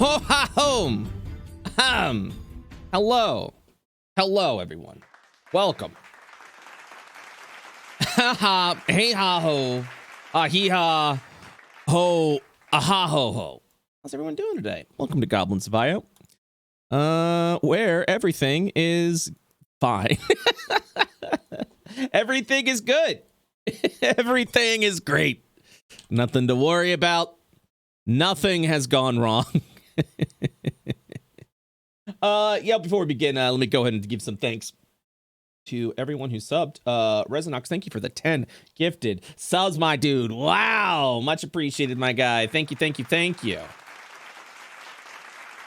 Home. Hello. Hello, everyone. Welcome. Ha ha. Hey ha ho. Hee ha. Ho. Aha ho ho. How's everyone doing today? Welcome to Goblins Bio. Where everything is fine. Everything is good. Everything is great. Nothing to worry about. Nothing has gone wrong. Yeah, before we begin, let me go ahead and give some thanks to everyone who subbed. Resonox, thank you for the 10 gifted subs, my dude. Wow, much appreciated, my guy. Thank you, thank you, thank you.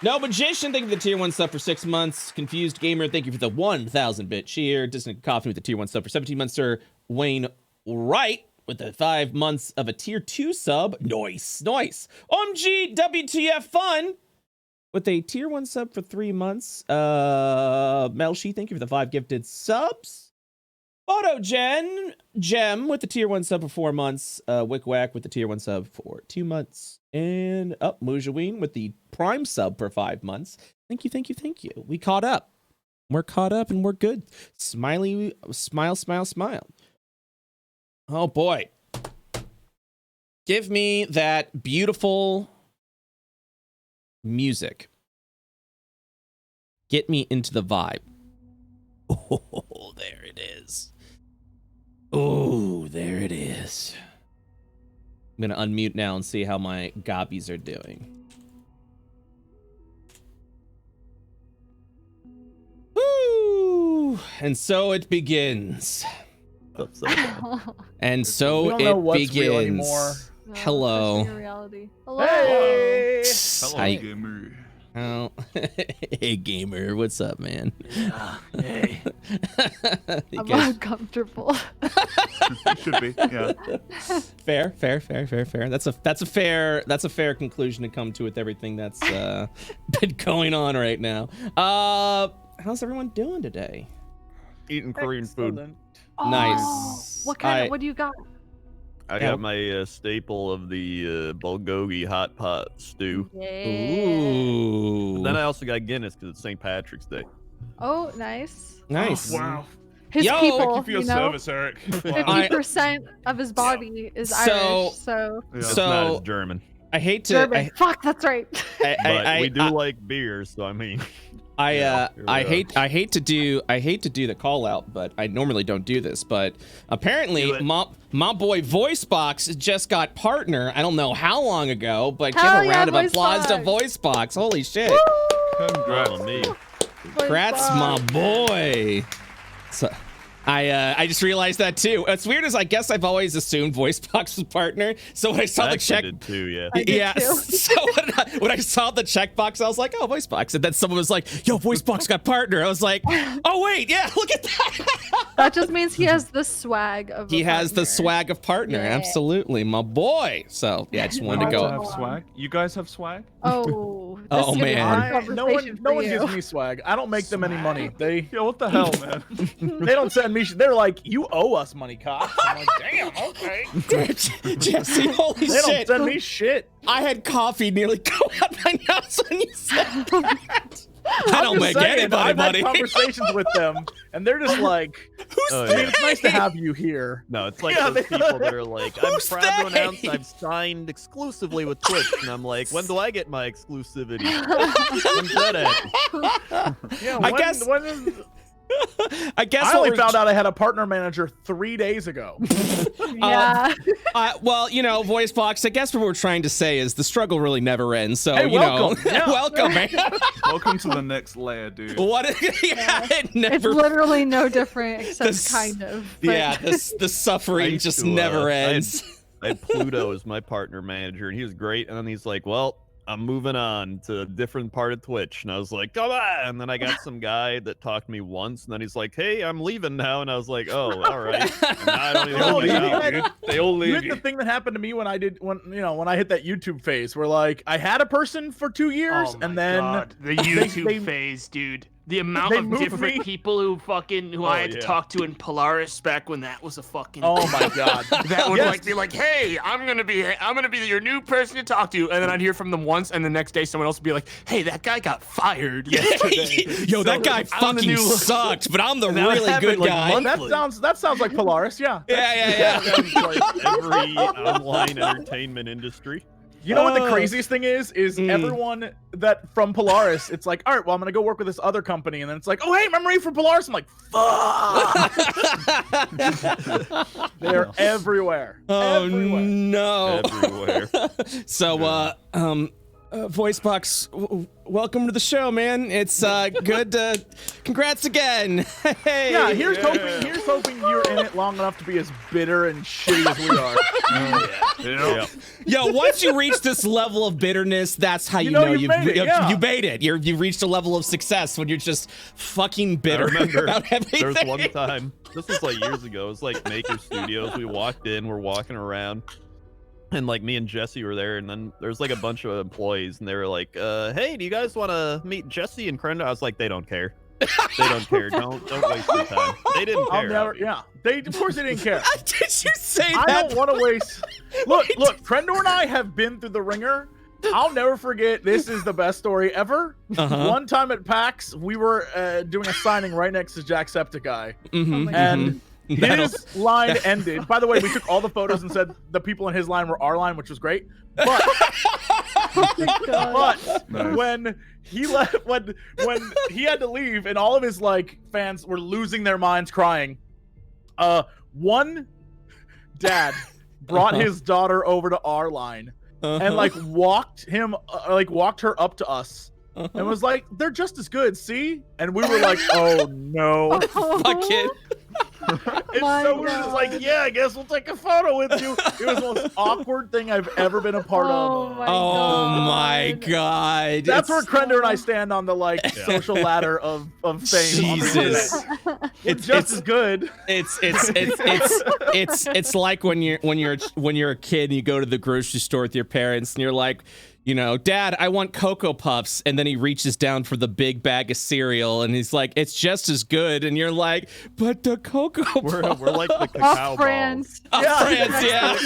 No Magician, thank you for the tier 1 sub for 6 months. Confused Gamer, thank you for the 1,000-bit cheer. Distant Coffee with the tier 1 sub for 17 months. Sir Wayne Wright with the 5 months of a tier 2 sub. Nice, nice. OMG WTF Fun with a tier 1 sub for 3 months. Melshi, thank you for the 5 gifted subs. Gem with the tier 1 sub for 4 months. Wick Wack with the tier 1 sub for 2 months. And Mujaween with the prime sub for 5 months. Thank you, thank you, thank you. We caught up. We're caught up and we're good. Smiley, smile, smile, smile. Oh boy. Give me that beautiful music. Get me into the vibe. Oh, there it is. Oh, there it is. I'm gonna unmute now and see how my gobbies are doing. Woo! And so it begins. And so it begins. No, hello. reality. Hello. Hey. Hello, gamer. Oh, hey gamer, what's up, man? Hey. I'm uncomfortable. It should be. Yeah. Fair. That's a fair conclusion to come to with everything that's been going on right now. How's everyone doing today? Eating Korean food. Nice. Oh, what kind of? What do you got? I got my staple of the bulgogi hot pot stew. Yeah. Ooh. But then I also got Guinness because it's St. Patrick's Day. Oh, nice. Nice. Oh, wow. His Yo, people, Thank you for your you know, service, Eric. Wow. 50% of his body is Irish, so. Yeah. It's not as German. I hate to. German. Fuck, that's right. But we do like beer, so I mean. I hate to do the call out, but I normally don't do this. But apparently, my boy Voicebox just got partner. I don't know how long ago, but give a round of applause to Voicebox. Holy shit! Congrats on me. Congrats, my boy. So, I just realized that too. What's weird is I guess I've always assumed Voicebox was partner. So when I saw the check, did too, yeah. Yeah. So when I saw the checkbox, I was like, "Oh, Voicebox," and then someone was like, "Yo, Voicebox got partner." I was like, "Oh wait, yeah, look at that." That just means he has the swag of. He has the swag of partner, Yeah. Absolutely, my boy. So yeah, I just wanted to go. Have swag? You guys have swag? Oh. Oh, this is a man. hard No one conversation gives for me swag. I don't make them any money. They Yeah, what the hell, man? they don't send me. They're like, you owe us money, Cox. I'm like, damn, okay. Jesse, holy They don't shit! send me shit. I had coffee nearly go out my nose when you said that. I don't I'm make just saying, anybody I've money. had conversations with them, and they're just like, Oh, I mean, yeah. it's nice to have you here. No, it's like Yeah, those they- people that are like, I'm Who's proud to they? announce I've signed exclusively with Twitch. And I'm like, when do I get my exclusivity? When's that at? Yeah, I guess- when is, I guess I what only we're- found out I had a partner manager 3 days ago. Yeah. Well, you know, Voicebox, I guess what we're trying to say is the struggle really never ends. So, Hey, you welcome. know, Yeah. welcome, man. Welcome to the next layer, dude. What? Yeah, it It's never. literally no different, except This- kind of. But Yeah, the suffering used just to, never I had- ends. I had Pluto as my partner manager, and he was great. And then he's like, well, I'm moving on to a different part of Twitch. And I was like, come on. And then I got some guy that talked to me once, and then he's like, hey, I'm leaving now. And I was like, oh, all right. And now I don't even Oh, know what you to had- do. Dude, they all You leave hit you. the thing that happened to me when I hit that YouTube phase, where like I had a person for 2 years, Oh my and then God. The they- YouTube they- phase, dude. The amount They of moved different me. people who I had to yeah. talk to in Polaris back when that was a fucking. Oh my god. That would Yes. like be like, hey, I'm gonna be your new person to talk to, and then I'd hear from them once, and the next day someone else would be like, hey, that guy got fired yesterday. Yo, that guy I'm the fucking new- sucked, but I'm the That really happened, good like, guy. monthly. That sounds like Polaris, yeah. Yeah. Sounds like every online entertainment industry. You know what the craziest thing is everyone that from Polaris, it's like, all right, well, I'm gonna go work with this other company, and then it's like, oh hey, remember me from Polaris? I'm like, fuck. They're everywhere. Oh Everywhere. no. Everywhere. So, Voicebox, welcome to the show, man. It's good. Congrats again. Hey. Yeah, here's hoping you're in it long enough to be as bitter and shitty as we are. Yeah. Yo, once you reach this level of bitterness, that's how you know know you made it, yeah. you made it. You've reached a level of success when you're just fucking bitter I remember about everything. there was one time, this was like years ago, it was like Maker Studios. We walked in, we're walking around, and like me and Jesse were there, and then there's like a bunch of employees, and they were like, hey, do you guys want to meet Jesse and Crendor? I was like, they don't care. They don't care. Don't waste your time. They didn't care. Of course they didn't care. Did you say I that? don't want to waste. Look, Crendor and I have been through the ringer. I'll never forget. This is the best story ever. Uh-huh. One time at PAX, we were doing a signing right next to Jacksepticeye, Mhm, and That'll- his line ended. By the way, we took all the photos and said the people in his line were our line, which was great. But, Nice. when he left, when he had to leave, and all of his like fans were losing their minds, crying. One dad brought his daughter over to our line and like walked her up to us and was like, "They're just as good, see?" And we were like, "Oh no!" Fuck it. And My so we were just like, "Yeah, I guess we'll take a photo with you." It was the most awkward thing I've ever been a part of. Oh my god. That's where It's- Crendor and I stand on the like social ladder of fame. Jesus. It's just as good. It's like when you're a kid and you go to the grocery store with your parents and you're like, you know, Dad, I want Cocoa Puffs, and then he reaches down for the big bag of cereal and he's like, it's just as good, and you're like, but the Cocoa Puffs. We're like the cacao Off brands. Oh, France, yeah.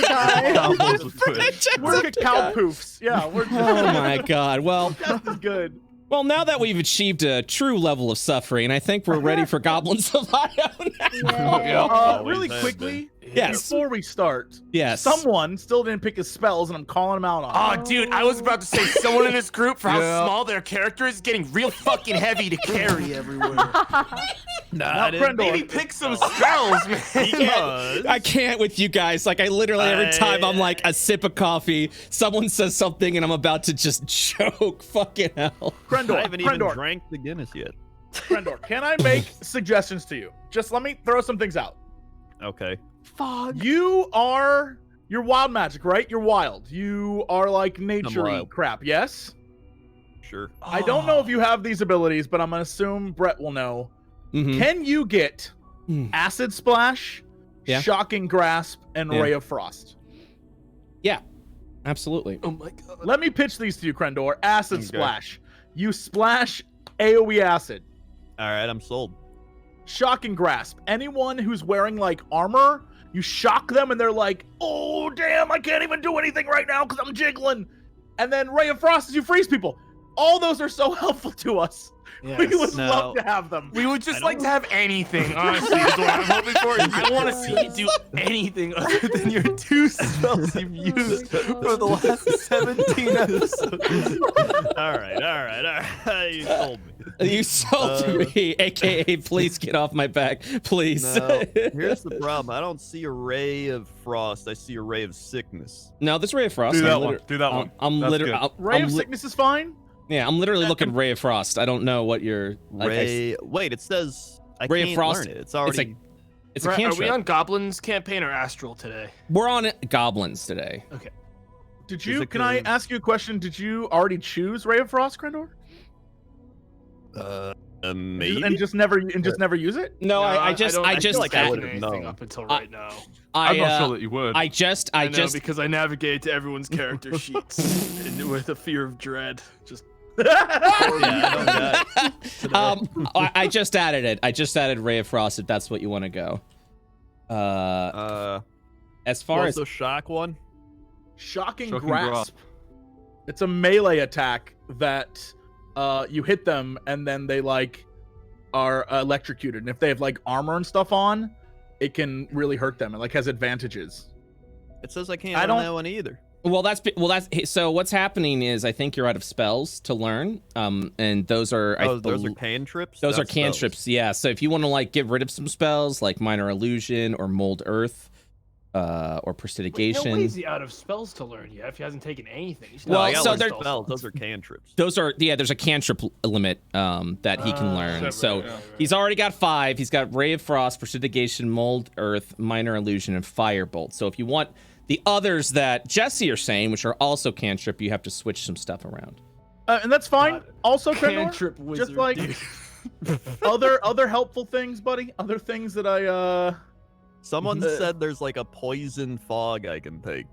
Combos of Twitch. We're cacao poofs. Yeah, we're just, Oh my god. Well, just as good. well, now that we've achieved a true level of suffering, I think we're ready for Goblins of Io now. Always Really has quickly, Yes. before we start, Yes. someone still didn't pick his spells, and I'm calling him out on it. Oh, dude, I was about to say someone in this group for how Yeah. small their character is getting real fucking heavy to carry everywhere. Now, Maybe Crendor, pick some spells, man. Because I can't with you guys. Like, I literally, every time I'm like a sip of coffee, someone says something and I'm about to just choke. Fucking hell. Crendor, I haven't even Crendor, drank the Guinness yet. Crendor, can I make suggestions to you? Just let me throw some things out. Okay. Fog. You're wild magic, right? You're wild. You are like nature-y wild. crap, yes? Sure. I don't know if you have these abilities, but I'm gonna assume Brett will know. Mhm. Can you get Hmm. Acid Splash, Yeah. Shocking Grasp, and Yeah. Ray of Frost? Yeah, absolutely. Oh my god. Let me pitch these to you, Crendor. Acid Okay. Splash. You splash AoE acid. All right, I'm sold. Shocking Grasp. Anyone who's wearing like armor, you shock them and they're like, "Oh damn, I can't even do anything right now because I'm jiggling." And then Ray of Frost is you freeze people. All those are so helpful to us. We would Now- love to have them. We would just I like to have anything, honestly, is what I'm hoping for. I want to see you do anything other than your two spells you've used for the last 17 episodes. All right. You told me. You sold me, aka please get off my back, please. No, here's the problem. I don't see a ray of frost. I see a ray of sickness. No, this Ray of Frost. Do that I'm one. liter- Do that one. I'm That's literally. good. Ray of Sickness is fine. Yeah, I'm literally looking Ray of Frost. I don't know what you're. Like, Ray. Wait, it says I Ray of can't Frost. learn it. It's already. It's a Brett, are cantrip. we on Goblins campaign or Astral today? We're on Goblins today. Did Is you? it Can I good? ask you a question? Did you already choose Ray of Frost, Crendor? Maybe. And just never use it? No, I just, don't- I feel just, like I I wouldn't would've anything known. up until right now. I'm not sure that you would. I just, I know because I navigate to everyone's character sheets and with a fear of dread. Just I just added it. I just added Ray of Frost if that's what you want to go. As far as the shock one, Shocking Grasp. It's a melee attack that you hit them and then they like are electrocuted, and if they have like armor and stuff on, it can really hurt them. It like has advantages. It says I can't learn that one either. Well, that's so. What's happening is I think you're out of spells to learn, and those are those are cantrips. Those are cantrips, yeah. So if you want to like get rid of some spells like Minor Illusion or Mold Earth, or Prestidigitation. No way is he out of spells to learn yet if he hasn't taken anything. Well, so those are cantrips. Those are there's a cantrip limit that he can learn. So he's already got 5. He's got Ray of Frost, Prestidigitation, Mold Earth, Minor Illusion, and Firebolt. So if you want the others that Jesse are saying, which are also cantrip, you have to switch some stuff around. And that's fine. God. Also, Cantrip wizard, just like other helpful things, buddy. Other things that I Someone said there's like a poison fog I can take.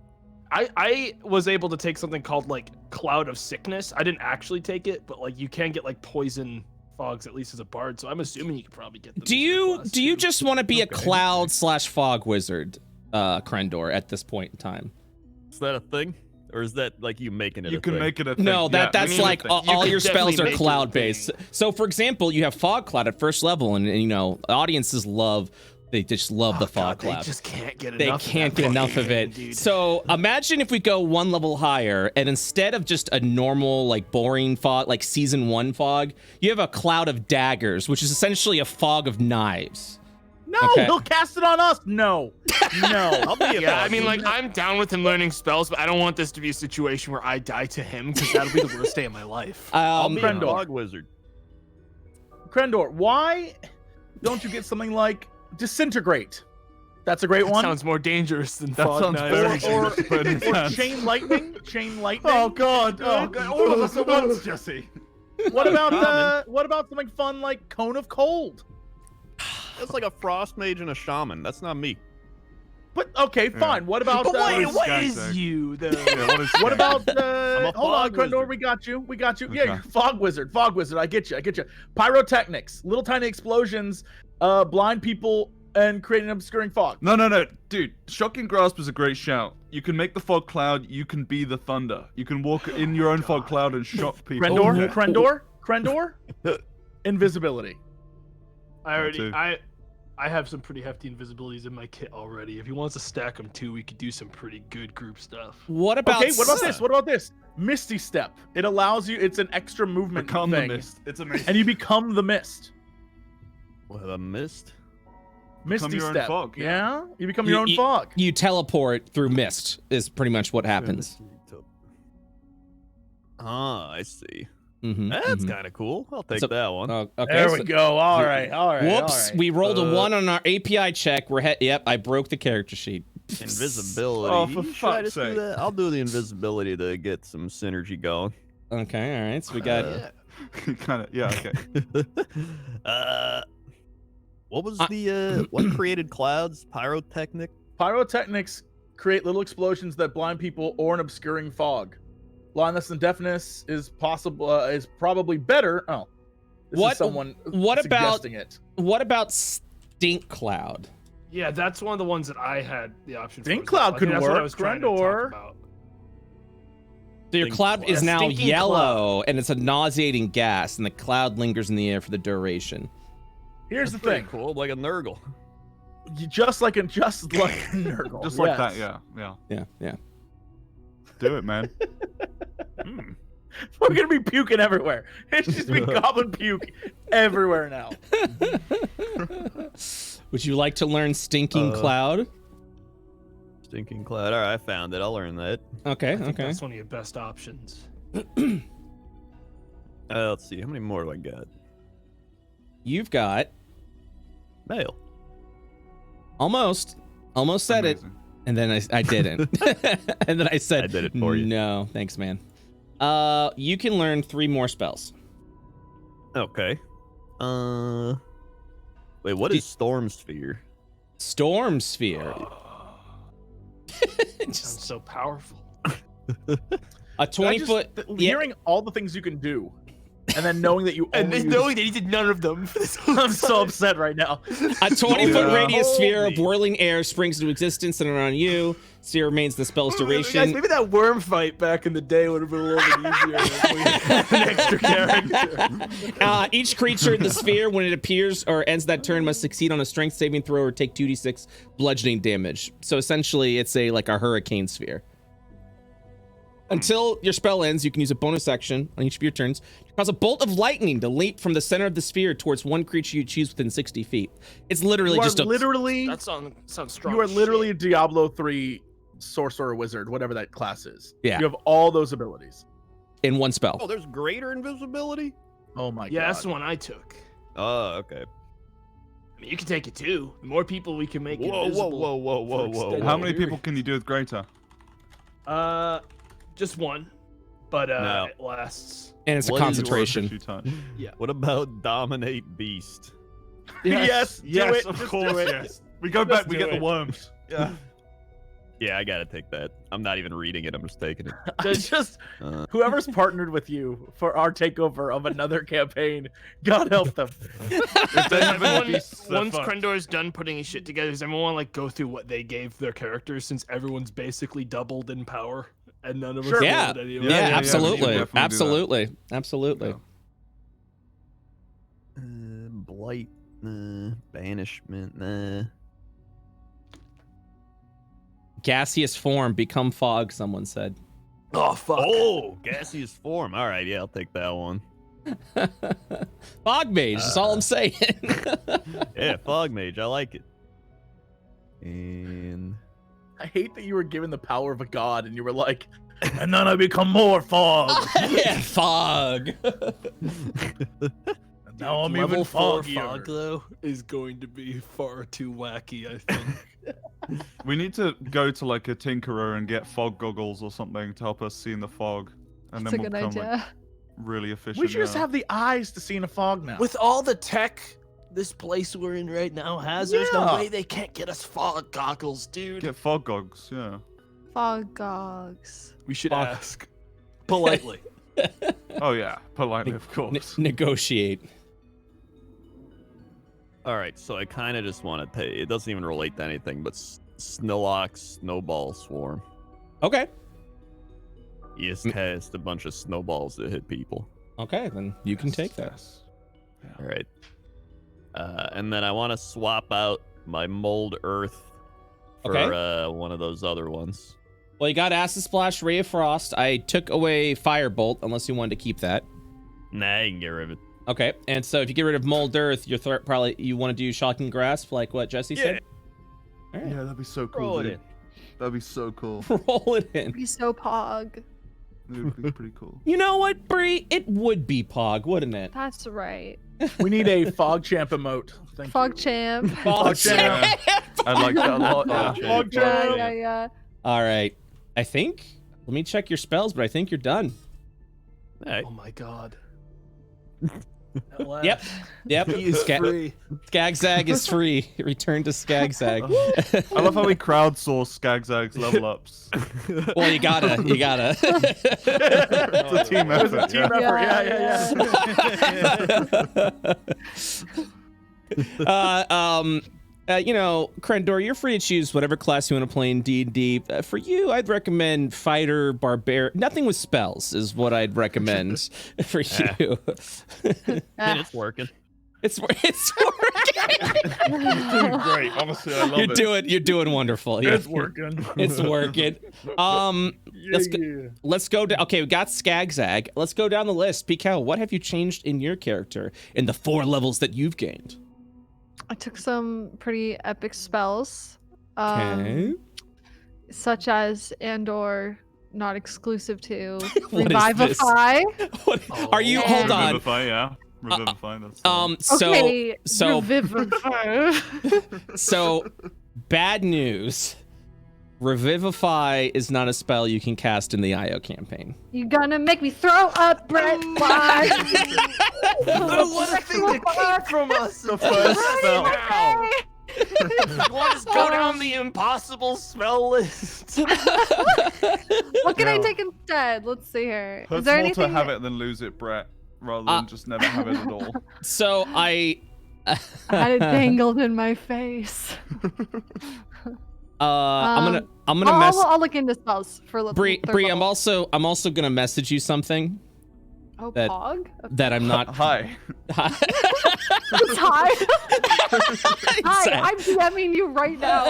I was able to take something called like Cloud of Sickness. I didn't actually take it, but like you can get like poison fogs at least as a bard. So I'm assuming you could probably get them. Do you just want to be a cloud/fog wizard, Crendor, at this point in time? Is that a thing? Or is that like you making it You a can thing? make it a thing. No, that's like all your spells are definitely make it a cloud based. thing. So for example, you have fog cloud at first level, and you know audiences just love the fog cloud. They just can't get They enough. can't get enough of it. Dude. So imagine if we go one level higher, and instead of just a normal, like boring fog, like season 1 fog, you have a cloud of daggers, which is essentially a fog of knives. No, Okay. he'll cast it on us. No. I'll be Yeah, I mean, like, I'm down with him learning spells, but I don't want this to be a situation where I die to him, because that'll be the worst day of my life. I'll be a Crendor. fog wizard. Crendor, why don't you get something like Disintegrate? That's a great That one. sounds more dangerous than That fog sounds knives. very or Chain Lightning. Chain Lightning. Oh god, all of us at once, Jesse. What about something fun like Cone of Cold? That's like a frost mage and a shaman. That's not me. But okay, fine. What about But wait, what Sky is Tech. you though? Yeah, what is what about I'm a hold on, fog Crendor, wizard. we got you. Yeah, Okay. you're fog wizard. I get you. Pyrotechnics, little tiny explosions, blind people and create an obscuring fog. No, dude. Shocking Grasp is a great shout. You can make the fog cloud. You can be the thunder. You can walk in your own fog cloud and shock people. Crendor, Invisibility. I have some pretty hefty invisibilities in my kit already. If he wants to stack them too, we could do some pretty good group stuff. What about What about this? Misty Step. It allows you. It's an extra movement Become thing, the mist. It's amazing. and you become the mist. What, a mist? Misty your own Step. fog, yeah. Yeah, you become your own fog. You teleport through mist is pretty much what happens. Ah, I see. Mm-hmm, That's kind of cool. I'll take that one. Okay, There we go. All right. Whoops, we rolled a 1 on our API check. Yep, I broke the character sheet. Invisibility. Oh, for Should I fuck's just do sake. that? I'll do the invisibility to get some synergy going. Okay, all right. So we got kind of. Yeah. Okay. What was the what created clouds? Pyrotechnic. Pyrotechnics create little explosions that blind people or an obscuring fog. Blindness and deafness is possible. Is probably better. Oh, this is someone suggesting it. What about stink cloud? Yeah, that's one of the ones that I had the option for. Stink as well. cloud I think could that's what I work, was trying to Crendor. talk about. So your Stink cloud cloud. is A now stinking yellow, and it's a nauseating gas, and the cloud lingers in the air for the duration. Here's That's the pretty thing. cool, like a Nurgle. Just like a Nurgle. Just like yes. that. Yeah. Yeah. Do it, man. We're gonna be puking everywhere. It's just be goblin puke everywhere now. Would you like to learn stinking cloud? Stinking cloud. All right, I found it. I'll learn that. Okay, I think okay. that's one of your best options. Let's see. How many more do I got? You've got Mail. almost said it, Amazing. and then I didn't, and then I said I did it for you. No, thanks, man. You can learn 3 more spells. Okay. Wait, what is Storm Sphere? Storm Sphere. Sounds so powerful. A 20-foot. Hearing all the things you can do, and then knowing that you And only then knowing that he did none of them. I'm so upset right now. A 20-foot Yeah. radius sphere of Holy. whirling air springs into existence and around you. Sphere remains the spell's Guys, duration. maybe that worm fight back in the day would have been a little bit easier if we had an extra character. Each creature in the sphere, when it appears or ends that turn, must succeed on a strength saving throw or take 2d6 bludgeoning damage. So essentially, it's like a hurricane sphere. Until your spell ends, you can use a bonus action on each of your turns to cause a bolt of lightning to leap from the center of the sphere towards one creature you choose within 60 feet. It's literally You are just a literally. That sounds strong. You are as literally a shit. Diablo 3 sorcerer or wizard, whatever that class is. Yeah. You have all those abilities. in one spell. Oh, there's greater invisibility? Oh my god. Yeah, that's the one I took. Oh, okay. I mean, you can take it too. The more people we can make Whoa, invisible. whoa, whoa, whoa, for whoa, whoa. extended How many period. people can you do with greater? Just one, but No. it lasts. And it's a What is concentration. If you touch. What about dominate beast? Yes, yes, do it, of just course, do it. yes. We go Just back, we do get the it. worms. Yeah. Yeah, I gotta take that. I'm not even reading it. I'm just taking it. Just Uh, whoever's partnered with you for our takeover of another campaign, God help them. If they have any Everyone, beasts, they're once fucked. Crendor's done putting his shit together, does everyone want to like go through what they gave their characters since everyone's basically doubled in power and none of us Sure. Yeah, rolled any yeah, of it? yeah, we can absolutely, definitely do that. absolutely, absolutely. Yeah. blight, banishment, Gaseous form, become fog. Someone said. Oh fuck. Oh, gaseous form. All right, yeah, I'll take that one. Fog mage. That's all I'm saying. Yeah, fog mage. I like it. And I hate that you were given the power of a god and you were like, and then I become more fog. Yeah, fog. And now I'm Level even 4 foggier. fog though is going to be far too wacky, I think. We need to go to like a tinkerer and get fog goggles or something to help us see in the fog, and That's a then we'll good become idea. like really efficient. We should just yeah. have the eyes to see in a fog now. With all the tech this place we're in right now has, there's no Yeah. way they can't get us fog goggles, dude. get fog gogs. Yeah. Fog gogs. We should Fog. ask politely. Oh yeah, politely of course. Negotiate. all right, so I kind of just want to take. It doesn't even relate to anything, but Snillock Snowball Swarm. Okay. You just cast a bunch of snowballs that hit people. Okay, then you can take that. Yes. All right. And then I want to swap out my mold earth for Okay. one of those other ones. Well, you got Acid Splash, Ray of Frost. I took away Firebolt, unless you wanted to keep that. Nah, you can get rid of it. Okay, and so if you get rid of Mold Earth, you're probably you want to do Shocking Grasp, like what Jesse said. All right. Yeah, that'd be so cool. Roll it dude. in. That'd be so cool. Roll it in. Be so pog. It would be pretty cool. You know what, Bree? It would be Pog, wouldn't it? That's right. We need a fog champ emote. Thank Fog you. champ. Fog champ. I like that a lot. Fog Yeah. champ. Yeah. All right. I think. Let me check your spells, but I think you're done. Hey, Oh my god. Yep. Yep. He is free. Skagzag is free. Return to Skagzag. I love how we crowdsource Skagzag's level ups. Well, you gotta. It's a team It was effort. a team effort. Yeah. You know, Crendor, you're free to choose whatever class you want to play in D&D. For you, I'd recommend fighter, barbarian. Nothing with spells is what I'd recommend for you. and it's working. It's working. Great. Honestly, I love You're doing wonderful. It's working. It's working. Let's go down. Okay, we got Skagzag. Let's go down the list. Pikal, what have you changed in your character in the 4 levels that you've gained? I took some pretty epic spells. Okay. Such as and/or not exclusive to What is this? Revivify. What, are you? Oh. Hold on. Revivify, yeah. Revivify. That's the one. Okay, So Revivify. so bad news. Revivify is not a spell you can cast in the IO campaign. You gonna make me throw up, Brett? Why? What a thing to keep from us. The first spell. You want to go down the impossible spell list? What can I No. take instead? Let's see here. Hurts Is there more anything? to have it than lose it, Brett, rather than just never have it at all. So I I had it dangled in my face. I'm gonna I'll look into spells for Bree, third I'm level. also gonna message you something Oh, that- Pog? that I'm not. Hi. Hi. Hi, I'm DMing you right now.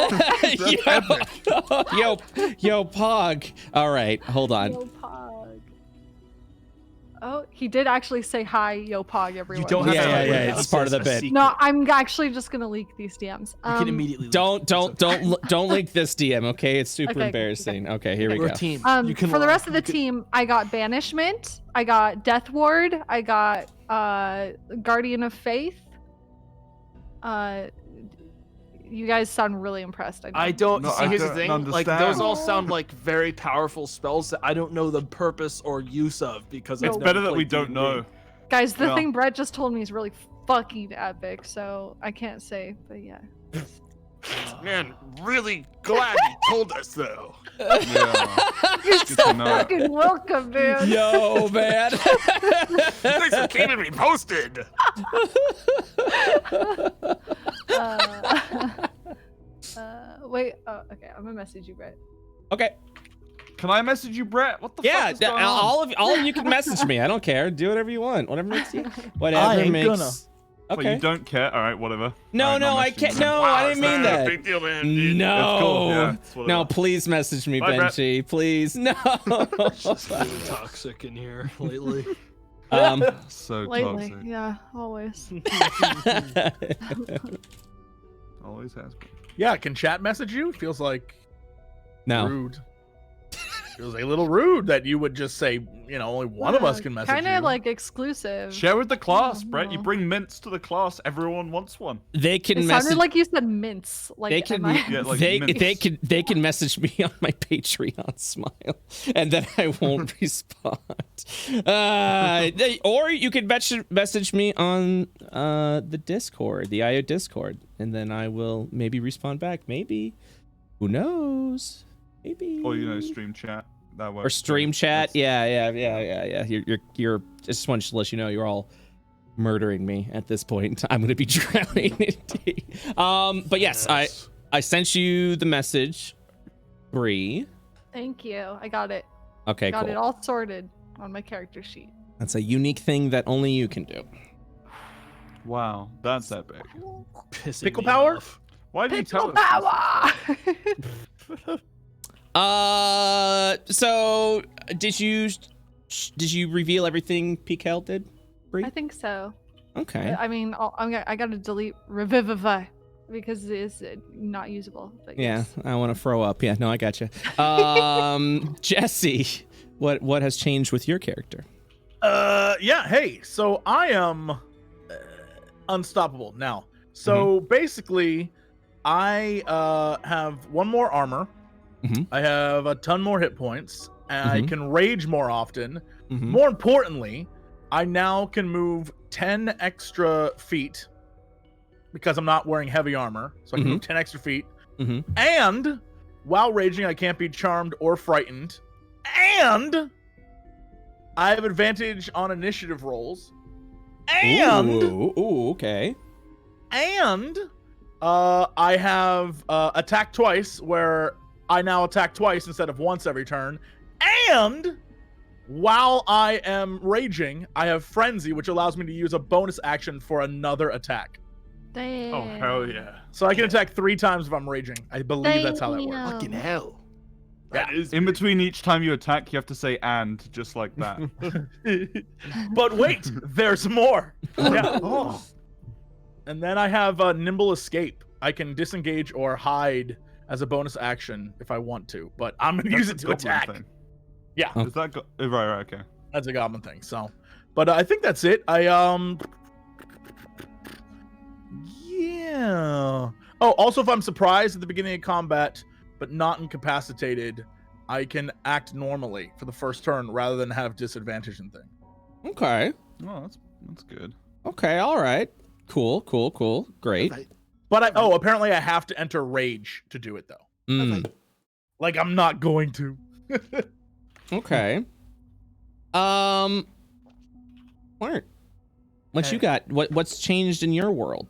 yo, Pog. All right, hold on. Yo, Pog. Oh, he did actually say hi, yo, Pog, everyone. You don't have Yeah, to. yeah, write yeah, it down. it's part of the It's a bit. secret. No, I'm actually just gonna leak these DMs. You can immediately. leave. Don't link this DM, okay? It's super Okay, embarrassing. Okay, here we We're go. a team. You can For the lie. rest of the team, I got Banishment, I got Death Ward, I got Guardian of Faith. You guys sound really impressed. I don't No, see. I Here's the don't thing. Like understand. those all sound like very powerful spells that I don't know the purpose or use of because It's I've better never that we played don't D&D. know. Guys, the Yeah. thing Brett just told me is really fucking epic, so I can't say, but yeah. Man, really glad you told us though. Yeah. You're Good so to know. fucking welcome, man. Yo, man. Thanks for keeping me posted. Wait. Oh, okay. I'm gonna message you, Brett. Okay. Can I message you, Brett? What the Yeah, fuck is going on? all of you can message me. I don't care. Do whatever you want. Whatever makes you. Whatever I ain't makes. gonna. Well, Okay. you don't care? Alright, whatever. No, Alright, no, I'll I message you can't. then. No, I didn't mean that. Big deal, man. No. It's cool, yeah, it's whatever. No, please message me, Bye, Brett. Benji. Please, no. Just really toxic in here lately. So Lately, toxic. yeah, always. Always has been. Yeah, can chat message you? Feels like no. rude. Feels a little rude that you would just say, only one of us can message Kind you. of like exclusive. Share with the class, Brett. You no. bring mints to the class. Everyone wants one. They can It message. sounded like you said mints. Like, They can, am I- Yeah, like they mints. can message me on my Patreon smile, and then I won't respond. Or you could message me on the Discord, the IO Discord, and then I will maybe respond back. Maybe, who knows? Maybe. Or stream chat. That works. Or stream too. chat. That's- Yeah. You're. Just wanted to let you know you're all murdering me at this point. I'm gonna be drowning in tea. But yes, I sent you the message, Bree. Thank you. I got it. Okay, Got cool. it all sorted on my character sheet. That's a unique thing that only you can do. Wow, that's epic. Pissing Pickle me power? off. Why did you tell Pickle us? power! So did you reveal everything Pikal did, Bree? I think so. Okay. I mean, I gotta delete Revivify because it's not usable. But Yeah, yes. I want to throw up. Yeah, no, I gotcha. Jesse, what has changed with your character? Yeah, hey, so I am unstoppable now. So basically, I have one more armor. Mhm. I have a ton more hit points. And I Mhm. can rage more often. Mhm. More importantly, I now can move 10 extra feet because I'm not wearing heavy armor. So I can Mhm. move 10 extra feet. Mhm. And while raging, I can't be charmed or frightened. And I have advantage on initiative rolls. And Ooh, okay. I have attack twice, where I now attack twice instead of once every turn. And while I am raging, I have frenzy, which allows me to use a bonus action for another attack. Damn. Oh hell yeah! So I can attack 3 times if I'm raging. I believe that's how that works. Damn. Fucking hell. Yeah. That is In between each time you attack, you have to say "and" just like that. But wait, there's more. Yeah. Oh. And then I have nimble escape. I can disengage or hide as a bonus action if I want to, but I'm gonna use it to That's a attack. goblin thing. Yeah, Oh. Is that right? Okay. that's a goblin thing. So, but I think that's it. Yeah. Oh, also, if I'm surprised at the beginning of combat but not incapacitated, I can act normally for the first turn rather than have disadvantage and thing. Okay. Oh, that's good. Okay. All right. Cool. Great. Right. But apparently I have to enter rage to do it though. Mm. Like I'm not going to. Okay. Mark, what you got? What's changed in your world?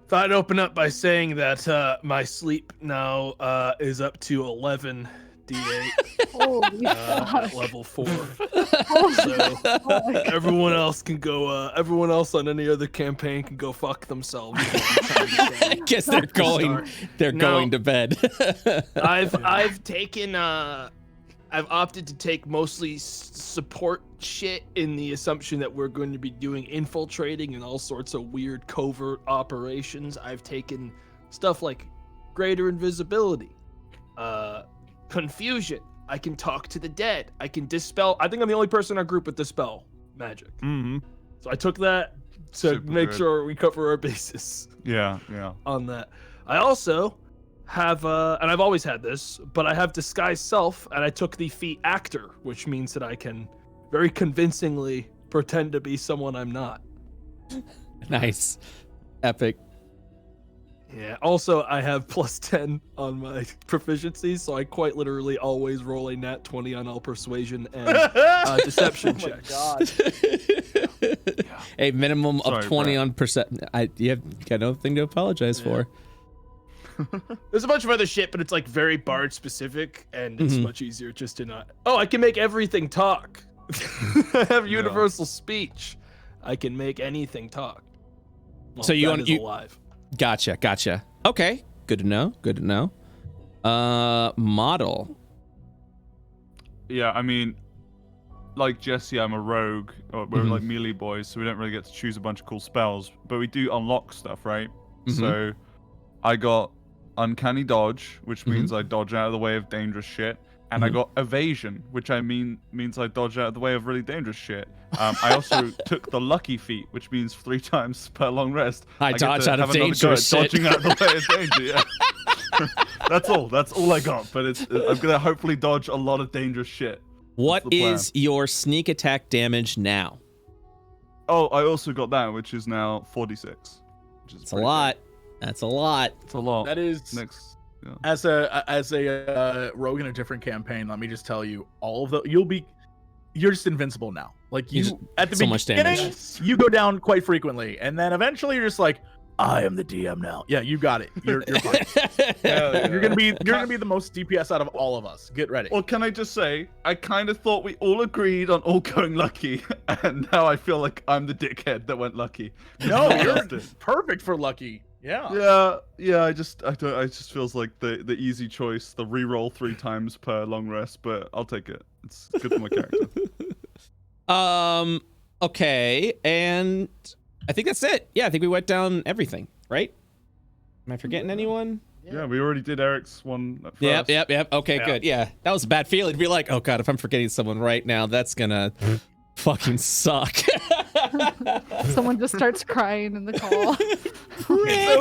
Thought I'd open up by saying that my sleep now is up to 11 D8 Holy at fuck. level 4. Holy So fuck. everyone else can go. Everyone else on any other campaign can go fuck themselves. I guess they're going. They're No. going to bed. I've taken. I've opted to take mostly support shit in the assumption that we're going to be doing infiltrating and all sorts of weird covert operations. I've taken stuff like greater invisibility, confusion. I can talk to the dead. I can dispel. I think I'm the only person in our group with dispel magic. Mm-hmm. So I took that to Super make good. sure we cover our bases Yeah. on that. I also have, and I've always had this, but I have disguise self, and I took the feat actor, which means that I can very convincingly pretend to be someone I'm not. Nice. Epic. Yeah. Also, I have +10 on my proficiency, so I quite literally always roll a nat 20 on all persuasion and deception checks. A minimum of Sorry, 20 Brett. on percent. You have got nothing to apologize for. There's a bunch of other shit, but it's like very bard specific, and it's Mhm. much easier just to not. Oh, I can make everything talk. I have universal speech. I can make anything talk. Well, So you that want- is you- alive. Gotcha. Okay. Good to know. Model. Yeah, I mean, like Jesse, I'm a rogue, or we're Mhm. like melee boys, so we don't really get to choose a bunch of cool spells, but we do unlock stuff, right? Mhm. So I got uncanny dodge, which Mhm. means I dodge out of the way of dangerous shit, and I Mhm. got evasion, which means I dodge out of the way of really dangerous shit. I also took the lucky feat, which means 3 times per long rest. I get dodge to out of have another go dangerous at shit. Dodging out of the way of danger. Yeah. That's all I got. But I'm gonna hopefully dodge a lot of dangerous shit. What the plan. is your sneak attack damage now? Oh, I also got that, which is now 46. Which is It's a pretty lot. That's a lot. good. It's a lot. That is Next. Yeah. as a rogue in a different campaign. Let me just tell you, all of the you're just invincible now. Like You you just- at the so much beginning, damage. you go down quite frequently, and then eventually you're just like, I am the DM now. Yeah, you got it. You're fine. You're gonna be the most DPS out of all of us. Get ready. Well, can I just say, I kind of thought we all agreed on all going lucky, and now I feel like I'm the dickhead that went lucky. No, one you're else did. perfect for lucky. Yeah. Yeah. I just feels like the easy choice, the reroll 3 times per long rest, but I'll take it. It's good for my character. Okay, and I think that's it. Yeah, I think we went down everything, right? Am I forgetting anyone? Yeah, we already did Eric's one at first. Yep. Okay, Yeah. good. Yeah, that was a bad feeling to be like, oh god, if I'm forgetting someone right now, that's gonna fucking suck. Someone just starts crying in the call.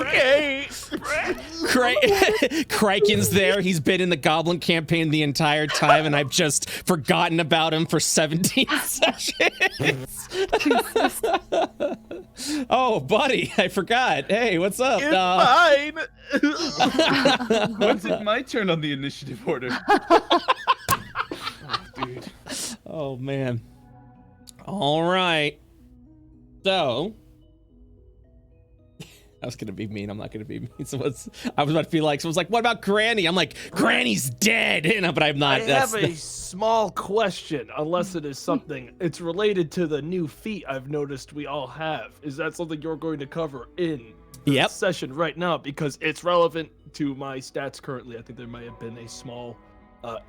Okay. Kraken's there. He's been in the Goblin campaign the entire time, and I've just forgotten about him for 17 sessions. Oh, buddy, I forgot. Hey, what's up? It's fine. When's it my turn on the initiative order? Dude. Oh man. All right. So I was gonna be mean. I'm not gonna be mean. I was about to be like, someone's like, "What about Granny?" I'm like, "Granny's dead," but I'm not. I have a small question, unless it is something it's related to the new feat I've noticed we all have. Is that something you're going to cover in the Yep. session right now? Because it's relevant to my stats currently. I think there might have been a small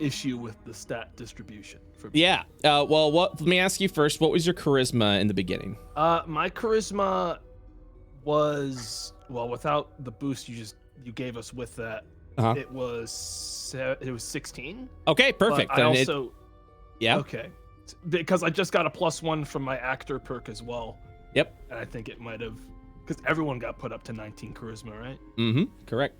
issue with the stat distribution. For me. Yeah. Well, let me ask you first. What was your charisma in the beginning? My charisma was, well, without the boost you gave us with that, Uh-huh. it was 16. Okay, perfect. But I Then also yeah. okay, because I just got a +1 from my actor perk as well. Yep. And I think it might have, because everyone got put up to 19 charisma, right? Mm-hmm. Correct.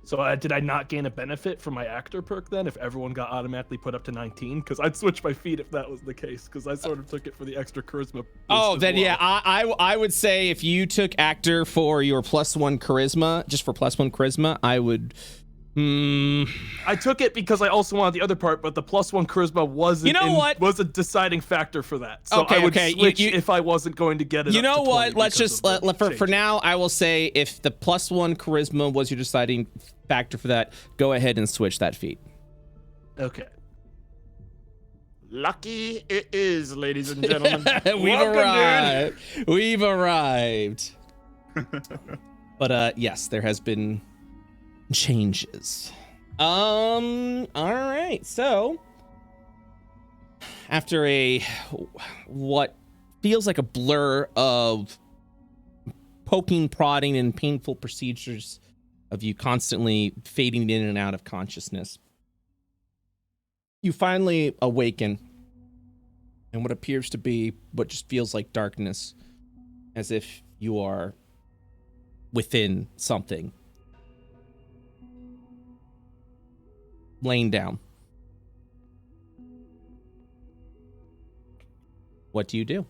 So did I not gain a benefit from my actor perk then if everyone got automatically put up to 19? Because I'd switch my feat if that was the case, because I sort of took it for the extra charisma boost Oh, as then well. yeah, I would say if you took actor for your +1 charisma, just for +1 charisma, I would. I took it because I also wanted the other part, but the +1 charisma wasn't. Was a deciding factor for that. So I would switch if I wasn't going to get it. You up know to what? 20 Let's because just of the for change. now. I will say if the +1 charisma was your deciding factor for that, go ahead and switch that feat. Okay. Lucky it is, ladies and gentlemen. We've arrived. But yes, there has been changes. All right. So after what feels like a blur of poking, prodding, and painful procedures of you constantly fading in and out of consciousness, you finally awaken in what appears to be what just feels like darkness, as if you are within something. Laying down. What do you do?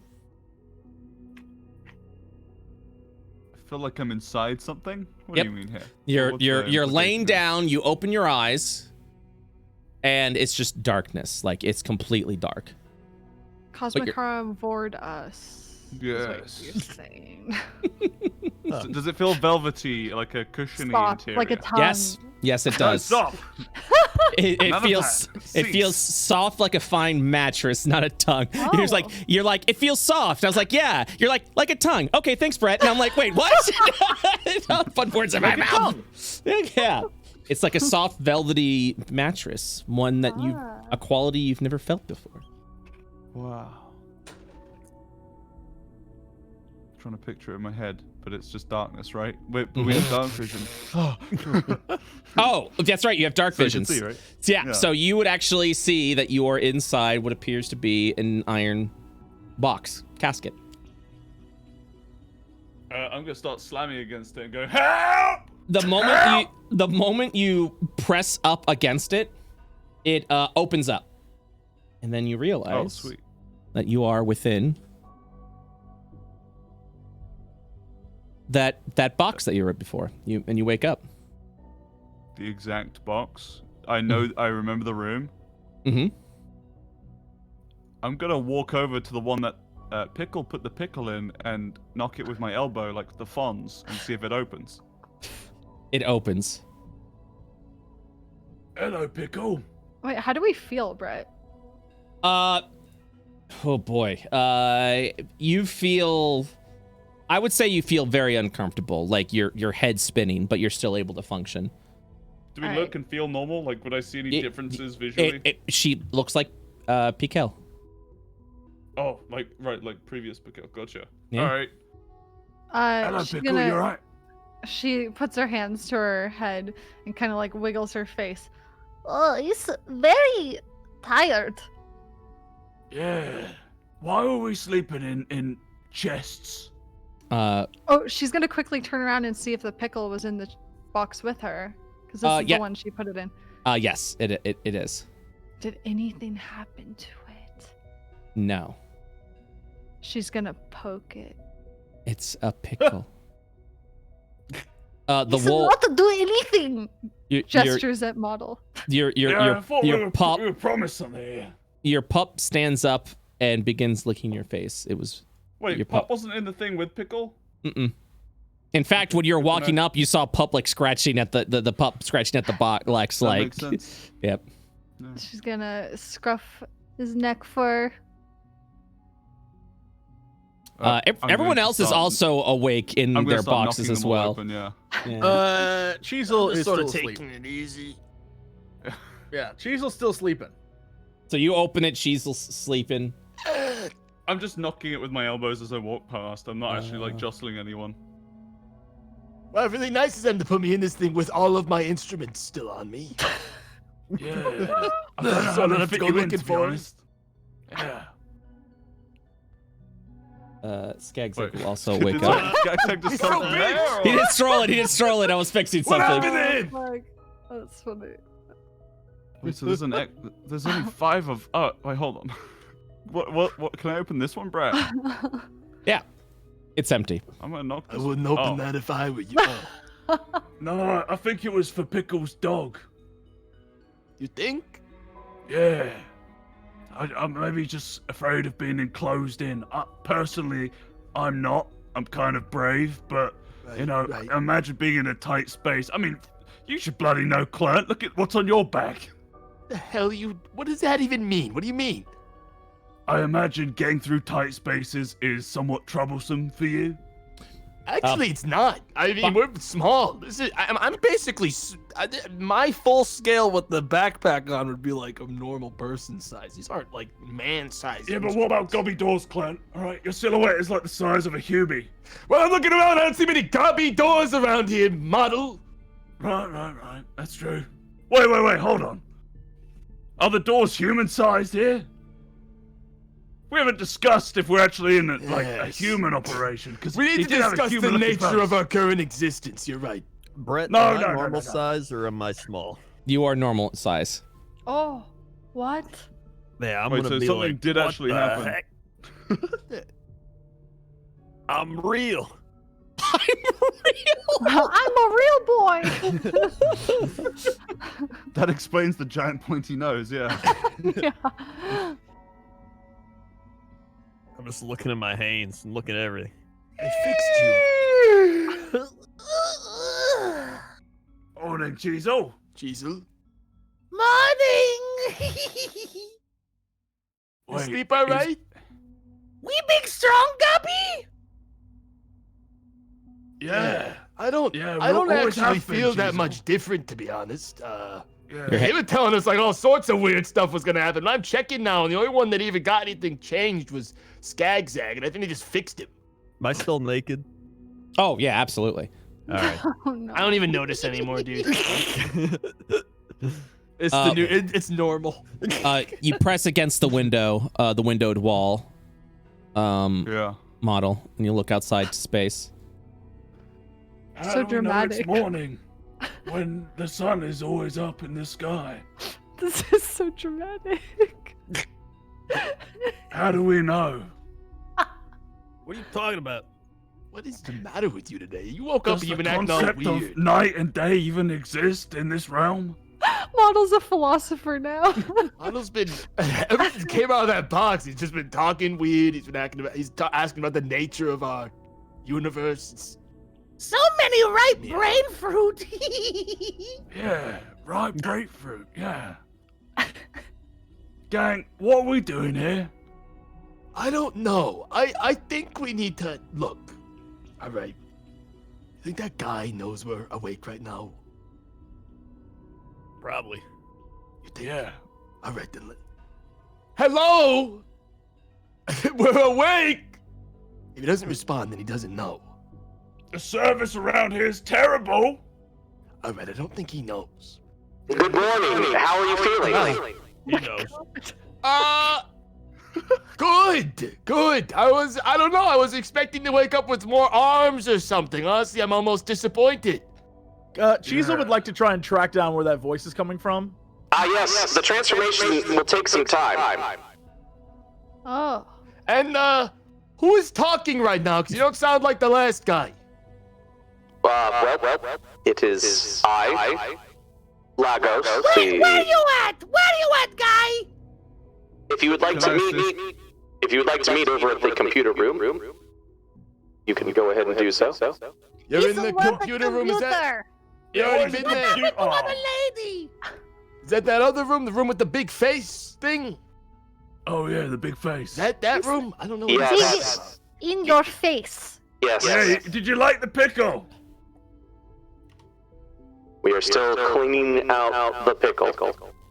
I feel like I'm inside something. What Yep. do you mean here? You're laying down, you open your eyes, and it's just darkness. Like, it's completely dark. Cosmicron vored us. Yes. Is what you're saying. Does it feel velvety, like a cushiony Soft, interior? like a tongue. Yes, it does. Soft. It None of feels that. it feels soft like a fine mattress, not a tongue. Oh. You're like it feels soft. I was like, yeah. You're like a tongue. Okay, thanks, Brett. And I'm like, wait, what? Fun words in my mouth. Yeah, it's like a soft velvety mattress, one that a quality you've never felt before. Wow. Trying to picture it in my head, but it's just darkness, right? But we have dark vision. Oh, that's right. You have dark So you vision. can see, right? Yeah, so you would actually see that you are inside what appears to be an iron box casket. I'm gonna start slamming against it and go, help! The moment you press up against it, it opens up, and then you realize that you are within that box that you were in before. You wake up. The exact box. I know. I remember the room. Mm-hmm. I'm gonna walk over to the one that Pikal put the pickle in and knock it with my elbow, like the Fonz, and see if it opens. It opens. Hello, Pikal. Wait, how do we feel, Brett? Oh boy. You feel. I would say you feel very uncomfortable, like your head's spinning, but you're still able to function. Do we All look and feel normal? Like, would I see any differences visually? She looks like Pikal. Oh, like previous Pikal. Gotcha. Yeah. All right. Hello, She's Pikal. gonna- You alright? She puts her hands to her head and kind of like wiggles her face. Oh, it's very tired. Yeah. Why are we sleeping in chests? Oh, she's gonna quickly turn around and see if the pickle was in the box with her, because this is yeah. the one she put it in. Yes, it is. Did anything happen to it? No, She's gonna poke it. it's a pickle. The It's wall. not to do anything. Your Gestures at model. your pup. We were promised something here. Your pup stands up and begins licking your face. It was. Wait, Your Pup pup. wasn't in the thing with Pikal? Mm-mm. In fact, when you're walking up, you saw pup like scratching at the pup scratching at the box, That like. makes sense. Yep. Yeah. She's gonna scruff his neck for. I'm Everyone going to else is start- also awake in I'm gonna their start boxes knocking as them all well. open, yeah. Yeah. Cheezel is sort still of asleep. taking it easy. Yeah, Cheezel's still sleeping. So you open it, she's sleeping. I'm just knocking it with my elbows as I walk past. I'm not actually like jostling anyone. Well, really nice of them to put me in this thing with all of my instruments still on me. Yeah. I So I don't have to go looking for it. Yeah. Skagzag Wait. will also wake up. Skagzag just come from there, or- He didn't stroll it. He didn't stroll it. I was fixing What something. happened? Like, that's funny. Wait, so there's there's only 5 of. Oh, wait, hold on. What? Can I open this one, Brett? Yeah, it's empty. I'm gonna knock I this. wouldn't open that if I were you. No, I think it was for Pickle's dog. You think? Yeah. I'm maybe just afraid of being enclosed in. Personally, I'm not. I'm kind of brave, but Right, you know, right. imagine being in a tight space. I mean, you should bloody know, Clint. Look at what's on your back. The hell you? What does that even mean? What do you mean? I imagine getting through tight spaces is somewhat troublesome for you. Actually, it's not. I mean, we're small. This is. I'm basically. My full scale with the backpack on would be like a normal person size. These aren't like man size. Yeah, but what about gobby doors, Clint? All right, your silhouette is like the size of a Hubie. Well, I'm looking around. I don't see many gobby doors around here, model. Right. That's true. Wait. Hold on. Are the doors human-sized here? We haven't discussed if we're actually in a Yes. human operation. Because We need to discuss the nature of our current existence. You're right. Brett, No, am I no, no, normal no. size or am I small? You are normal size. Oh, what? Yeah, I'm Wait, gonna so be something like, did "What actually the happen?" heck?" I'm real. I'm a real boy. That explains the giant pointy nose, yeah. Yeah. I'm just looking at my hands and looking at everything. I fixed you. Morning, Cheezel. Cheezel. Morning! You sleep all right? We big strong guppy? Yeah. I don't. Yeah, I don't we always actually have been, feel that Cheezel. much different, to be honest. Yeah. They were telling us like all sorts of weird stuff was gonna happen. I'm checking now, and the only one that even got anything changed was Skagzag, and I think they just fixed him. Am I still naked? Oh yeah, absolutely. All right. Oh no. I don't even notice anymore, dude. It's Uh, the new. It's normal. You press against the window, the windowed wall, Yeah. model, and you look outside to space. How So do we know it's dramatic. morning when the sun is always up in the sky? This is so dramatic. How do we know? What are you talking about? What is the matter with you today? You woke up Does and you've the been acting all concept weird. of night and day even exist in this realm? Model's a philosopher now. Arnold's been ever since he came out of that box. He's just been talking weird. He's been acting about. Asking about the nature of our universe. So many ripe Yeah. brain fruit. Yeah, ripe grapefruit, yeah. Gang, what are we doing here? I don't know. I think we need to look. All right. I think that guy knows we're awake right now. Probably. You think? Yeah. All right then. Hello. We're awake. If he doesn't respond, then he doesn't know. The service around here is terrible. All right. I don't think he knows. Good morning. How are you feeling? He knows. Good. I don't know. I was expecting to wake up with more arms or something. Honestly, I'm almost disappointed. Cheezel would like to try and track down where that voice is coming from. Yes, the transformation will take some time. Oh. And who is talking right now? Because you don't sound like the last guy. Well, it is I, Lagos. Where you at? Where you at, guy? If you would like to meet over at the computer room, you can go ahead and do so. You're He's in the alone with computer room. Is that? computer. You already been What there. happened to other lady? Is that other room? The room with the big face thing? Oh yeah, the big face. That room? I don't know. What Yes. it's In your face. Yes. Yeah, did you like the pickle? We are still cleaning out the pickle.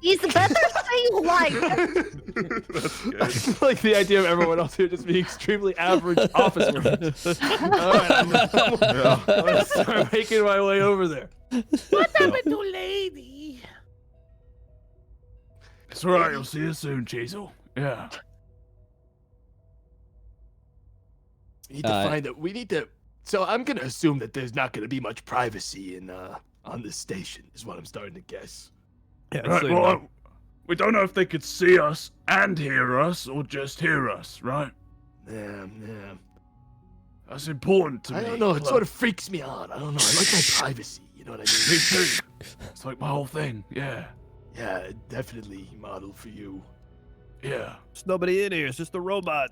He's better say you like. That's good. I like the idea of everyone else here just being extremely average office workers. Alright, I'm gonna start making my way over there. What happened to lady? It's alright, I'll see you soon, Cheezel. Yeah. We need to find out. We need to. So I'm gonna assume that there's not gonna be much privacy in on this station. Is what I'm starting to guess. Yeah, Right, so, well, we don't know if they could see us and hear us, or just hear us, right? Yeah. That's important to me. I don't know. It Clem. sort of freaks me out. I don't know. I like my privacy. You know what I mean? Me too. It's like my whole thing. Yeah. Yeah, definitely model for you. Yeah. there's nobody in here. It's just the robot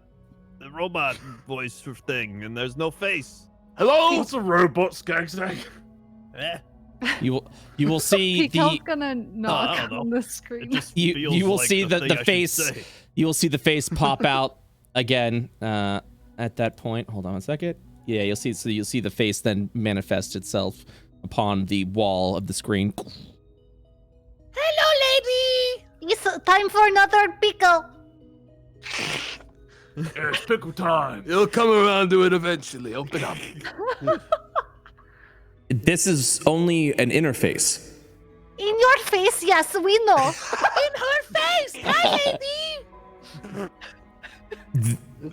voice thing, and there's no face. Hello. What's a robot, Skagzag? Eh? You will see Pikel's the gonna knock don't know. on the It screen. just you feels will like see the the thing I should face. say. You will see the face pop out again at that point. Hold on a second. Yeah, you'll see. So you'll see the face then manifest itself upon the wall of the screen. Hello, lady. It's time for another pickle. Yeah, it's pickle time. You'll come around to it eventually. Open up. This is only an interface. In your face, yes, we know. In her face. Hi, lady.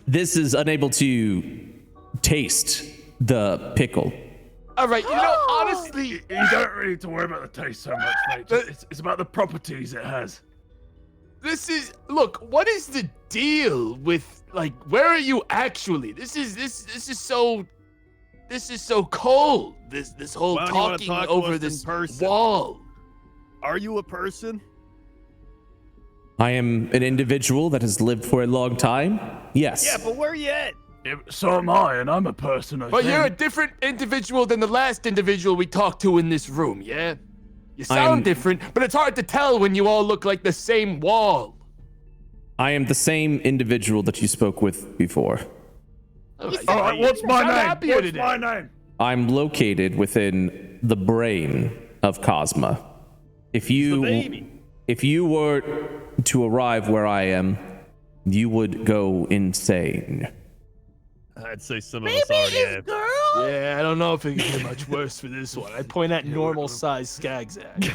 This is unable to taste the pickle. All right. You know, honestly, You don't really need to worry about the taste so much, mate. It's about the properties it has. this is. Look, what is the deal with like? Where are you actually? This is so cold. This whole Why don't you wanna talking talk to over us in this person? wall. Are you a person? I am an individual that has lived for a long time. Yes. Yeah, but where you at? Yeah, so am I, and I'm a person. I But you're a think. different individual than the last individual we talked to in this room, yeah? You sound I'm- different, but it's hard to tell when you all look like the same wall. I am the same individual that you spoke with before. All right, All right, what's my sound name? happier What's today. my name? I'm located within the brain of Cosmo. If The you baby. if you were to arrive where I am, you would go insane. I'd say some of us Maybe already his have. girl. Yeah, I don't know if it can get much worse for this one. I point at normal size Skagzag.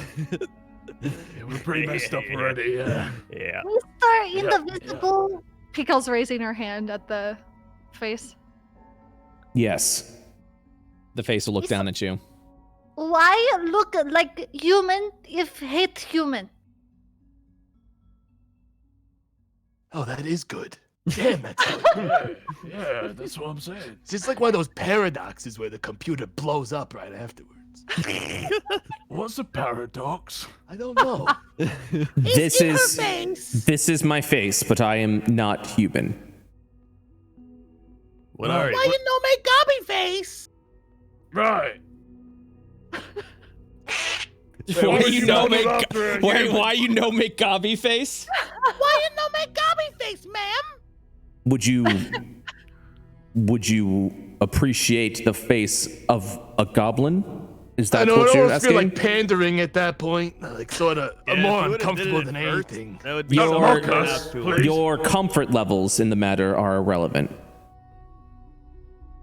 Yeah, we're pretty messed up already. Yeah. Yeah. Mr. Indivisible. Pikel's raising her hand at the face. Yes. The face will look down at you. Why look like human if hate human? Oh, that is good. Damn, that's good. Yeah, that's what I'm saying. It's just like one of those paradoxes where the computer blows up right afterwards. What's a paradox? I don't know. This in her is face. this is my face, but I am not human. What are Why you? you know make gobby face? Right. Why would you you know model make after a why human? why you know make Gabi face? Why you know make gobby face, ma'am? Would you appreciate the face of a goblin? Is I that know, what it you're almost feel asking? like pandering at that point. Like, sort of, Yeah, I'm if more you would've did uncomfortable it than first, anything. That would be Your- something to Marcus, have to please. Your comfort levels in the matter are irrelevant.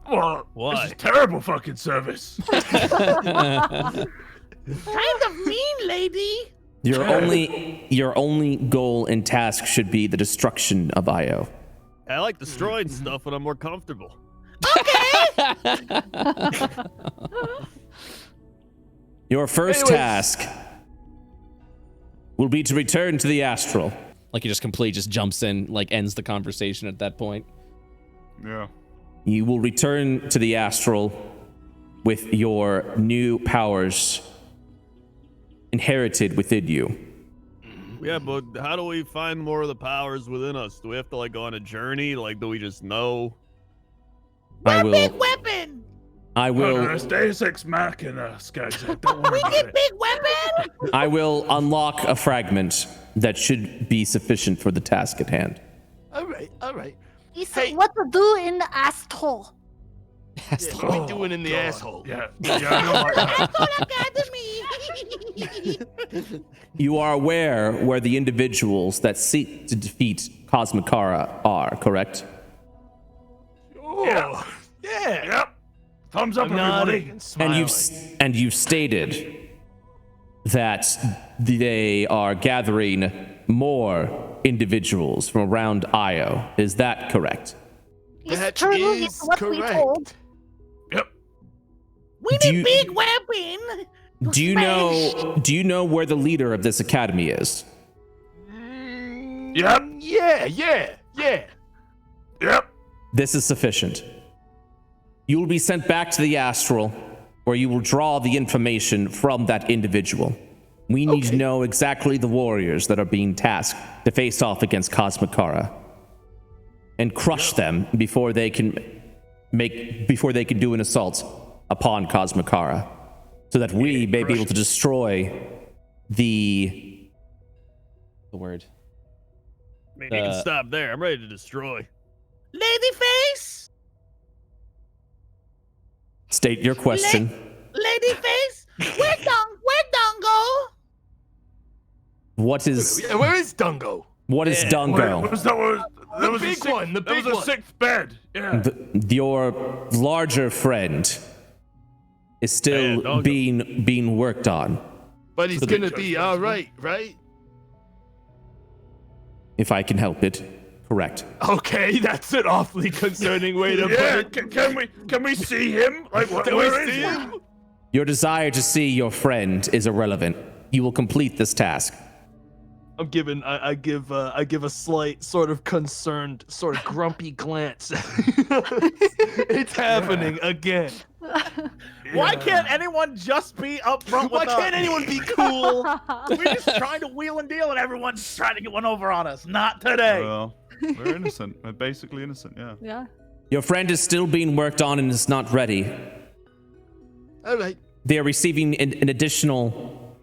Well, Why? this is terrible fucking service. Kind of mean, lady. Your only goal and task should be the destruction of Io. I like destroying stuff when I'm more comfortable. Your first Anyways. task will be to return to the astral. Like he just completely just jumps in, like ends the conversation at that point. Yeah. You will return to the astral with your new powers inherited within you. Yeah, but how do we find more of the powers within us? Do we have to like go on a journey? Like, do we just know? I Big will. weapon. I No, will. it's Deus Ex Machina, Skagzag. Don't worry We about get it. big weapon. I will unlock a fragment that should be sufficient for the task at hand. All right, all right. It's Hey. what to do in the asshole. Yeah, what are we doing in the God. asshole? Yeah, I don't like that. Asshole Academy. You are aware where the individuals that seek to defeat Cosmikara are, correct? Oh, Yeah. yeah. Yep. Thumbs up, I'm nodding everybody. and And smiling. you've stated that they are gathering more individuals from around Io. Is that correct? It's That true. is It's what we correct. told. Yep. We Do need you- big weapon. Do you know where the leader of this academy is? Yep. Yeah. Yep. This is sufficient. You will be sent back to the astral, where you will draw the information from that individual. We need to know exactly the warriors that are being tasked to face off against Cosmokara and crush them before they can do an assault upon Cosmokara, so that we may be able to destroy the word. I mean, you can stop there. I'm ready to destroy. Ladyface. State your question. Ladyface. Where Dongo? What is Yeah, where is Dungo? what is Dungo? Wait, was that one? The big one, the That was big a one. sixth bed. Yeah. Your larger friend is still Dungo. being worked on. But he's gonna be all right, right? If I can help it, correct. Okay, that's an awfully concerning way to Yeah. put it. Can we see him? Like, Can where we is see he? him? Your desire to see your friend is irrelevant. You will complete this task. I'm giving. I give a slight sort of concerned, sort of grumpy glance. It's happening again. Why can't anyone just be upfront Why with us? can't anyone be cool? We're just trying to wheel and deal, and everyone's trying to get one over on us. Not today. Well, we're innocent. We're basically innocent. Yeah. Yeah. Your friend is still being worked on and is not ready. All right. They are receiving an additional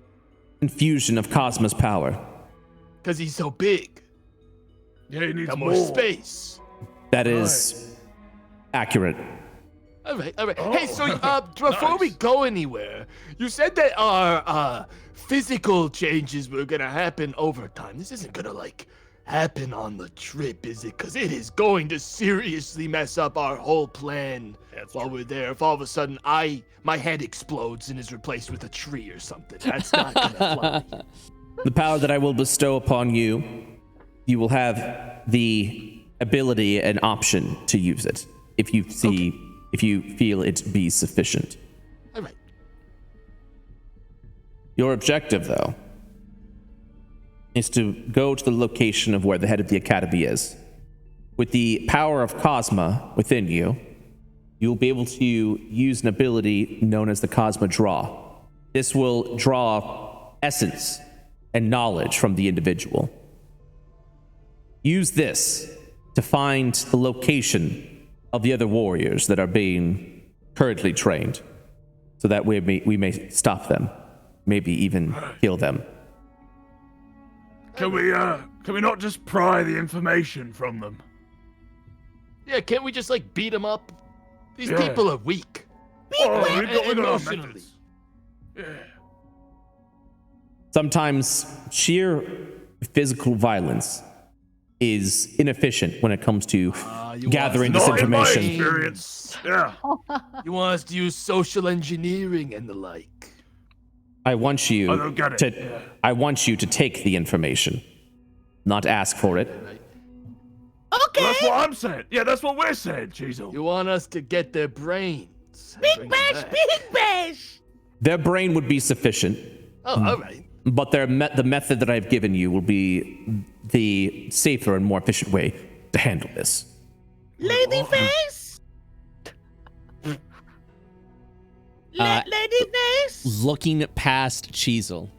infusion of Cosmo's power. Because he's so big. Yeah, he needs Got more more. space. That is accurate. All right, all right. Oh, Hey, so before we nice. go anywhere, you said that our physical changes were gonna happen over time. This isn't gonna happen on the trip, is it? Because it is going to seriously mess up our whole plan while we're there. If all of a sudden my head explodes and is replaced with a tree or something, that's not gonna fly. The power that I will bestow upon you, you will have the ability and option to use it if you feel it be sufficient. All right. Your objective, though, is to go to the location of where the head of the academy is. With the power of Cosmo within you, you'll be able to use an ability known as the Cosmo Draw. This will draw essence and knowledge from the individual. Use this to find the location of the other warriors that are being currently trained, so that we may stop them, maybe even kill them. Can we not just pry the information from them? Yeah, can't we just beat them up? These Yeah. people are weak. Oh, we got our Emotionally. methods. Yeah. Sometimes sheer physical violence is inefficient when it comes to you want gathering us this Not in my information. experience. Yeah. You want us to use social engineering and the like. I want you I don't get it. Yeah. I want you to take the information, not ask for it. Okay. That's what I'm saying. Yeah, that's what we're saying, Cheezel. You want us to get their brains. and Big bring them bash, back. big bash. Their brain would be sufficient, Oh, all right. but the method that I've given you will be the safer and more efficient way to handle this. Ladyface. Ladyface. Looking past Cheezel,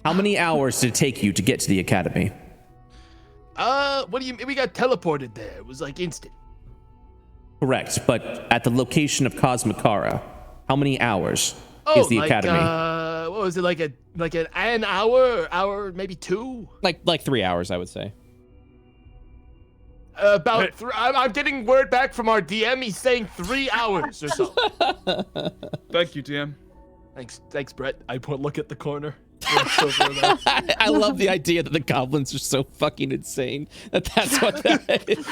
how many hours did it take you to get to the academy? What do you mean? We got teleported there. It was instant. Correct, but at the location of Cosmokara, how many hours Oh, is the academy? What was it, an hour, maybe two? Like 3 hours, I would say. About I'm getting word back from our DM. He's saying 3 hours or so. Thank you, DM. Thanks, Brett. I look at the corner. Yeah, I love the idea that the goblins are so fucking insane that's what that is.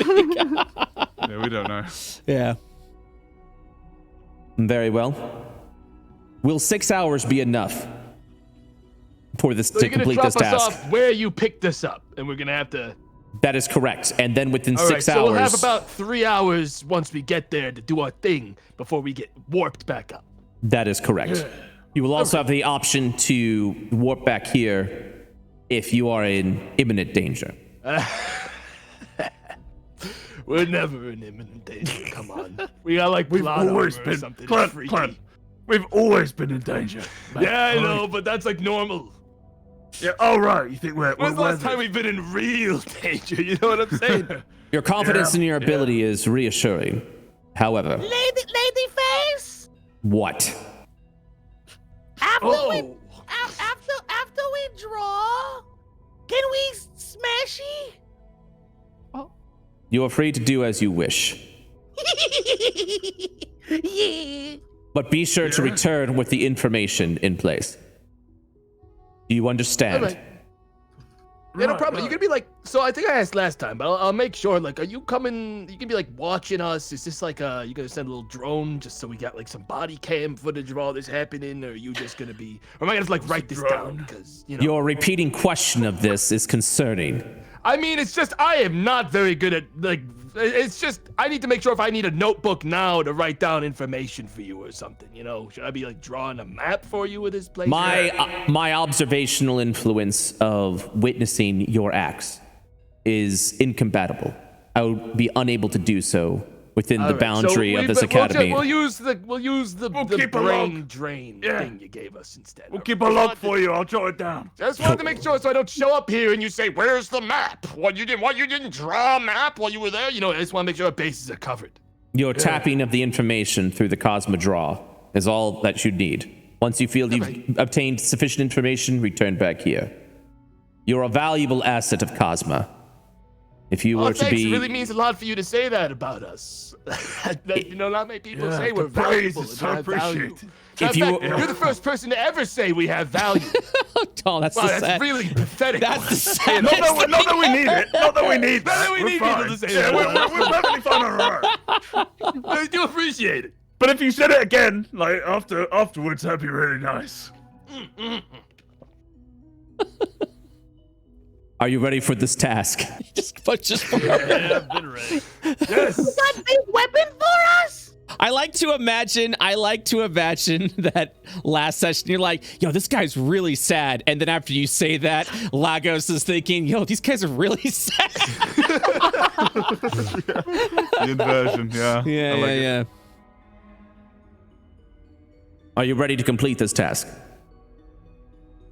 Yeah, we don't know. Yeah. Very well. Will 6 hours be enough for this So to you're gonna complete drop this us task? off where you picked us up, and we're gonna have to That is correct. And then within All 6 right, hours, so we'll have about 3 hours once we get there to do our thing before we get warped back up. that is correct. You will also have the option to warp back here if you are in imminent danger. We're never in imminent danger. Come on. We got like We've Planar always or been something Clem, freaky. Clem, we've always been in danger. Yeah, I know, but that's like normal. Yeah, all right. You think we're When's the last time we've been in real danger? You know what I'm saying? Your confidence in your ability is reassuring. However, Lady face. what? After Oh. after we draw, can we smash it? You are free to do as you wish. Yeah. But be sure to return with the information in place. Do you understand? All right. Yeah, no problem. You can be like, so I think I asked last time, but I'll make sure. Like, are you coming? You can be like watching us. Is this like you gonna send a little drone just so we got like some body cam footage of all this happening, or are you just gonna be? Or am I gonna like write this down because you know? Your repeating question of this is concerning. I mean, it's just I am not very good at like. It's just I need to make sure if I need a notebook now to write down information for you or something. You know, should I be like drawing a map for you with this place? My observational influence of witnessing your acts is incompatible. I would be unable to do so within the boundary of this academy. We'll use the keep a brain log. drain Yeah. thing you gave us instead. We'll keep a log for you. I'll jot it down. Just wanted to make sure so I don't show up here and you say, "Where's the map? What you didn't draw a map while you were there?" You know, I just want to make sure our bases are covered. Your tapping of the information through the Cosmo draw is all that you need. Once you feel you've obtained sufficient information, return back here. You're a valuable asset of Cosmo. If you were to Thanks. be, It really means a lot for you to say that about us. You know, not many people say we're the praise valuable is and so have value. appreciated. If In you- fact, you're the first person to ever say we have value. oh, that's Wow, the that's sad. really pathetic. That's the saddest. Not that we need it. Not that we need Not that we We're need people fine. to say Yeah, that. we're perfectly fine on our own. I do appreciate it. But if you said it again, like afterwards, that'd be really nice. Are you ready for this task? Yeah, I've been ready. Yes. You got big weapon for us? I like to imagine that last session you're like, yo, this guy's really sad. And then after you say that, Lagos is thinking, yo, these guys are really sad. The inversion, yeah. Yeah, I like it. yeah. Are you ready to complete this task?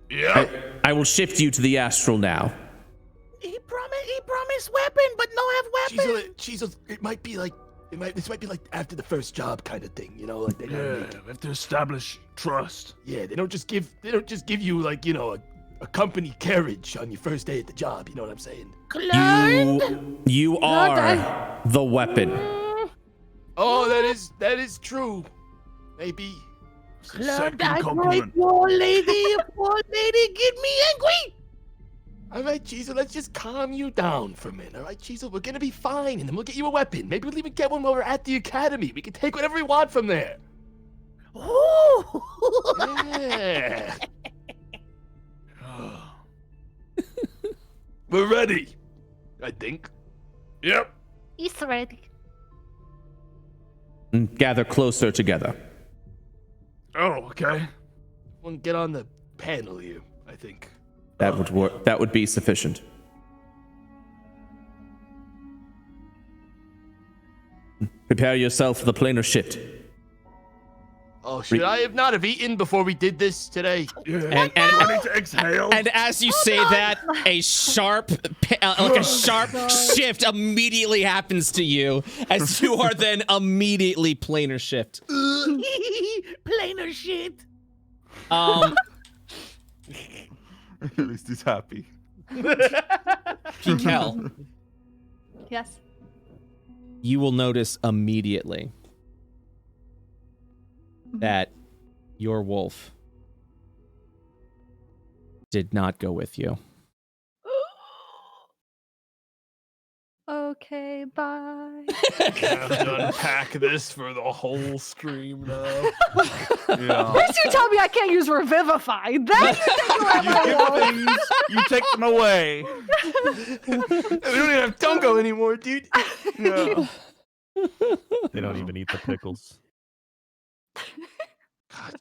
Yeah. I will shift you to the astral now. He promised weapon, but no have weapon. Cheezel, it might be like this might be like after the first job kind of thing, you know, like they gotta make, We have to establish trust. yeah, they don't just give you like, you know, a company carriage on your first day at the job, you know what I'm saying? You are the weapon. Oh, that is true. Maybe. Learned Second I compliment. poor lady get me angry. All right, Cheezel, let's just calm you down for a minute. All right, Cheezel, we're gonna be fine, and then we'll get you a weapon. Maybe we'll even get one while we're at the academy. We can take whatever we want from there. Ooh. Yeah. We're ready. I think. Yep. He's ready. And gather closer together. Oh, okay. We'll get on the panel here, I think. That would work. That would be sufficient. Prepare yourself for the planar shift. Oh, should I have not have eaten before we did this today? Yeah. I need to exhale. And as you say that, a sharp shift immediately happens to you, as you are then immediately planar shift. Planar shit. At least he's happy. Pikal, Yes. you will notice immediately that your wolf did not go with you. Okay, bye. I have to unpack this for the whole stream now. Yeah. First you tell me I can't use Revivify, then you take away You my give will. things, you take them away. We don't even have Dungo anymore, dude. Yeah. They don't even eat the pickles. God.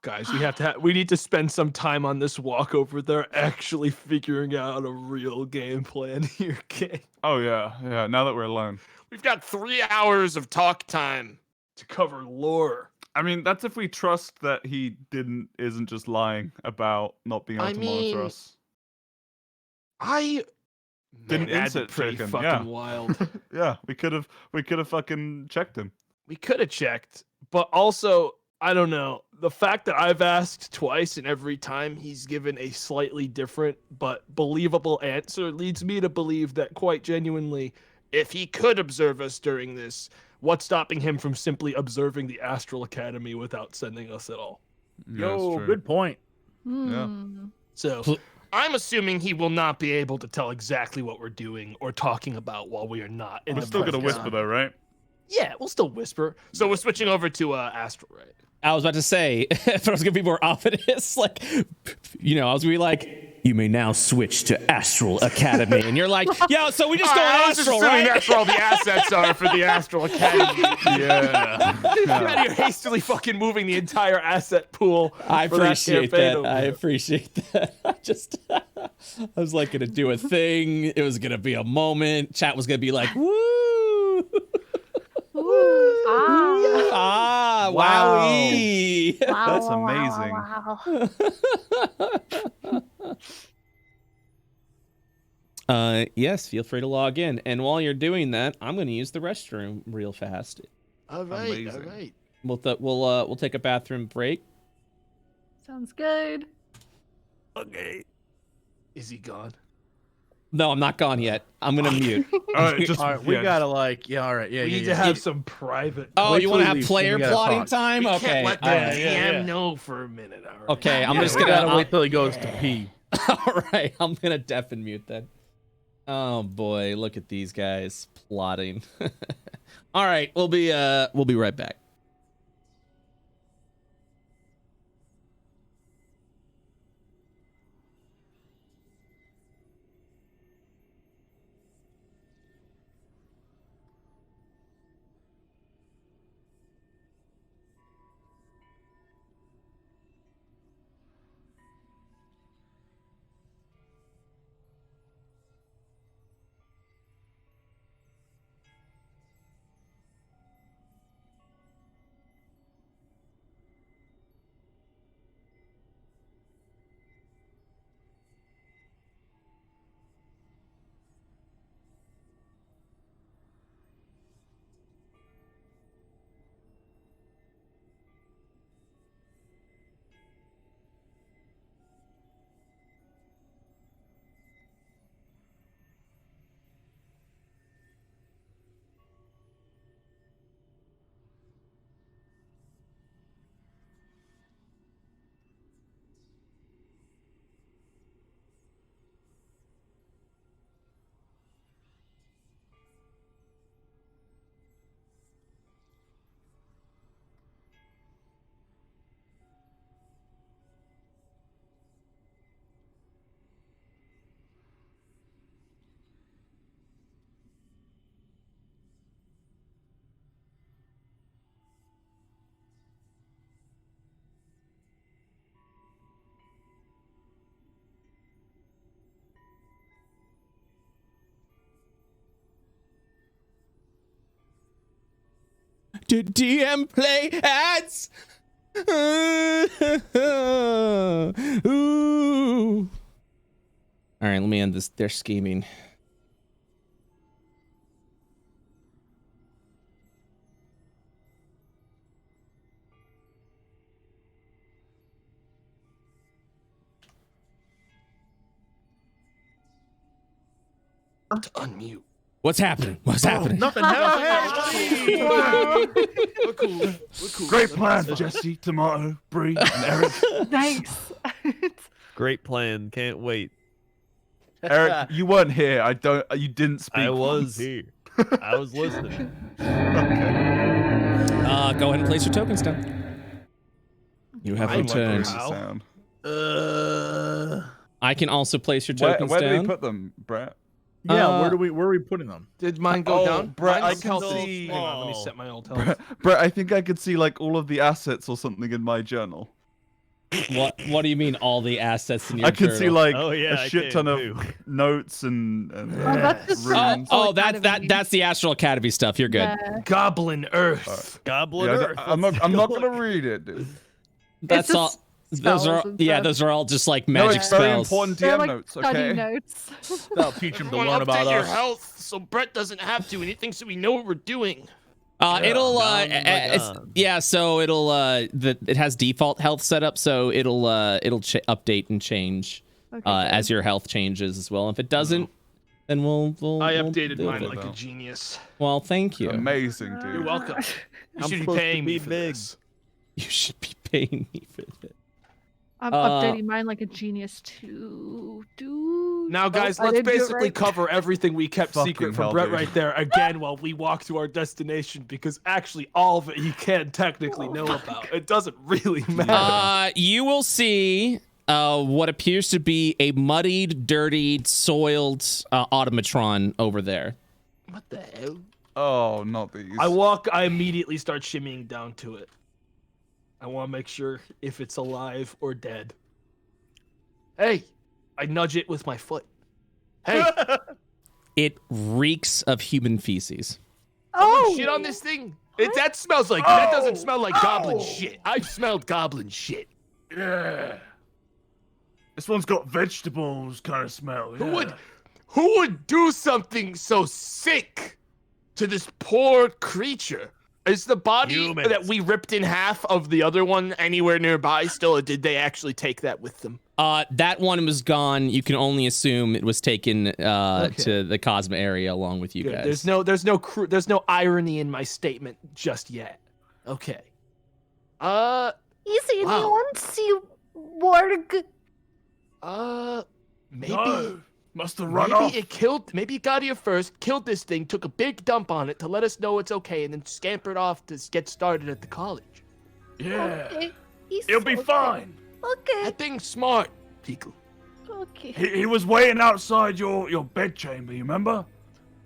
Guys, we need to spend some time on this walk over there actually figuring out a real game plan here, gang. Oh yeah, yeah. Now that we're alone. We've got 3 hours of talk time to cover lore. I mean, that's if we trust that he isn't just lying about not being able I to monitor mean, us. Didn't insert that's pretty chicken, fucking yeah. wild. Yeah, we could have fucking checked him. We could have checked, but also I don't know. The fact that I've asked twice and every time he's given a slightly different but believable answer leads me to believe that quite genuinely, if he could observe us during this, what's stopping him from simply observing the Astral Academy without sending us at all? Yeah, that's Yo, true. good point. Hmm. So I'm assuming he will not be able to tell exactly what we're doing or talking about while we are not in We're the still gonna presence. whisper though, right? Yeah, we'll still whisper. So we're switching over to Astral, right? I was about to say, if I was gonna be more ominous, like, you know, I was gonna be like, you may now switch to Astral Academy, and you're like, yeah, so we just go I on was just Astral, assuming right? that's where all the assets are for the Astral Academy. Yeah. You're hastily fucking moving the entire asset pool. I for that appreciate campaign that. over I there. appreciate that. I was like gonna do a thing. It was gonna be a moment. Chat was gonna be like, woo. Ah, Wow. wowee. That's Wow, amazing. wow. Yes, feel free to log in. And while you're doing that, I'm gonna use the restroom real fast. All right, all Amazing. right. We'll take a bathroom break. Sounds good. Okay. Is he gone? No, I'm not gone yet. I'm gonna mute. All right, just All right, we yeah, gotta like, yeah, all right, yeah, We yeah, need yeah. to have some private. Oh, Wait you till want to he have leaves, player we gotta plotting talk. time? We Okay. can't let the all yeah, right. yeah, DM yeah. know for a minute. All right. Okay, I'm Yeah, just we gonna. gotta wait till he goes to pee. All right, I'm gonna deaf and mute then. Oh boy, look at these guys plotting. All right, we'll be right back. Did DM play ads? Ooh. All right, let me end this. They're scheming. To unmute. What's happening? What's happening? Nothing happened. Wow. We're cool. We're cool. Great plan, Jesse, Tomato, Bree, and Eric. Nice. Great plan. Can't wait. Eric, you weren't here. You didn't speak. I was once. here. I was listening. Okay. Go ahead and place your tokens down. You have I don't like the way returned. this sound. I can also place your Where tokens do down. we put them, Brett? Yeah, where are we putting them? Did mine go down? Brett, Mine's I can healthy. see. Hang on, let me set my old health. Brett, I think I could see like all of the assets or something in my journal. What do you mean all the assets in your I could see journal? like Oh, yeah, a I shit ton can, of too. notes and that's just for runes. Oh, Academy. that's the Astral Academy stuff. You're good. Yeah. Goblin Earth. Goblin Yeah, Earth. I'm not gonna read it, dude. That's just all. Those are spells and yeah. stuff. Those are all just like No, magic it's very spells. important They're DM like notes. study Okay. notes. That'll teach him to Everyone learn about update your us. health so Brett doesn't have to, and he thinks that we know what we're doing. It'll Oh my God. yeah. So it'll it has default health set up, so it'll update and change Okay, as your health changes as well. If it doesn't, then we'll I we'll updated deal mine with it. like a genius. Well, thank you. Amazing, You're dude. welcome. You I'm should be supposed to paying me be for big. this. You should be paying me for this. I'm updating mine like a genius too, dude. Now, guys, I let's didn't do it basically right. cover everything we kept Fucking secret from hell, Brett dude. right there again while we walk to our destination, because actually all of it he can technically know about. It doesn't really matter. You will see what appears to be a muddied, dirtied, soiled automatron over there. What the hell? Oh, not these. I immediately start shimmying down to it. I want to make sure if it's alive or dead. Hey, I nudge it with my foot. Hey, It reeks of human feces. Oh, shit on this thing. That smells like, that doesn't smell like goblin shit. I've smelled goblin shit. Yeah. This one's got vegetables kind of smell. Yeah. Who would do something so sick to this poor creature? Is the body Humans. that we ripped in half of the other one anywhere nearby still, or did they actually take that with them? That one was gone. You can only assume it was taken to the Cosmo area along with you Good. guys. There's no irony in my statement just yet. Okay. is Wow. anyone see Borg? Maybe. No, must have run off. Maybe it got here first, killed this thing, took a big dump on it to let us know it's okay, and then scampered off to get started at the college. Yeah. Okay. It'll be fine. Okay. That thing's smart, Pikal. Okay. He was waiting outside your bedchamber, you remember?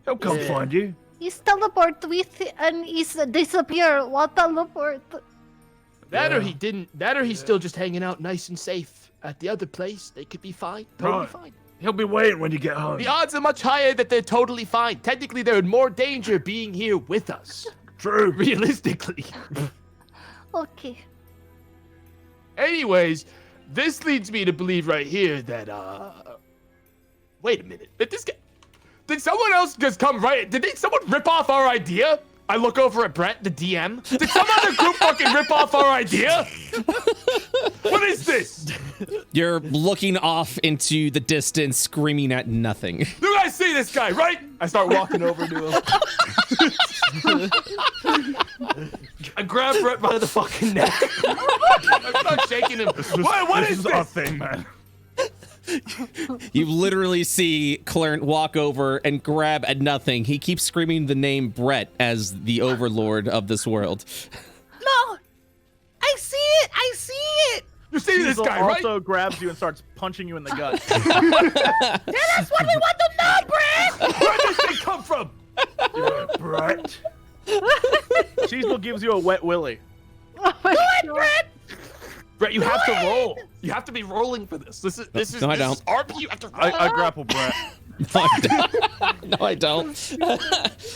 He'll come Yeah. find you. He's teleport with and he's disappear. What teleport? That or Yeah. he didn't. That or he's still just hanging out nice and safe at the other place. They could be fine. Totally Right. fine. He'll be waiting when you get home. The odds are much higher that they're totally fine. Technically, they're in more danger being here with us. True. Realistically. Okay. Anyways, this leads me to believe right here that, wait a minute. Did someone else just come right? Someone rip off our idea? I look over at Brett, the DM. Did some other group fucking rip off our idea? What is this? You're looking off into the distance, screaming at nothing. You guys see this guy, right? I start walking over to him. I grab Brett by the fucking neck. I start shaking him. What is our this? thing, man? You literally see Clarence walk over and grab at nothing. He keeps screaming the name Brett as the overlord of this world. No! I see it! I see it! You see this Diesel guy, right? also grabs you and starts punching you in the gut. That's what we want to know, Brett! Where did this thing come from? Yeah, Brett. Cheeseball gives you a wet willy. Oh my God. Brett! Brett, you have to roll. You have to be rolling for this. This is No, I this is don't. RP. You have to roll. I grapple Brett. No, I don't.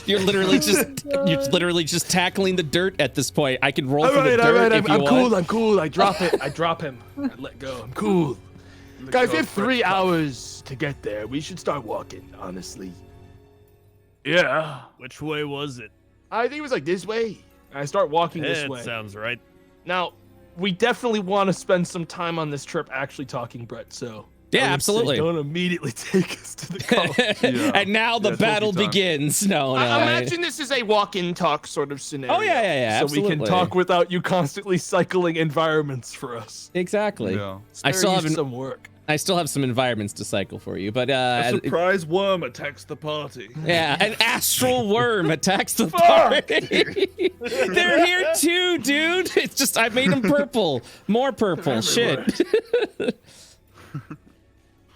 You're literally just tackling the dirt at this point. I can roll for the dirt if you I'm want. cool. I'm cool. I drop it. I drop him. I let go. I'm cool. Guys, we have 3 hours to get there. We should start walking, honestly. Yeah. Which way was it? I think it was like this way. I start walking this It way. sounds right. Now, we definitely want to spend some time on this trip actually talking, Brett, so... Yeah, I would say absolutely. Don't immediately take us to the college. Yeah. And now the Yeah, battle talkie time. begins. No, no. I imagine this is a walk-in talk sort of scenario. Oh, yeah, So we can absolutely. talk without you constantly cycling environments for us. Exactly. Yeah. I Spare still you haven't. some work. I still have some environments to cycle for you, but A surprise worm attacks the party. yeah, an astral worm attacks the party. They're here too, dude. It's just I made them purple, more purple. Shit.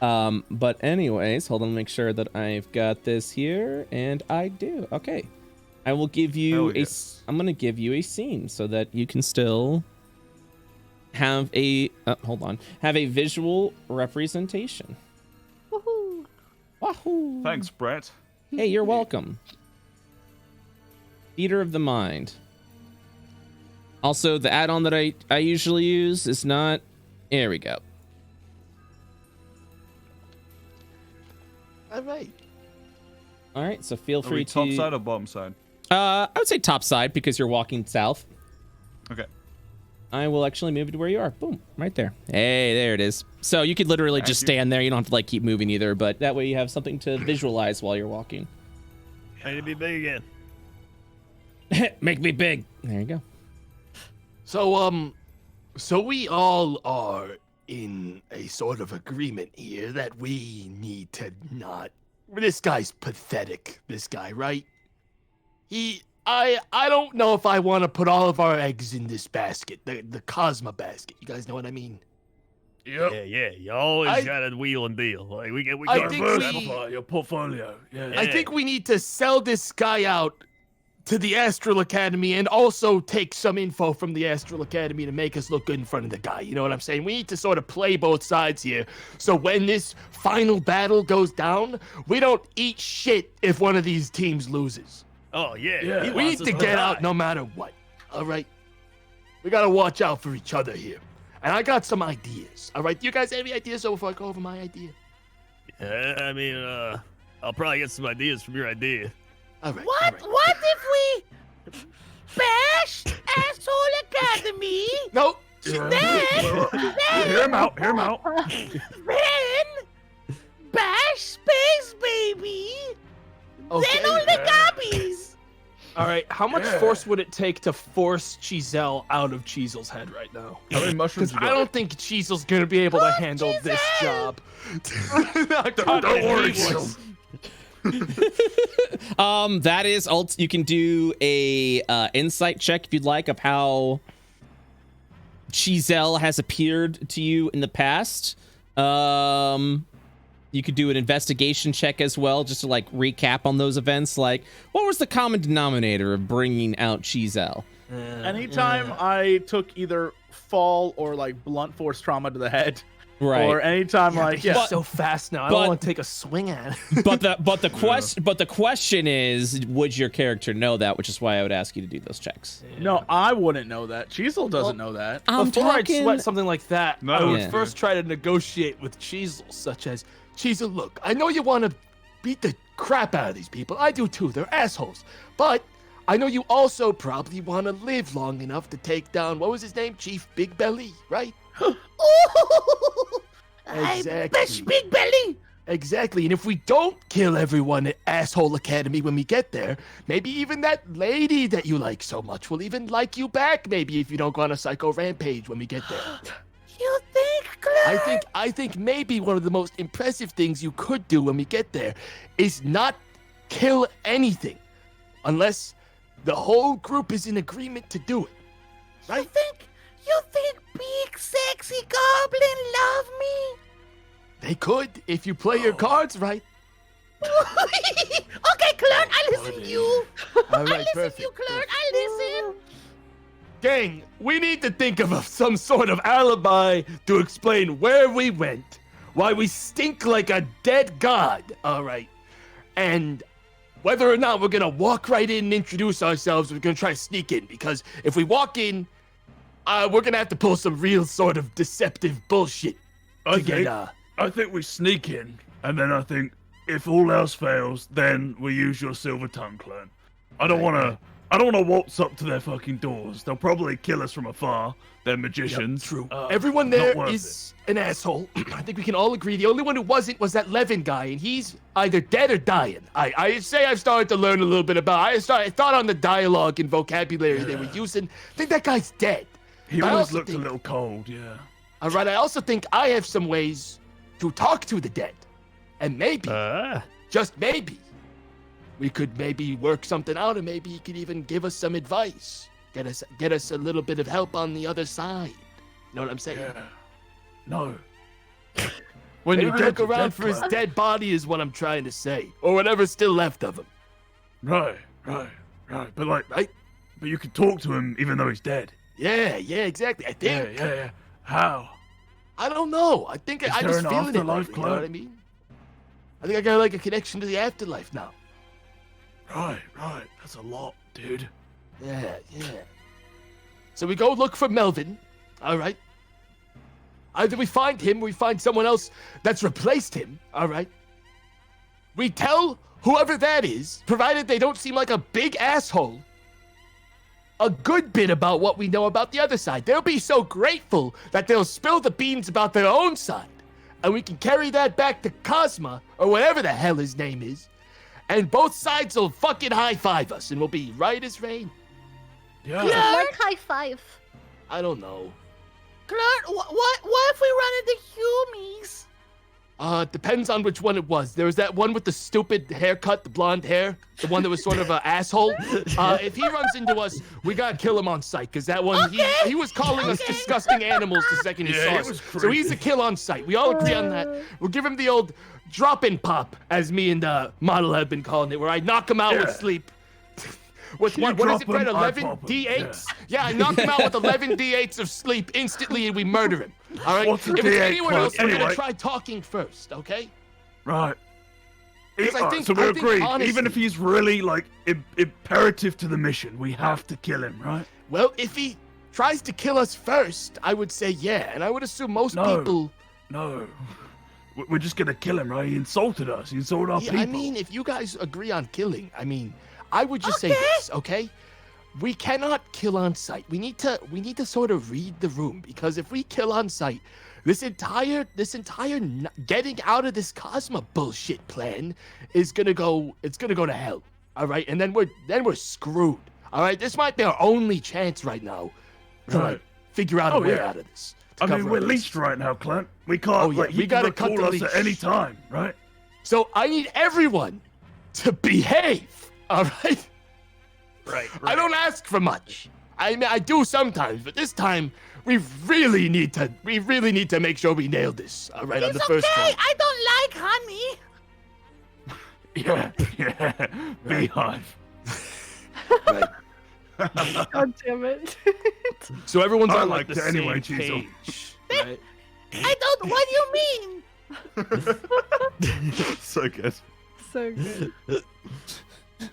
But anyways, hold on, make sure that I've got this here, and I do. Okay, I will give you I'm gonna give you a scene so that you can still have a have a visual representation. Woohoo! Wahoo! Thanks, Brett. Hey, you're welcome. Theater of the mind. Also, the add-on that I usually use is not. Here we go. All right. All right, so feel Are free we to. top side or bottom side? I would say top side because you're walking south. Okay. I will actually move it to where you are. Boom, right there. Hey, there it is. So you could literally just stand there. You don't have to like keep moving either, but that way you have something to visualize while you're walking. I need to be big again. Make me big. There you go. So we all are in a sort of agreement here that we need to not. This guy's pathetic. This guy, right? I don't know if I want to put all of our eggs in this basket, the Cosmo basket. You guys know what I mean? Yep. Yeah. You always gotta wheel and deal. Like we I got think Diversify your portfolio. Yeah. I think we need to sell this guy out to the Astral Academy and also take some info from the Astral Academy to make us look good in front of the guy. You know what I'm saying? We need to sort of play both sides here. So when this final battle goes down, we don't eat shit if one of these teams loses. Oh yeah. Yeah. He We wants need to us get die. out no matter what. All right? We gotta watch out for each other here. And I got some ideas. All right? You guys have any ideas before I go over my idea? I mean, I'll probably get some ideas from your idea. All right. What? all right. What if we bash Asshole Academy? No. Hear him out. Then bash Space Baby. Okay. Then all the gobbies. All right. How much Yeah. force would it take to force Cheezel out of Cheezel's head right now? How many mushrooms Because you I got? don't think Cheezel's gonna be able to handle this job. Don't worry, Cheezel. That is you can do a insight check if you'd like of how Cheezel has appeared to you in the past. You could do an investigation check as well, just to like recap on those events. Like, what was the common denominator of bringing out Cheezel? Anytime I took either fall or like blunt force trauma to the head, Right. or anytime like He's yeah, so fast now. I but- don't want to take a swing at it. but the question is, would your character know that? Which is why I would ask you to do those checks. no, I wouldn't know that. Cheezel doesn't know that. Before I'd sweat something like that, No. I would Yeah. first try to negotiate with Cheezel, such as, Cheezel, look, I know you want to beat the crap out of these people. I do too. They're assholes. But I know you also probably want to live long enough to take down, what was his name? Chief Big Belly, right? Ooh, I Exactly. bash Big Belly. Exactly. And if we don't kill everyone at Asshole Academy when we get there, maybe even that lady that you like so much will even like you back, maybe if you don't go on a psycho rampage when we get there. You think, Clark? I think maybe one of the most impressive things you could do when we get there is not kill anything unless the whole group is in agreement to do it. Right? You think big sexy goblin love me? They could if you play your cards right. Okay, Clark, I listen to you. All I right, listen perfect. to you, Clark. I listen. Gang, we need to think of some sort of alibi to explain where we went, why we stink like a dead god, all right? And whether or not we're gonna walk right in and introduce ourselves, we're gonna try to sneak in, because if we walk in, we're gonna have to pull some real sort of deceptive bullshit to get, I think we sneak in, and then I think if all else fails, then we use your silver tongue clone. I don't want to waltz up to their fucking doors. They'll probably kill us from afar. They're magicians. True. Uh, Everyone not there worth is an asshole. I think we can all agree. The only one who wasn't was that Levin guy, and he's either dead or dying. I say I've started to learn a little bit about. I thought on the dialogue and vocabulary they were using. I think that guy's dead. He I always also looked a think- little cold, yeah. All right. I also think I have some ways to talk to the dead. And maybe, just maybe, we could maybe work something out, and maybe he could even give us some advice. Get us a little bit of help on the other side. You know what I'm saying? Yeah. No. When Maybe you look around for his dead body is what I'm trying to say. Or whatever's still left of him. Right. But Right? But you can talk to him even though he's dead. Yeah, exactly. I think. Yeah. How? I don't know. I think I there just an feeling it. afterlife, Lately, you know what I mean? I think I got like a connection to the afterlife now. Right. That's a lot, dude. Yeah. So we go look for Melvin. All right. Either we find him or we find someone else that's replaced him. All right. We tell whoever that is, provided they don't seem like a big asshole, a good bit about what we know about the other side. They'll be so grateful that they'll spill the beans about their own side. And we can carry that back to Cosmo, or whatever the hell his name is. And both sides will fucking high-five us, and we'll be right as rain. Yeah. Like high five. I don't know. Clark, what if we run into Humies? Depends on which one it was. There was that one with the stupid haircut, the blonde hair, the one that was sort of an asshole. If he runs into us, we gotta kill him on sight, because that one, he was calling us disgusting animals the second he saw us. So he's a kill on sight. We all agree on that. We'll give him the old drop-in pop, as me and Model have been calling it, where I knock him out with sleep. With what is it, Brett? 11 D8s? Yeah, I knock him out with 11 D8s of sleep instantly, and we murder him. All right? What's a if it's D8 anyone else, we're anyway? gonna try talking first, okay? Right. Because I think- so we I think agree. honestly- Even if he's really imperative to the mission, we have to kill him, right? Well, if he tries to kill us first, I would say yeah, and I would assume most people. No. We're just gonna kill him, right? He insulted us. He insulted our Yeah, people. I mean, if you guys agree on killing, I would just say this, okay? We cannot kill on sight. We need to sort of read the room, because if we kill on sight, this entire getting out of this Cosmo bullshit plan is gonna go to hell. All right, and then we're screwed. All right, this might be our only chance right now to like figure out a way out of this. I mean, we're leashed right now, Clint. We can't. we gotta cut the us leash at any time, right? So I need everyone to behave. All right. Right. I don't ask for much. I mean, I do sometimes, but this time we really need to make sure we nail this. All right, on the first try. I don't like honey. Yeah. Beehive. Right. God damn it. So everyone's I on like liked the it anyway, same Chisel. page. Right? I don't. What do you mean? So good. So good.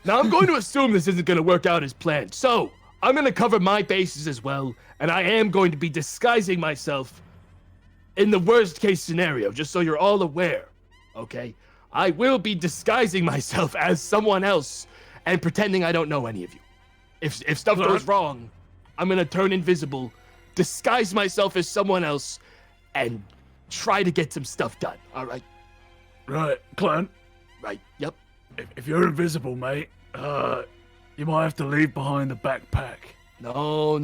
Now I'm going to assume this isn't going to work out as planned. So I'm going to cover my bases as well, and I am going to be disguising myself in the worst case scenario, just so you're all aware. Okay? I will be disguising myself as someone else and pretending I don't know any of you. If stuff goes wrong, I'm going to turn invisible, disguise myself as someone else, and try to get some stuff done. All right? Right, Clint. Right. Yep. If you're invisible, mate, you might have to leave behind the backpack. No.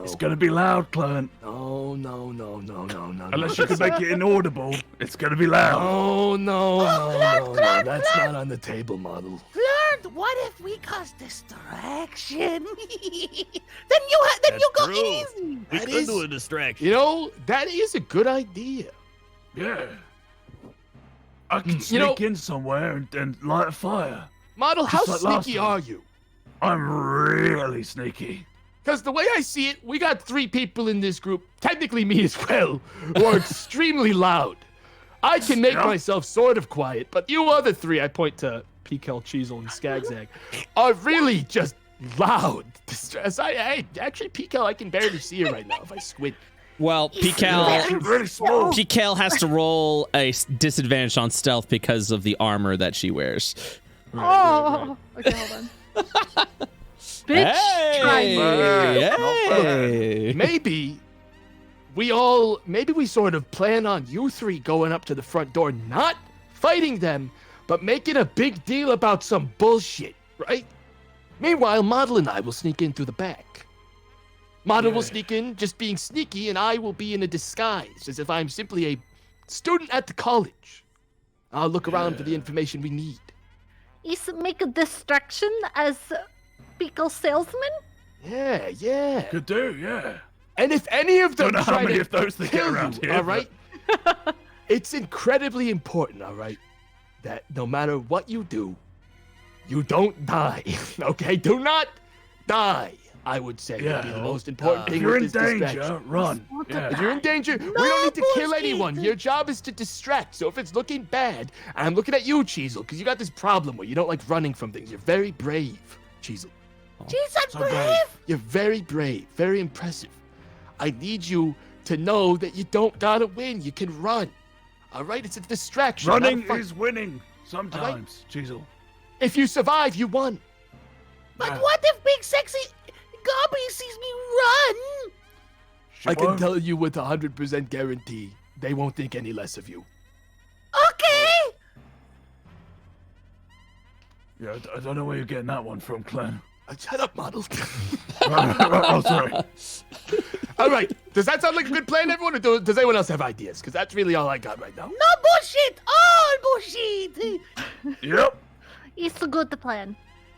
It's gonna be loud, Clint. No. Unless you can make it inaudible, it's gonna be loud. No. That's not on the table, model. Learned. What if we cause distraction? then you go true. easy. We That could is- do a distraction. You know, that is a good idea. Yeah. I can sneak in somewhere and light a fire. Model, how Just like last sneaky time. are you? I'm really sneaky. Because the way I see it, we got 3 people in this group, technically me as well, who are extremely loud. I can make myself sort of quiet, but you other 3, I point to Pikal, Chisel, and Skagzag, are really just loud. Actually, Pikal, I can barely see her right now if I squint. Well, Pikal, Really small. Pikal has to roll a disadvantage on stealth because of the armor that she wears. Oh. Okay, hold on. Bitch, try me. Hey. Maybe we sort of plan on you 3 going up to the front door, not fighting them, but making a big deal about some bullshit, right? Meanwhile, Model and I will sneak in through the back. Model will sneak in just being sneaky, and I will be in a disguise, as if I'm simply a student at the college. I'll look around for the information we need. Is make a distraction as Pikal salesman? Yeah. Could do, yeah. And if any of them Don't know how try many to of those they get kill around you, here, all but- right? It's incredibly important, all right, that no matter what you do, you don't die. Okay? Do not die. I would say would be the most important If thing you're with in this danger, distraction. run. What the Yeah. If you're in danger, we don't need to kill anyone. Your job is to distract. So if it's looking bad, and I'm looking at you, Cheezel, because you got this problem where you don't like running from things. You're very brave, Cheezel. Jeez, I'm brave. You're very brave, very impressive. I need you to know that you don't gotta win. You can run. All right? It's a distraction. not a Running fight. is winning sometimes, Cheezel. If you survive, you won. But Yeah. what if big sexy Gobby sees me run? I can won't. tell you with 100% guarantee, they won't think any less of you. Okay. Yeah, I don't know where you're getting that one from, Clan. Shut up, model. Oh, sorry. All right. Does that sound like a good plan, everyone? Or does anyone else have ideas? Because that's really all I got right now. No bullshit. All bullshit. Yep. It's a good plan.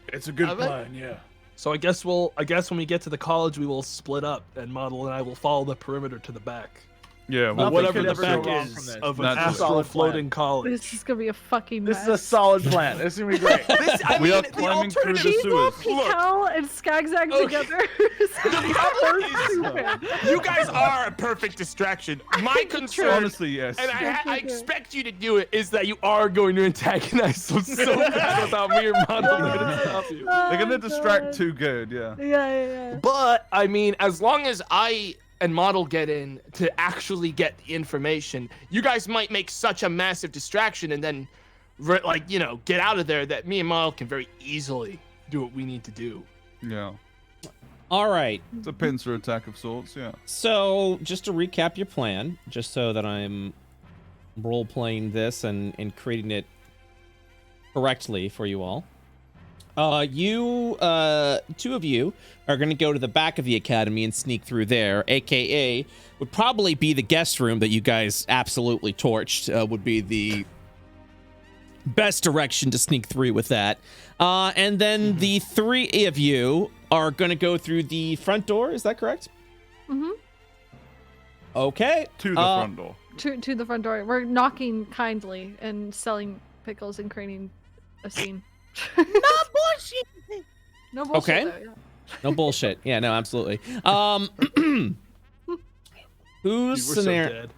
It's a good All right. plan, yeah. So I guess when we get to the college, we will split up, and Model and I will follow the perimeter to the back. Yeah, Or well, whatever could the ever back go wrong is from this. of an Naturally. astral Solid floating college. This is gonna be a fucking This mess. is a solid plan. This is gonna be great. We are climbing through the sewers. Pikal and Skagzag together. You guys are a perfect distraction. My concern, Honestly, yes. and I expect you to do it, is that you are going to antagonize so bad without me or Model to stop you. They're gonna distract too good, yeah. Yeah. But I mean, as long as I and Model get in to actually get the information, you guys might make such a massive distraction and then, get out of there that me and Model can very easily do what we need to do. Yeah. All right. It's a pincer attack of sorts, yeah. So, just to recap your plan, just so that I'm role-playing this and creating it correctly for you all. Two of you are going to go to the back of the academy and sneak through there, aka would probably be the guest room that you guys absolutely torched, would be the best direction to sneak through with that. And then the three of you are going to go through the front door, is that correct? Mm-hmm. Okay. To the front door. To the front door. We're knocking kindly and selling pickles and creating a scene. No bullshit. No bullshit. Okay. Though, yeah. No bullshit. Yeah, no, absolutely. Whose Dude, we're so scenario? dead.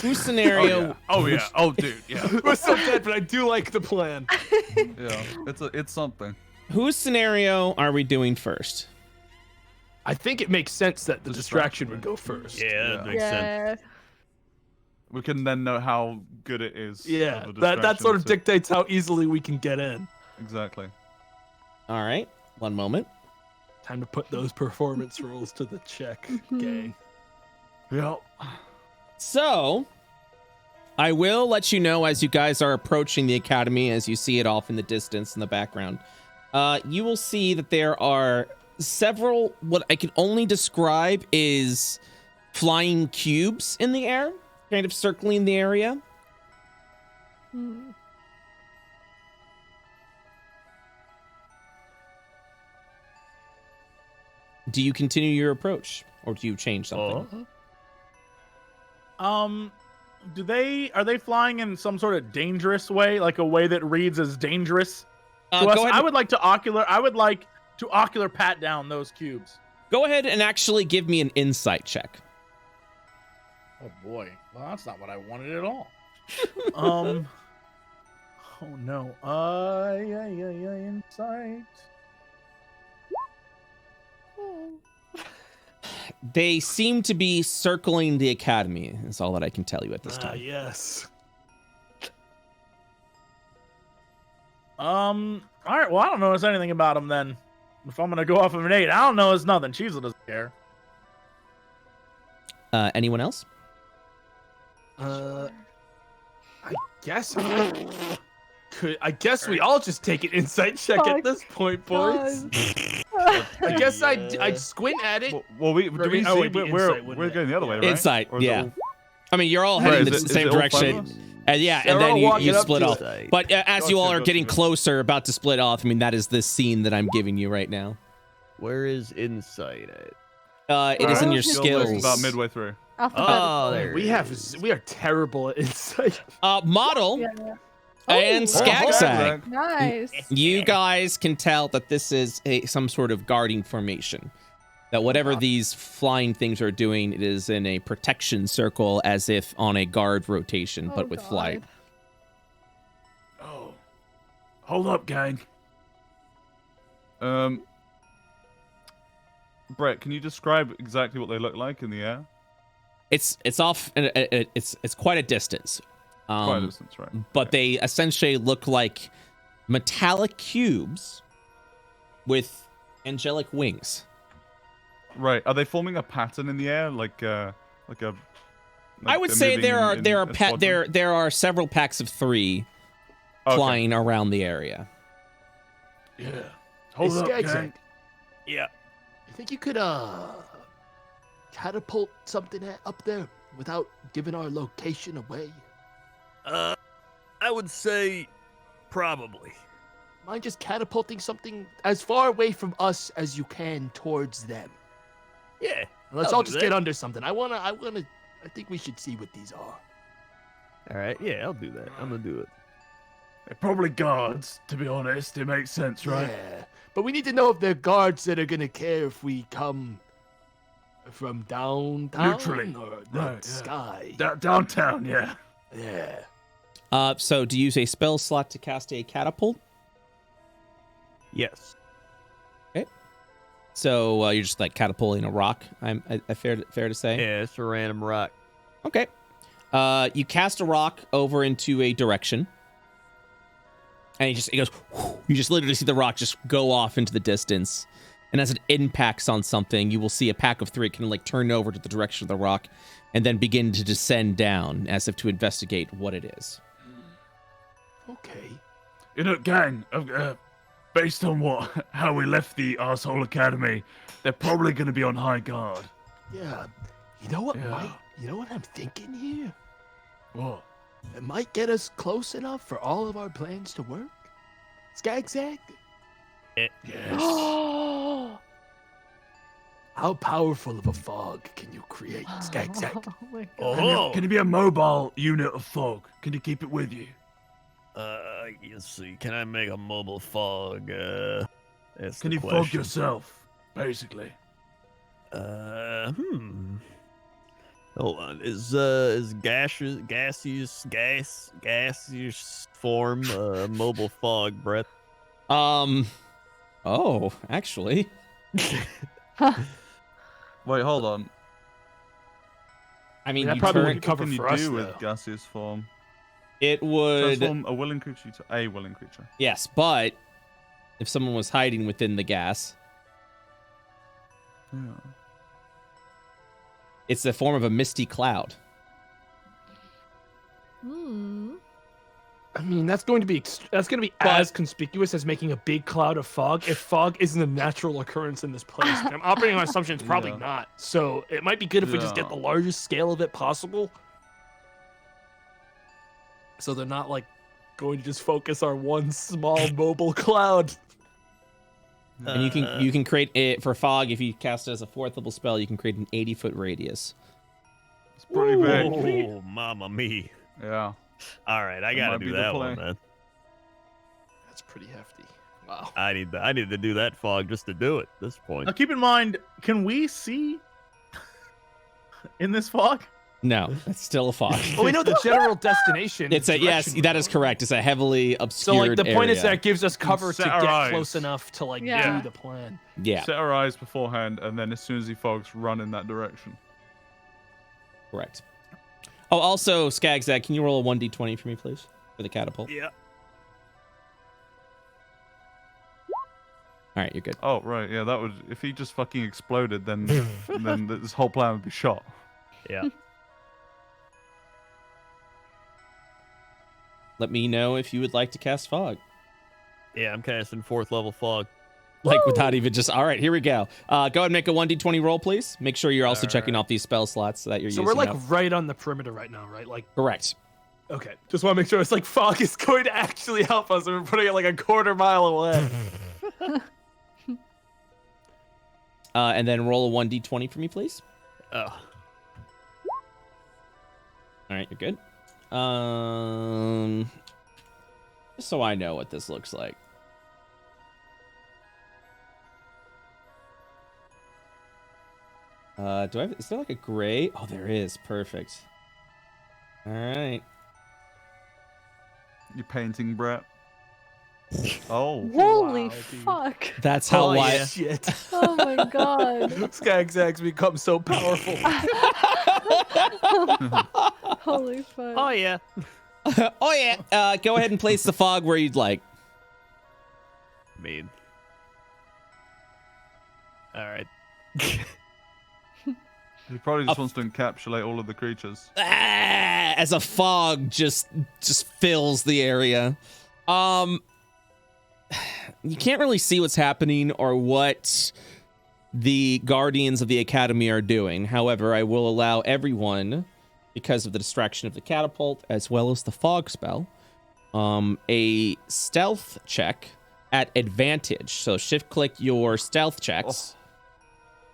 Whose scenario? Oh yeah. Oh dude, yeah. We're so dead, but I do like the plan. Yeah. It's something. Whose scenario are we doing first? I think it makes sense that the distraction would go first. Yeah, that makes sense. Yeah. We can then know how good it is. Yeah, of a that sort of distraction to- dictates how easily we can get in. Exactly. All right. One moment. Time to put those performance rolls to the check, gang. Yep. So, I will let you know as you guys are approaching the academy, as you see it off in the distance in the background. You will see that there are several, what I can only describe is flying cubes in the air, kind of circling the area. Hmm. Do you continue your approach, or do you change something? Are they flying in some sort of dangerous way, like a way that reads as dangerous to us? Go ahead. I would like to ocular pat down those cubes. Go ahead and actually give me an insight check. Oh boy. Well, that's not what I wanted at all. Oh no. Insight. They seem to be circling the academy. Is all that I can tell you at this time. Yes. All right. Well, I don't notice anything about them then. If I'm gonna go off of an 8, I don't notice nothing. Cheezel doesn't care. Anyone else? I guess. I guess we all just take an insight check at this point, boys. I guess I'd squint at it. Well, do we Oh, see? wait, We're insight, wouldn't going it? the other way, right? Insight, Or is it yeah. all- I mean, you're all Right, heading is the it- same is it all five direction. of us? And yeah, They're and then all you walking up split to off. it. But as you all are getting Gotcha. closer, about to split off, I mean, that is the scene that I'm giving you right now. Where is insight at? It is in Oh, your his Skill list skills. about midway through. Alphabetical. Oh, there. We are terrible at insight. Model Yeah. and Oh, Skagzag. Nice. You guys can tell that this is some sort of guarding formation. That whatever these flying things are doing, it is in a protection circle as if on a guard rotation, but with flight. Oh, hold up, gang. Brett, can you describe exactly what they look like in the air? It's off. It's quite a distance. Quite a distance, right? But they essentially look like metallic cubes with angelic wings. Right. Are they forming a pattern in the air, like a? I would they're say moving in a squadron? there are several packs of 3 Okay. flying around the area. Yeah. Hold up, Skagzag, gang. Yeah. you think you could catapult something up there without giving our location away? I would say probably. Mind just catapulting something as far away from us as you can towards them. Yeah. Let's I'll all do just that. get under something. I think we should see what these are. All right. Yeah, I'll do that. I'm gonna do it. They're probably guards, to be honest. It makes sense, right? Yeah. But we need to know if they're guards that are gonna care if we come from downtown Neutrally. or the Right, yeah. sky. Downtown, yeah. Yeah. So do you use a spell slot to cast a catapult? Yes. So you're just like catapulting a rock. I fair to say. Yeah, it's a random rock. Okay. You cast a rock over into a direction, and it goes. You just literally see the rock just go off into the distance, and as it impacts on something, you will see a pack of 3 kind of like turn over to the direction of the rock, and then begin to descend down as if to investigate what it is. Okay. You know, gang, based on how we left the Arsehole Academy, they're probably going to be on high guard. Yeah. You know what Yeah. you know what I'm thinking here? What? It might get us close enough for all of our plans to work. Skagzag? Yes. How powerful of a fog can you create, Skagzag? Oh my God. Oh. Can you be a mobile unit of fog? Can you keep it with you? Let's see. Can I make a mobile fog? That's Can the you fog question. yourself, basically? Hold on. Is gaseous form mobile fog, Brett? Oh, actually, Wait, hold on. I mean, That you probably turn, wouldn't cover What can you for us, do though. with gaseous form? it would. Transform a willing creature to a willing creature. Yes, but if someone was hiding within the gas, Yeah. it's the form of a misty cloud. Hmm. I mean, that's going to be as conspicuous as making a big cloud of fog. If fog isn't a natural occurrence in this place, I'm operating on assumption it's probably Yeah. not. So it might be good if we just get Yeah. the largest scale of it possible. So they're not like going to just focus our one small mobile cloud. And you can create it for fog. If you cast it as a 4th level spell, you can create an 80-foot radius. It's pretty big. Oh, mamma me. Yeah. All right, I That gotta might be do the that play. one then. That's pretty hefty. Wow. I need to do that fog just to do it at this point. Now keep in mind, can we see in this fog? No, it's still a fog. Well, we know the general destination. It's a yes, direction that we're is going. correct. It's a heavily So obscured like the point is area. that it gives us cover to set our get eyes. close enough to like Yeah. do the plan. Yeah, Set our eyes beforehand, and then as soon as he fogs, run in that direction. correct. Oh, also, Skagzag, can you roll a 1d20 for me, please, for the catapult? Yeah. All right, you're good. Oh, right. Yeah, that would. If he just fucking exploded, then this whole plan would be shot. Yeah. Let me know if you would like to cast fog. Yeah, I'm casting 4th level fog. Like without even just, all right, here we go. Go ahead and make a 1d20 roll, please. Make sure you're also checking off these spell slots that you're So using. we're like up. right on the perimeter right now, right? Like, Correct. okay. Just want to make sure it's like fog is going to actually help us. And we're putting it like a quarter mile away. And then roll a 1d20 for me, please. Oh. All right, you're good. Just so I know what this looks like. Is there like a gray? Oh, there is. Perfect. All right. You're painting, Brett. Oh. Holy Wow, dude. fuck. That's how Holy I. shit. Oh my god. Skagzag's become so powerful. Holy fuck. Oh, yeah. Oh yeah. Go ahead and place the fog where you'd like. Mean. All right. He probably just wants to encapsulate all of the creatures. As a fog just fills the area. You can't really see what's happening or what the guardians of the academy are doing. However, I will allow everyone, because of the distraction of the catapult as well as the fog spell, a stealth check at advantage. So shift click your stealth checks.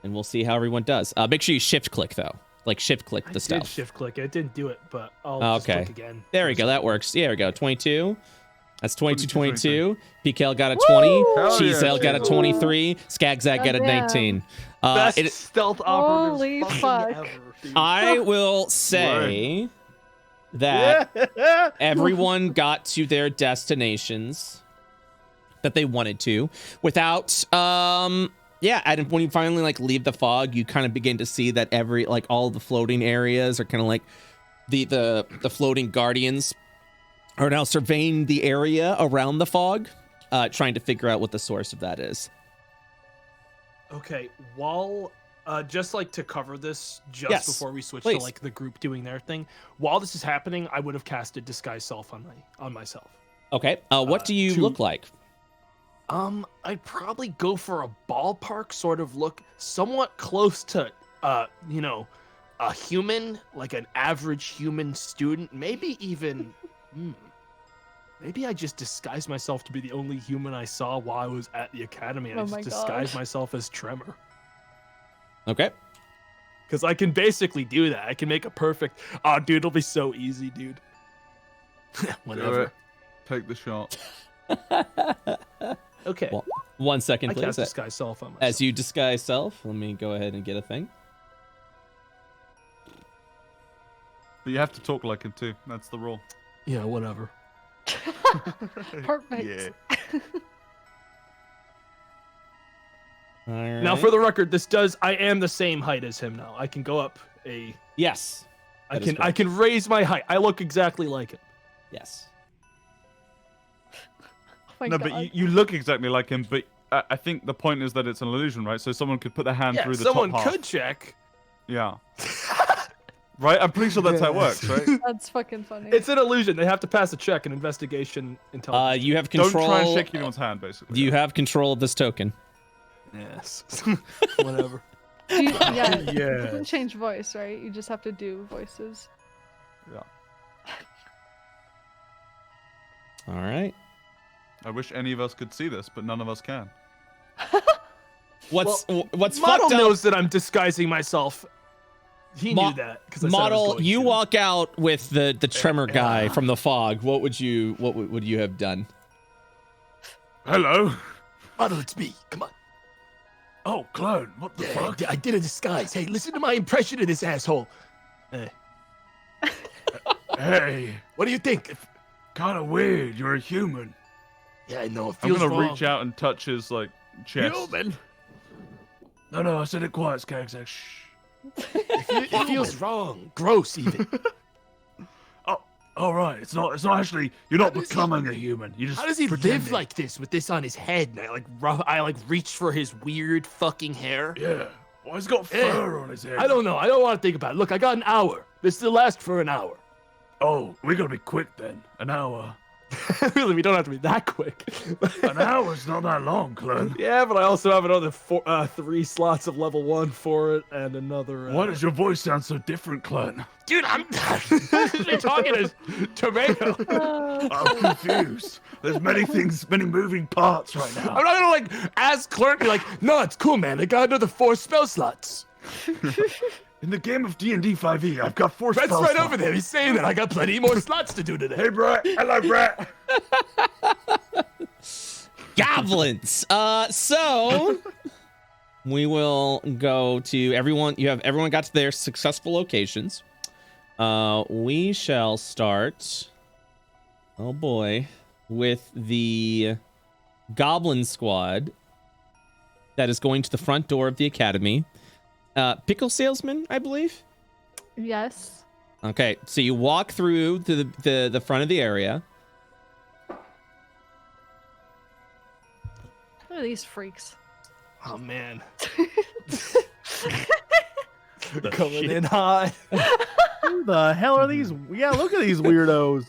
And we'll see how everyone does. Make sure you shift click though. Like shift click the I did stealth. shift click. It didn't do it, but I'll just Okay. click again. There we go. That works. Yeah, there we go. 22. That's 22, 22. 22. Pikal got a 20. Hell Cheezel yeah, got a Cheezel. 23. Skagzag got a Goddamn. 19. Best It- stealth Holy operatives fuck. fucking ever, dude. I will say that everyone got to their destinations that they wanted to without and when you finally like leave the fog, you kind of begin to see that all the floating areas are kind of like the floating guardians are now surveying the area around the fog, trying to figure out what the source of that is. Okay, while just like to cover this just Yes, before we switch please. to like the group doing their thing, while this is happening, I would have casted Disguise Self on myself. Okay, what do you look like? I'd probably go for a ballpark sort of look, somewhat close to a human, like an average human student, maybe even maybe I just disguised myself to be the only human I saw while I was at the academy, and Oh I just my disguised God. myself as Tremor. Okay. Because I can basically do that. I can make a perfect. Oh, dude, it'll be so easy, dude. Do Whatever. it. Take the shot. Okay. Well, 1 second, I please. cast Disguise Self on myself. As you disguise self, let me go ahead and get a thing. But you have to talk like him too. That's the rule. Yeah, whatever. Perfect. Yeah. All right. Now, for the record, I am the same height as him now. I can go up a. Yes. I That is can correct. raise my height. I look exactly like him. Yes. Oh my No, god. but you look exactly like him. But I think the point is that it's an illusion, right? So someone could put their hand Yeah, through the someone top half. could check. Yeah. Right? I'm pretty sure that's how it works, right? That's fucking funny. It's an illusion. They have to pass a check, an investigation, intelligence. You have Don't control. try and shake anyone's hand, basically. You have control of this token. Yes. Whatever. You can Yes. change voice, right? You just have to do voices. All right. I wish any of us could see this, but none of us can. What's Model fucked up? knows that I'm disguising myself. He Mo- knew that because I said I was Model, going you to. walk out with the tremor guy from the fog. What would you have done? Hello. Model, it's me. Come on. Oh, clone. What the fuck? I did a disguise. Hey, listen to my impression of this asshole. Hey, Hey, what do you think? kind of weird. You're a human. Yeah, I know. It I'm feels gonna wrong. reach out and touch his chest. Human. No, I said it quiet, Skagzag. Shh. It feels wrong. Gross, even. All right. It's not actually. You're not How does he- becoming a human. You just. How does he pretending. live like this with this on his head? And I reach for his weird fucking hair. Yeah. Why he's got Eh, fur on his head? I don't know. I don't want to think about it. Look, I got an hour. This will last for an hour. Oh, we gotta be quick then. An hour. Really, we don't have to be that quick. An hour's not that long, Clem. Yeah, but I also have another 3 slots of level 1 for it, and another. Why does your voice sound so different, Clem? Dude, I'm talking as tomato. I'm confused. There's many things, many moving parts right now. I'm not gonna like ask Clerk, be like, no, it's cool, man. I got another 4 spell slots. In the game of D&D 5e, I've got 4 Brett's spell right slots. over there. He's saying that I got plenty more slots to do today. Hey, Brett. Hello, Brett. Goblins. So we will go to everyone. Everyone got to their successful locations. We shall start. Oh boy, with the Goblin squad that is going to the front door of the academy. Pickle salesman, I believe. Yes. Okay, so you walk through to the front of the area. Look at these freaks. Oh man. Coming in high. Who the hell are these? Yeah, look at these weirdos.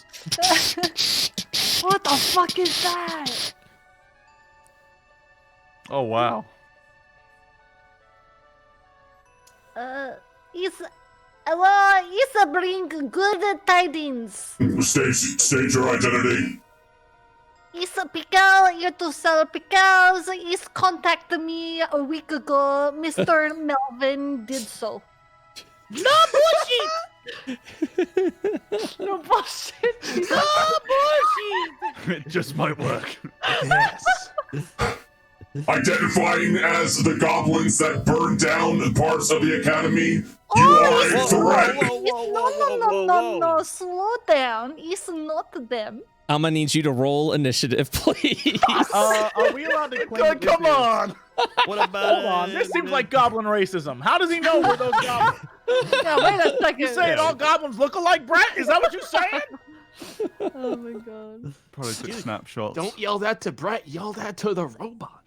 What the fuck is that? Oh wow. It's bring good tidings. State your identity. It's Pikal, here to sell Pikals. He's contacted me a week ago. Mr. Melvin did so. No bullshit! No bullshit. No bullshit! It just might work. Yes. Identifying as the goblins that burned down parts of the academy, you are a threat. No, slow down. It's not them. I'm gonna need you to roll initiative, please. Are we allowed to claim Come on. What about? Hold on. This seems like goblin racism. How does he know we're those goblins? Yeah, wait a second. You saying all goblins look alike, Brett? Is that what you're saying? Oh my god. Probably took snapshots. Don't yell that to Brett. Yell that to the robot.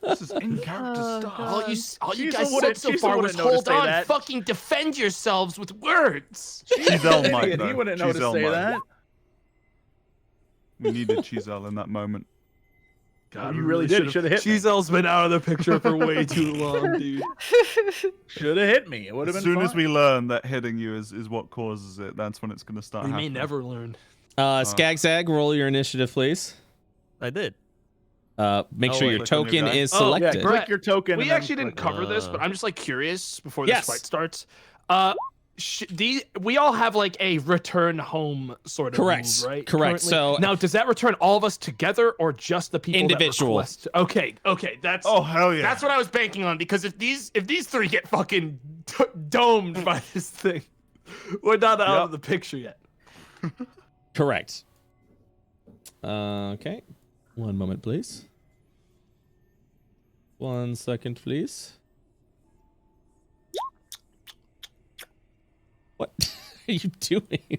This is in character Oh, stuff. God. All you Cecil guys wouldn't- said so Cecil far wouldn't was know to hold say on, that. fucking defend yourselves with words. Chisel might Idiot, though. he wouldn't know to Chisel say might. that. We needed Chisel in that moment. God, you really did. Should have hit me. Chisel's been out of the picture for way too long, dude. Should have hit me. It would have As been soon as fine. we learn that hitting you is what causes it, that's when it's going to start We may happening. never learn. Skagzag, roll your initiative, please. I did. Make Oh, sure wait, your click on your token guy. is Oh, yeah, selected. click your token. We and then actually didn't click. cover this, but I'm just like curious before Yes. this fight starts. We all have like a return home sort of Correct. move, right? Correct. Currently? So- now, does that return all of us together or just the people Individual. That request? Okay, that's Oh hell yeah! that's what I was banking on, because if these three get fucking domed by this thing, we're not out of the picture yet. Correct. Okay. One moment, please. 1 second, please. What are you doing?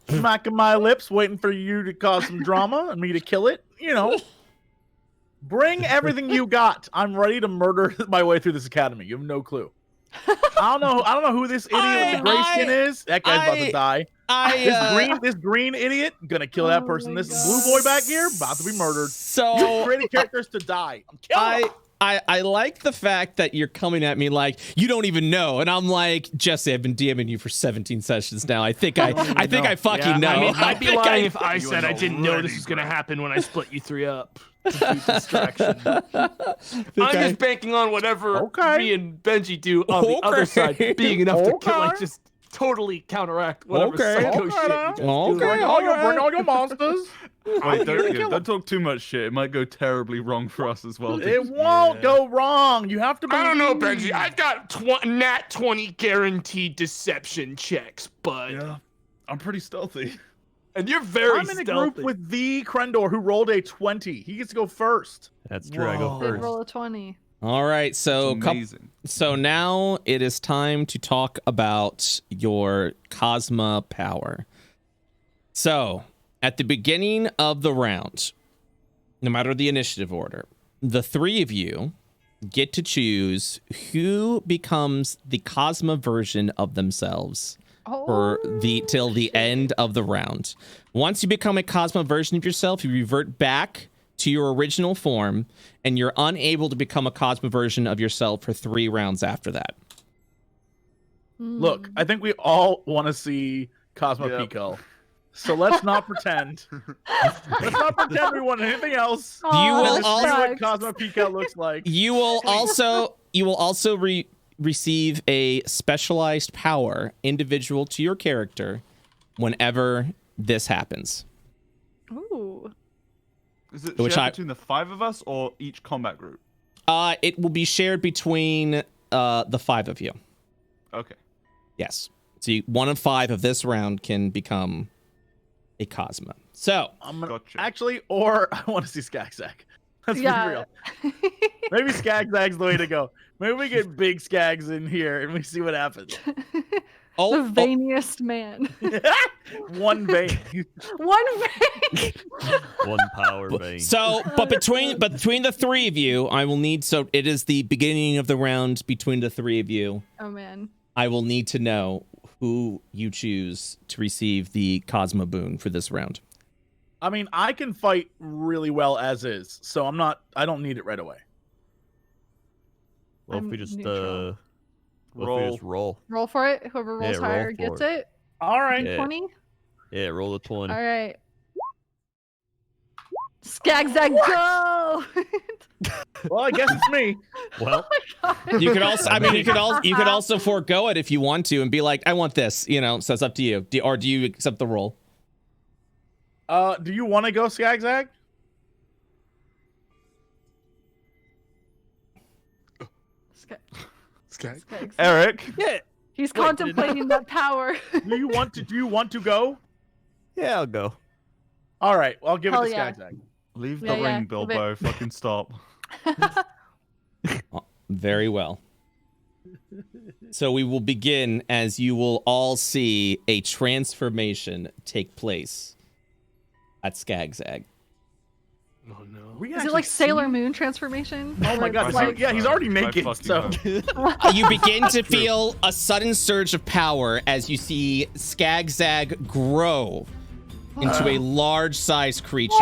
Smacking my lips, waiting for you to cause some drama and me to kill it. You know, bring everything you got. I'm ready to murder my way through this academy. You have no clue. I don't know who this idiot with the gray skin is. That guy's about to die. This green idiot, gonna kill that person. This blue boy back here, about to be murdered. So You created characters to die. I'm killing them. I like the fact that you're coming at me like you don't even know, and I'm like, Jesse, I've been DMing you for 17 sessions now. I think I fucking know. I mean, I'd be lying if I You said are I didn't know this ready, was gonna bro. happen when I split you three up. Complete distraction. I'm just banking on whatever Okay. me and Benji do on the other side being enough to kill, like just totally counteract whatever psycho shit. You guys do. Okay. Bring all your monsters. Wait, don't talk too much shit. It might go terribly wrong for us as well. It won't go wrong. You have to be. I don't know, Benji. I've got nat 20 guaranteed deception checks, but Yeah, I'm pretty stealthy. and you're very I'm in a stealthy. group with the Crendor who rolled a 20. He gets to go first. That's true. I go Whoa. Did first. roll a 20. All right, so Amazing. so now it is time to talk about your Cosmo power. So at the beginning of the round, no matter the initiative order, the three of you get to choose who becomes the Cosmo version of themselves for till the end of the round. Once you become a Cosmo version of yourself, you revert back to your original form, and you're unable to become a Cosmo version of yourself for 3 rounds after that. Look, I think we all want to see Cosmo Pikal. So let's not pretend. Let's not pretend we want anything else. You will Let's see what Cosmo Pikal looks like. You will also receive a specialized power individual to your character whenever this happens. Ooh. Is it Which shared between the 5 of us or each combat group? It will be shared between the 5 of you. Okay. Yes. So one of 5 of this round can become a Cosmo. So actually, or I want to see Skagzag. Let's be real. Maybe Skagzag's the way to go. Maybe we get big Skags in here and we see what happens. The veiniest man. One vein. One vein. One power vein. So, but between the 3 of you, I will need. So it is the beginning of the round between the 3 of you. Oh man. I will need to know who you choose to receive the Cosmo boon for this round. I mean, I can fight really well as is, so I don't need it right away. Well, if we just roll. Roll for it. Whoever rolls higher gets it. All right. Yeah. 20. Yeah, roll the 20. All right. Skagzag, go! Well, I guess it's me. Well, you could also, you could also forego it if you want to and be like, I want this, so it's up to you. Or do you accept the roll? Do you want to go Skagzag? Skag. Eric. Yeah. He's contemplating that power. Do you want to go? Yeah, I'll go. All right, well, I'll give it to yeah. Skagzag. Leave the ring, Bilbo. Fucking stop. Very well. So we will begin as you will all see a transformation take place at Skagzag. Oh no. Is it like Sailor Moon transformation? Oh my god, Like, yeah, he's already naked, so... You begin to feel a sudden surge of power as you see Skagzag grow into a large-sized creature.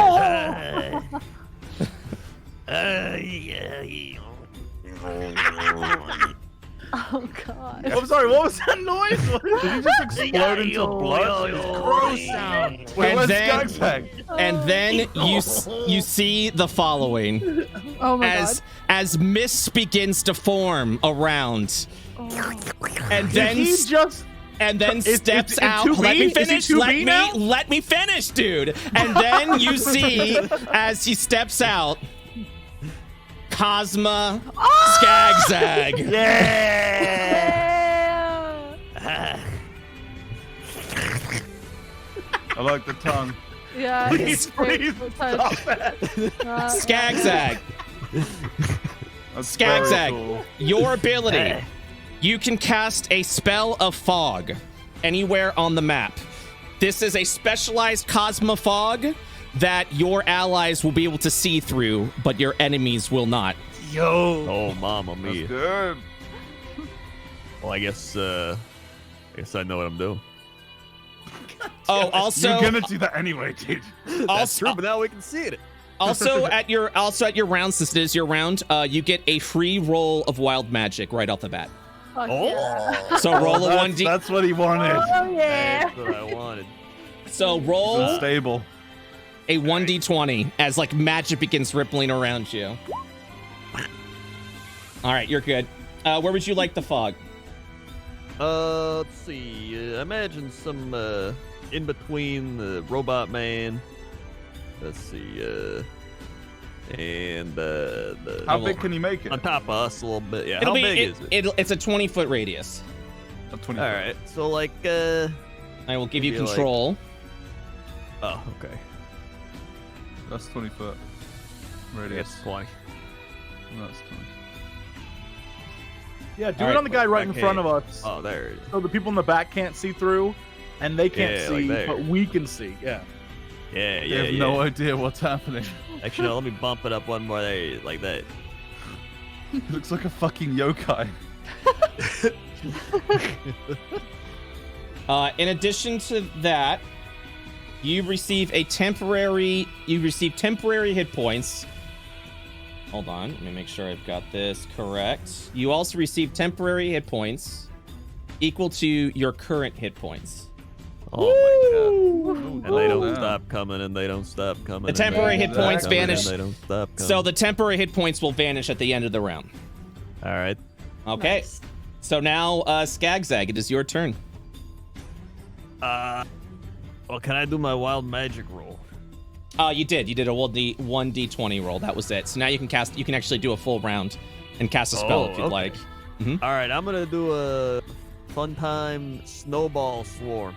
Oh god. I'm sorry, what was that noise? Did he just explode into blood? Gross sound. Wait, where's then- Skagzag? And then you see the following Oh my god. as mist begins to form around, and then Did he just... steps is out. 2B? Let me Is he finish. 2B now? Let me finish, dude. And then you see as he steps out, Cosmo Skagzag. I like the tongue. Yeah. Please, stop that. Skagzag. That's Skagzag. very cool. Your ability. You can cast a spell of fog anywhere on the map. This is a specialized Cosmo fog that your allies will be able to see through, but your enemies will not. Oh, mamma That's mia. good. Well, I guess I know what I'm doing. Oh, also, You're gonna do that anyway, dude. That's true, but now we can see it. also at your round, since it is your round, you get a free roll of wild magic right off the bat. Fuck yeah. So roll a That's- 1d. That's what he wanted. Oh yeah. That's what I wanted. So It's roll unstable. a 1d20 as like magic begins rippling around you. All right, you're good. Where would you like the fog? Let's see. Imagine some in between the robot man. Let's see. And the How big can you make it? on top of us a little bit. Yeah. It'll How be big is it? it's a 20-foot radius. A 20. All right. So like. I will give you Maybe, like- control. Oh, okay. That's 20 foot I radius. guess 20. That's 20. Yeah, do All it right, on the guy right in okay. front of us. Oh, there it is. So the people in the back can't see through, and they can't Yeah, like see, there. but we can see. Yeah. Yeah, They yeah, have yeah. no idea what's happening. Actually, no, let me bump it up one more there, like that. It looks like a fucking yokai. In addition to that, you receive temporary hit points. Hold on, let me make sure I've got this correct. You also receive temporary hit points equal to your current hit points. Oh my god. And they don't stop coming, and they don't stop coming. The temporary hit points vanish. They don't stop coming. So the temporary hit points will vanish at the end of the round. All right. Okay. Nice. So now, Skagzag, it is your turn. Well, can I do my wild magic roll? You did a 1d20 roll. That was it. So now you can actually do a full round and cast a spell if you'd like. All right, I'm gonna do a fun time snowball swarm.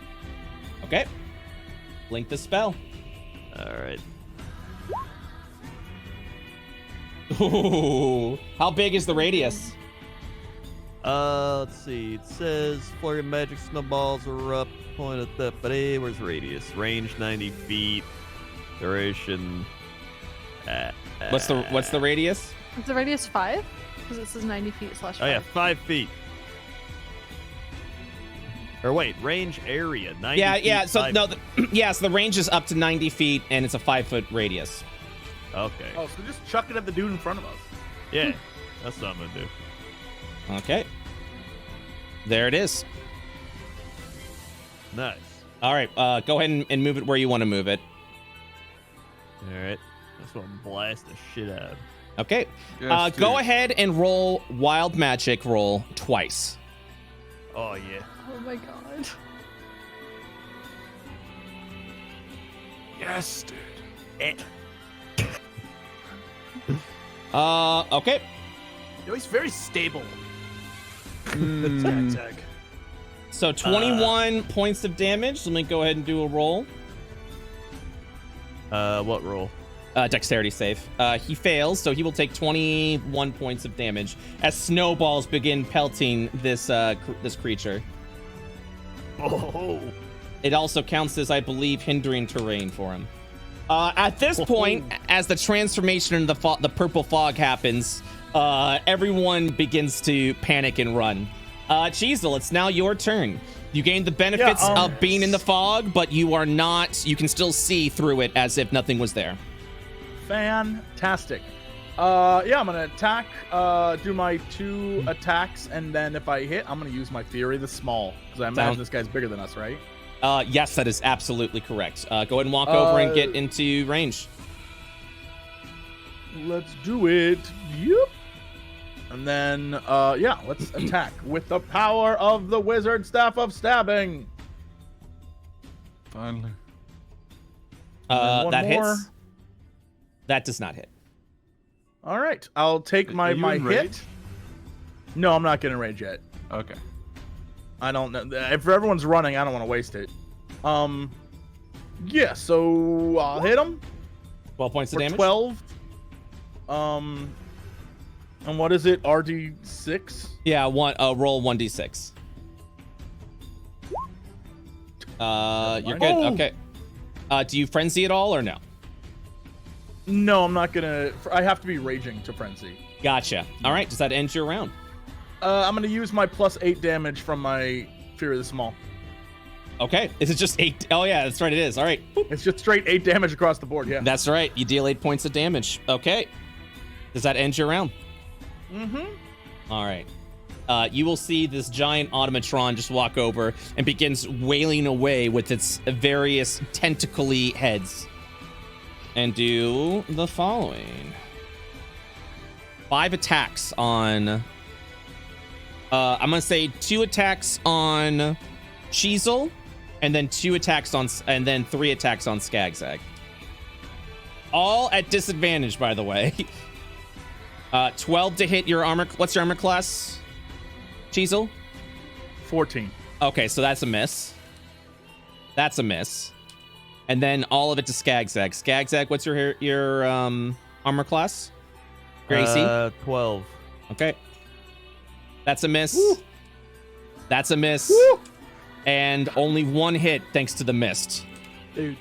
Okay. Blink the spell. All right. Ooh. How big is the radius? Let's see. It says flurry of magic snowballs erupt. Point at that, but hey, where's radius? Range 90 feet. Duration. What's the radius? Is the radius 5? Because it says 90 feet / 5. Oh yeah, 5 feet. Or wait, range area 90. Yeah. Feet, So 5 no, so the range is up to 90 feet, and it's a 5-foot radius. Okay. Oh, so just chuck it at the dude in front of us. Yeah, that's what I'm gonna do. Okay. There it is. Nice. All right. Go ahead and move it where you want to move it. All right. That's what I'm blast the shit out of. Okay. Yes, Go dude. ahead and roll wild magic roll twice. Oh yeah. Oh my god. Yes, dude. Okay. No, he's very stable. Mm. Zag. So 21 points of damage. Let me go ahead and do a roll. What roll? Dexterity save. He fails, so he will take 21 points of damage as snowballs begin pelting this creature. Oh. It also counts as, I believe, hindering terrain for him. At this point, as the transformation into the purple fog happens, everyone begins to panic and run. Cheezel, it's now your turn. You gained the benefits of being in the fog, but you are not. You can still see through it as if nothing was there. Fantastic. Yeah, I'm gonna attack. Do my 2 attacks, and then if I hit, I'm gonna use my Fury the Small because I imagine this guy's bigger than us, right? Yes, that is absolutely correct. Go ahead and walk over and get into range. Let's do it. Yep. And then, yeah, let's attack with the power of the Wizard Staff of Stabbing. Finally. One That more. hits. That does not hit. All right, I'll take my Are you in hit. rage? No, I'm not getting rage yet. Okay. I don't know. If everyone's running, I don't want to waste it. Yeah, so I'll hit him 12 points of for damage. 12. And what is it? RD6? Yeah, roll 1d6. You're good. Oh. Okay. Do you frenzy at all or no? No, I'm not gonna. I have to be raging to frenzy. Gotcha. All right. Does that end your round? I'm gonna use my +8 damage from my Fury the Small. Okay. Is it just 8? Oh yeah, that's right. It is. All right. It's just straight 8 damage across the board. Yeah. That's right. You deal 8 points of damage. Okay. Does that end your round? Mm-hmm. All right. You will see this giant automatron just walk over and begins wailing away with its various tentacly heads. And do the following. 5 attacks on... I'm going to say 2 attacks on Cheezel, and then 2 attacks on... and then 3 attacks on Skagzag. All at disadvantage, by the way. 12 to hit your armor... What's your armor class, Cheezel? 14. Okay, so that's a miss. That's a miss. And then all of it to Skagzag. Skagzag, what's your armor class? Gracie? 12. Okay. That's a miss. Woo. That's a miss. Woo. And only 1 hit thanks to the mist. Dude.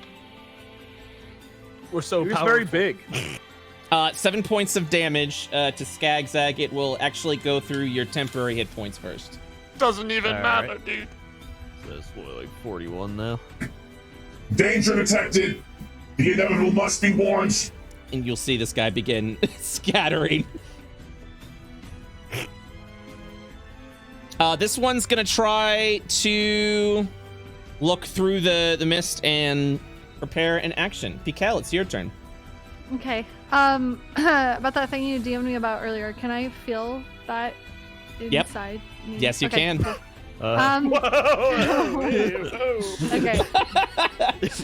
We're so He was powerful. very big. 7 points of damage to Skagzag. It will actually go through your temporary hit points first. Doesn't even All matter, right. dude. That's what, like 41 now? Danger detected. The inevitable must be warned. And you'll see this guy begin scattering. This one's gonna try to look through the mist and prepare an action. Pikal, it's your turn. Okay. About that thing you DM'd me about earlier, can I feel that inside me? Yes, you Okay, can. cool. Whoa! Okay.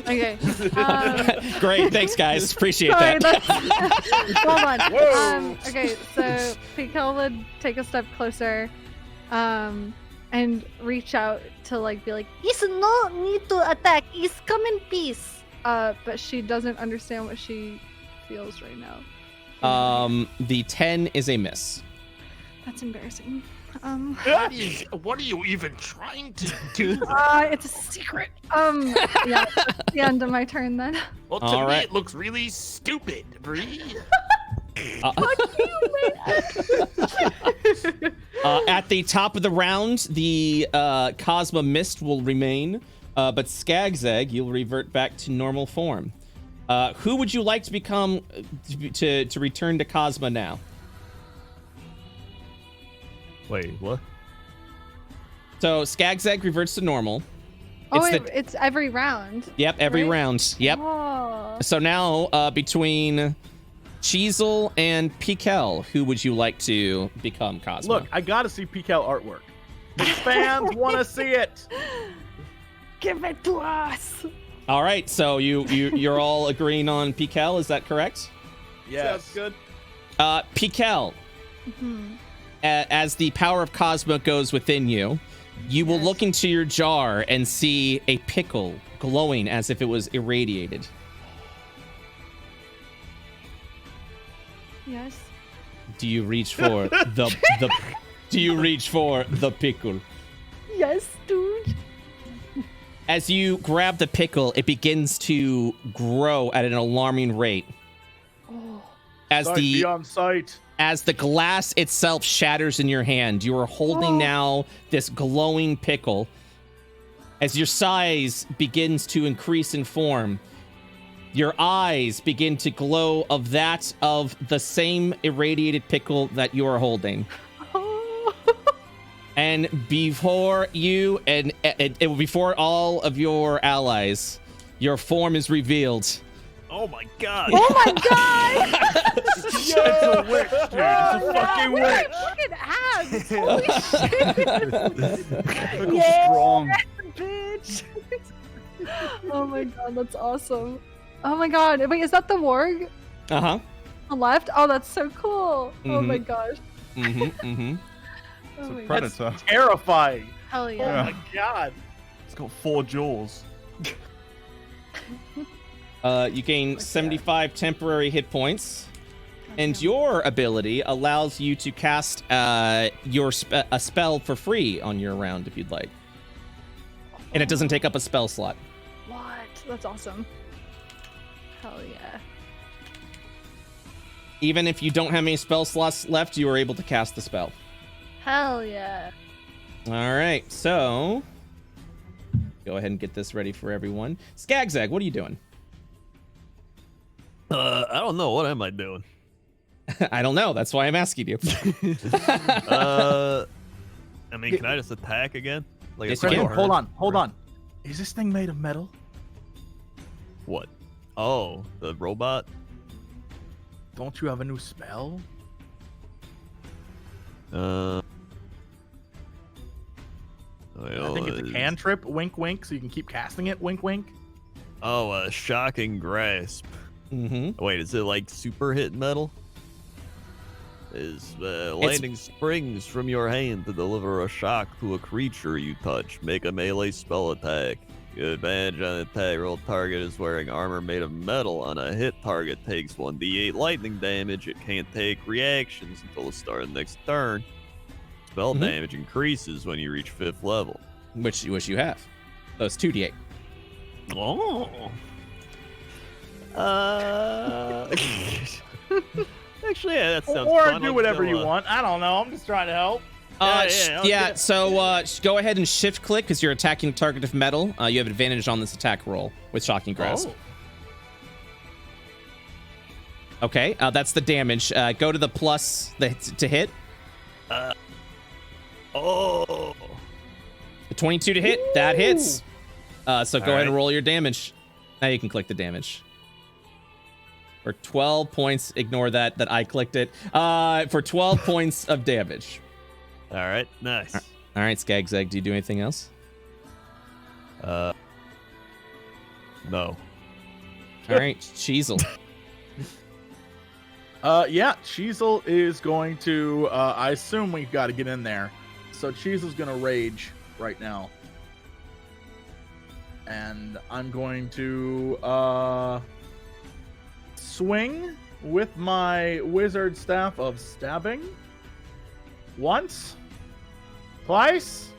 Okay. Great, thanks guys. Appreciate Sorry, that. Hold on. Whoa. Okay, so Pikal would take a step closer, and reach out to like be like, Is no need to attack. Is come in peace. but she doesn't understand what she feels right now. The 10 is a miss. That's embarrassing. What are you even trying to do? It's a secret. Yeah, that's the end of my turn then. Well, to All me, right. it looks really stupid, Bree. At the top of the round, the Cosmo mist will remain, but Skagzag, you'll revert back to normal form. Who would you like to become to return to Cosmo now? Wait, what? So Skagzag reverts to normal. Oh, It's wait, it's every round. Yep, every right? round. Yep. Oh. So now, between Cheezel and Pikal, who would you like to become Cosmo? Look, I gotta see Pikal artwork. The fans want to see it. Give it to us. All right, so you're all agreeing on Pikal, is that correct? Yes. Sounds good. Pikal, Mhm. as the power of Cosmo goes within you, you will Yes. look into your jar and see a pickle glowing as if it was irradiated. Yes. Do you reach for the Do you reach for the pickle? Yes, dude. As you grab the pickle, it begins to grow at an alarming rate. Oh. As Sight the beyond sight. As the glass itself shatters in your hand, you are holding now this glowing pickle. As your size begins to increase in form, your eyes begin to glow of that of the same irradiated pickle that you are holding. Oh. And before you and before all of your allies, your form is revealed. Oh my god! Oh my god! It's a witch, dude. It's a fucking witch. Look at abs! Holy shit! Yeah. Strong. Bitch! Oh my god, that's awesome. Oh my god, wait, is that the warg Uh-huh. on the left? Oh, that's so cool. Oh my gosh. Mm-hmm. Mm-hmm. Oh my god. Predator. Terrifying. Hell Oh yeah. my god. It's got 4 jaws. You gain 75 temporary hit points, and your ability allows you to cast a spell for free on your round if you'd like, and it doesn't take up a spell slot. What? That's awesome. Hell yeah. Even if you don't have any spell slots left, you are able to cast the spell. Hell yeah. All right, so go ahead and get this ready for everyone. Skagzag, what are you doing? I don't know. What am I doing? I don't know. That's why I'm asking you. I mean, can I just attack again? Like Yes, a you can. turn? Hold on. Is this thing made of metal? What? Oh, the robot? Don't you have a new spell? I think it's a cantrip, wink wink, so you can keep casting it, wink wink. Oh, a shocking grasp. Mm-hmm. Wait, is it like super hit metal? Is landing springs from your hand to deliver a shock to a creature you touch. Make a melee spell attack. Good advantage on attack roll. Target is wearing armor made of metal. On a hit, target takes 1d8 lightning damage. It can't take reactions until the start of the next turn. Spell damage increases when you reach 5th level. Which you have. So it's 2d8. Oh. Actually, yeah, that sounds Or fun. do I'll whatever go, you want. I don't know. I'm just trying to help. Yeah, So go ahead and shift click because you're attacking a target of metal. You have advantage on this attack roll with Shocking Grasp. Okay, that's the damage. Go to the plus to hit. The 22 to hit. That hits. So go ahead and roll your damage. Now you can click the damage. For 12 points, ignore that I clicked it. For 12 points of damage. All right, nice. All right, Skagzag, do you do anything else? No. All right, Cheezel. Yeah, Cheezel is going to, I assume we've got to get in there. So Cheezel's going to rage right now. And I'm going to, swing with my wizard staff of stabbing. Once. Twice.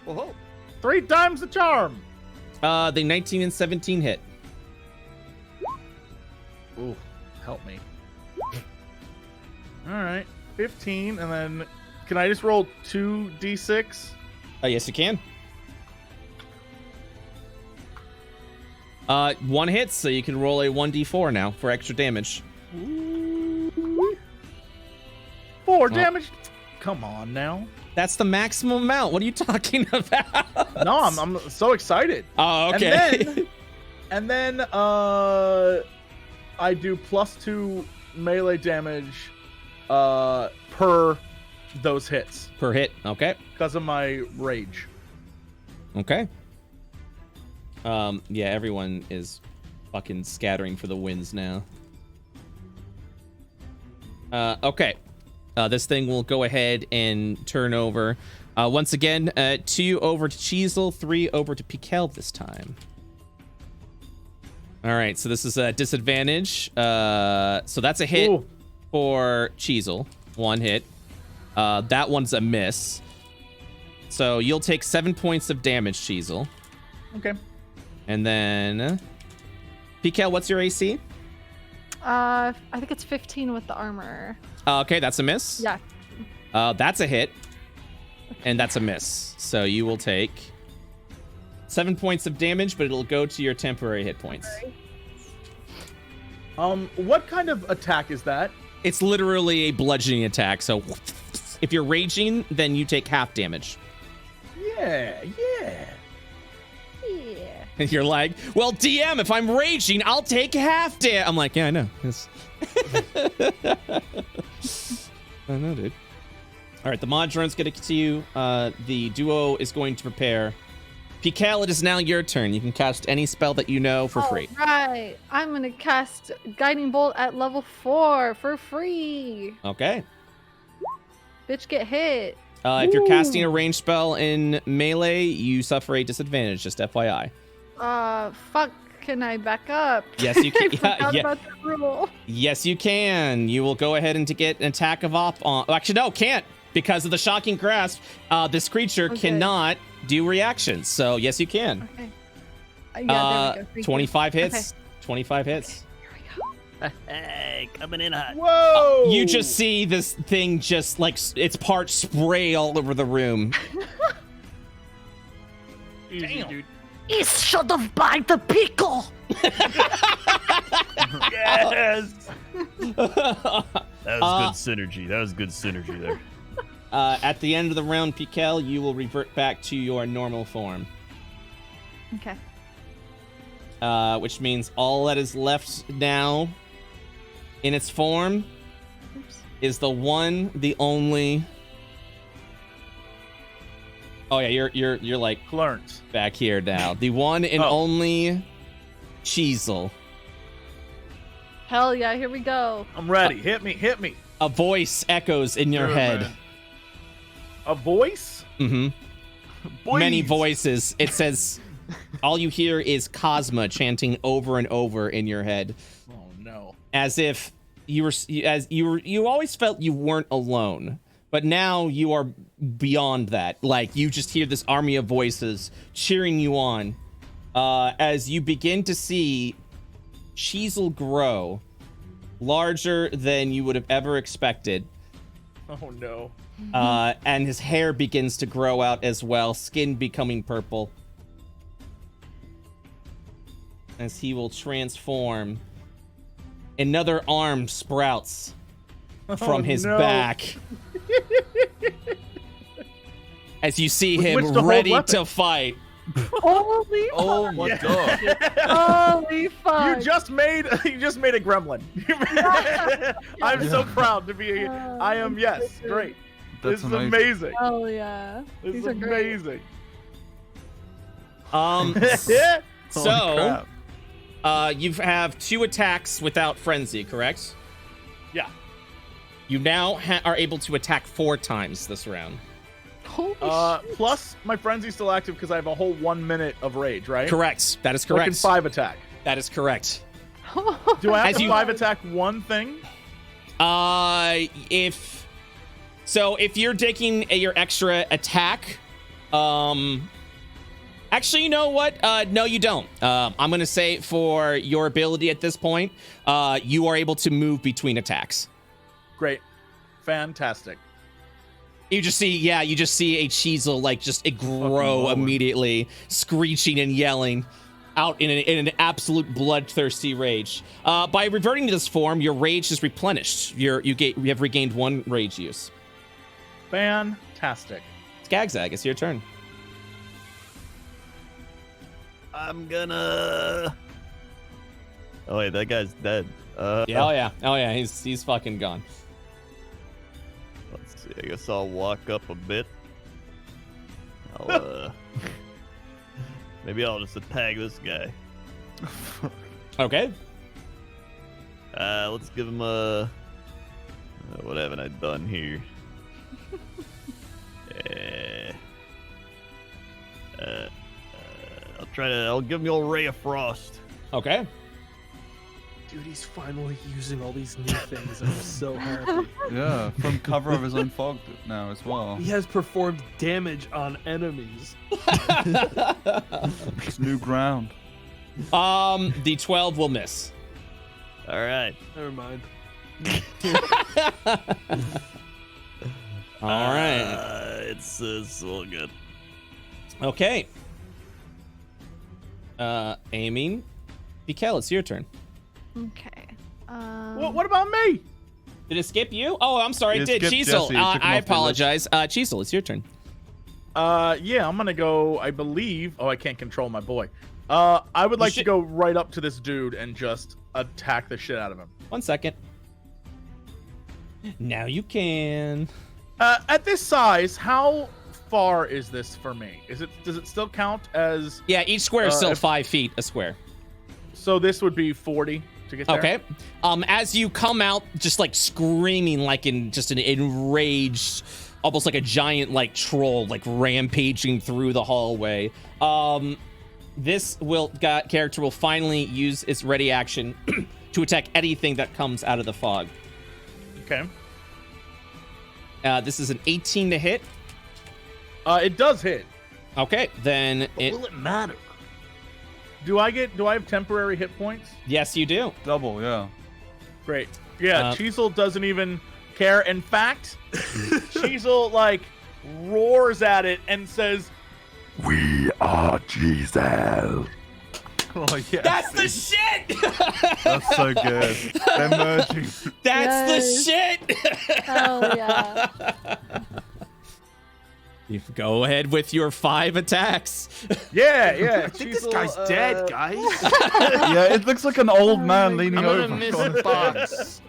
Whoa. 3 times the charm. The 19 and 17 hit. Ooh, help me. All right, 15, and then can I just roll 2d6? Yes, you can. 1 hit, so you can roll a 1d4 now for extra damage. 4 damage. Come on now. That's the maximum amount. What are you talking about? No, I'm so excited. Oh, okay. And then I do +2 melee damage per those hits. Per hit, okay. Because of my rage. Okay. Yeah, everyone is fucking scattering for the winds now. Okay. This thing will go ahead and turn over. Once again, 2 over to Cheezel, 3 over to Pikal this time. All right, so this is a disadvantage. So that's a hit for Cheezel. 1 hit. That one's a miss. So you'll take 7 points of damage, Cheezel. Okay. And then, Pikal, what's your AC? I think it's 15 with the armor. Okay, that's a miss. Yeah. That's a hit. And that's a miss. So you will take 7 points of damage, but it'll go to your temporary hit points. What kind of attack is that? It's literally a bludgeoning attack. So if you're raging, then you take half damage. Yeah. And you're like, well, DM, if I'm raging, I'll take half damage. I'm like, yeah, I know. Yes. I know, dude. All right, the mod drone's going to continue. The duo is going to prepare. Pikal, it is now your turn. You can cast any spell that you know for free. Right. I'm going to cast Guiding Bolt at level 4 for free. Okay. Bitch, get hit. If you're casting a ranged spell in melee, you suffer a disadvantage, just FYI. Fuck. Can I back up? Yes, you can. I forgot about the rule. Yes, you can. You will go ahead and to get an attack of op on. Oh, actually, no, can't. Because of the Shocking Grasp, this creature cannot do reactions. So, yes, you can. Okay. Yeah, there we go. 25 hits. Okay. 25 hits. Here we go. Hey, coming in hot. Whoa! You just see this thing just like its parts spray all over the room. Easy, dude. He should have bought the pickle. Yes. That was good synergy. That was good synergy there. At the end of the round, Pikal, you will revert back to your normal form. Okay. Which means all that is left now in its form is the one, the only. Oh yeah, you're like Clarence back here now. The one and only Cheezel. Hell yeah, here we go. I'm ready. Hit me. A voice echoes in your head. Man. A voice? Mm-hmm. Boys. Many voices. It says, all you hear is Cosmo chanting over and over in your head. Oh no. As if you always felt you weren't alone, but now you are beyond that. Like you just hear this army of voices cheering you on, as you begin to see Cheezel grow larger than you would have ever expected. Oh no. And his hair begins to grow out as well, skin becoming purple. As he will transform. Another arm sprouts from his back. As you see him ready to fight. Holy Oh my god. Holy fuck. You just made a gremlin. I'm so proud to be. I am. Yes, great. That's This is amazing. Oh yeah. This These is are great. amazing. So, you have 2 attacks without frenzy, correct? Yeah. You now are able to attack 4 times this round. Holy Plus, my frenzy's still active because I have a whole 1 minute of rage, right? Correct. That is So I can correct. 5 attack. That is correct. Do I have As to you- 5 attack one thing? If you're taking your extra attack, actually, you know what? No, you don't. I'm gonna say for your ability at this point, you are able to move between attacks. Great. Fantastic. You just see a Cheezel it grow immediately, screeching and yelling out in an absolute bloodthirsty rage. By reverting to this form, your rage is replenished. You have regained 1 rage use. Fantastic. Skagzag, it's your turn. I'm gonna. Oh wait, that guy's dead. Oh yeah, he's fucking gone. Let's see. I guess I'll walk up a bit. Maybe I'll just attack this guy. Okay. Let's give him a. What haven't I done here? I'll give him the old Ray of Frost. Okay. Dude, he's finally using all these new things. I'm so happy. Yeah, from cover of his own fog now as well. He has performed damage on enemies. It's new ground. The 12 will miss. All right. Never mind. All right. It's all good. Okay. Aiming. Pikal, it's your turn. Okay. What about me? Did it skip you? Oh, I'm sorry. It It did. skipped Cheezel. Jesse. It took him I off the list. apologize. Cheezel, it's your turn. Yeah, I'm gonna go. I believe. Oh, I can't control my boy. I would like to go right up to this dude and just attack the shit out of him. 1 second. Now you can. At this size, how far is this for me? Does it still count as? Yeah, each square is still if- 5 feet a square. So this would be 40 to get there. Okay. As you come out, just like screaming, like in just an enraged, almost like a giant like troll, like rampaging through the hallway. This character will finally use its ready action to attack anything that comes out of the fog. Okay. This is an 18 to hit. It does hit. Okay, then Will it matter? Do I have temporary hit points? Yes, you do. Double, yeah. Great. Yeah, Cheezel doesn't even care. In fact, Cheezel like roars at it and says, We are Jesus. Oh, yeah. That's the shit! That's so good. They're merging. That's the shit! Hell yeah. You go ahead with your 5 attacks. Yeah. I think this guy's dead, guys. Yeah, it looks like an old man leaning I'm over. gonna miss a box.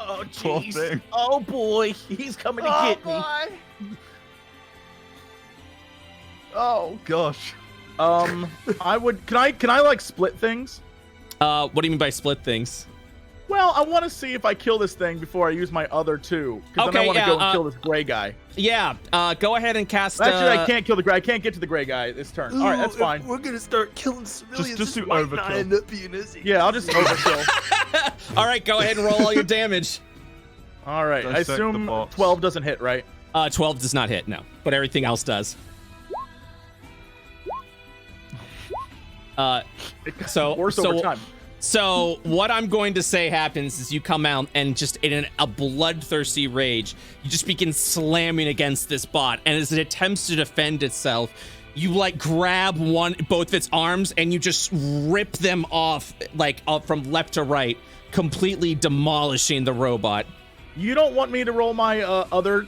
Oh Poor jeez. thing. Oh boy, he's coming to get me. Oh gosh. I would. Can I like split things? What do you mean by split things? Well, I want to see if I kill this thing before I use my other 2. Because then I Okay, want to yeah, go and kill this gray guy. Yeah, go ahead and cast. Actually, I can't kill the gray. I can't get to the gray guy this turn. All right, that's fine. We're gonna start killing civilians. Just this do might not overkill. end up being easy. Yeah, I'll just overkill. All right, go ahead and roll all your damage. All right, I Dissect the assume box. 12 doesn't hit, right? 12 does not hit, no, but everything else does. Worse over time. So what I'm going to say happens is you come out and just in a bloodthirsty rage, you just begin slamming against this bot. And as it attempts to defend itself, you like grab both its arms and you just rip them off like from left to right, completely demolishing the robot. You don't want me to roll my other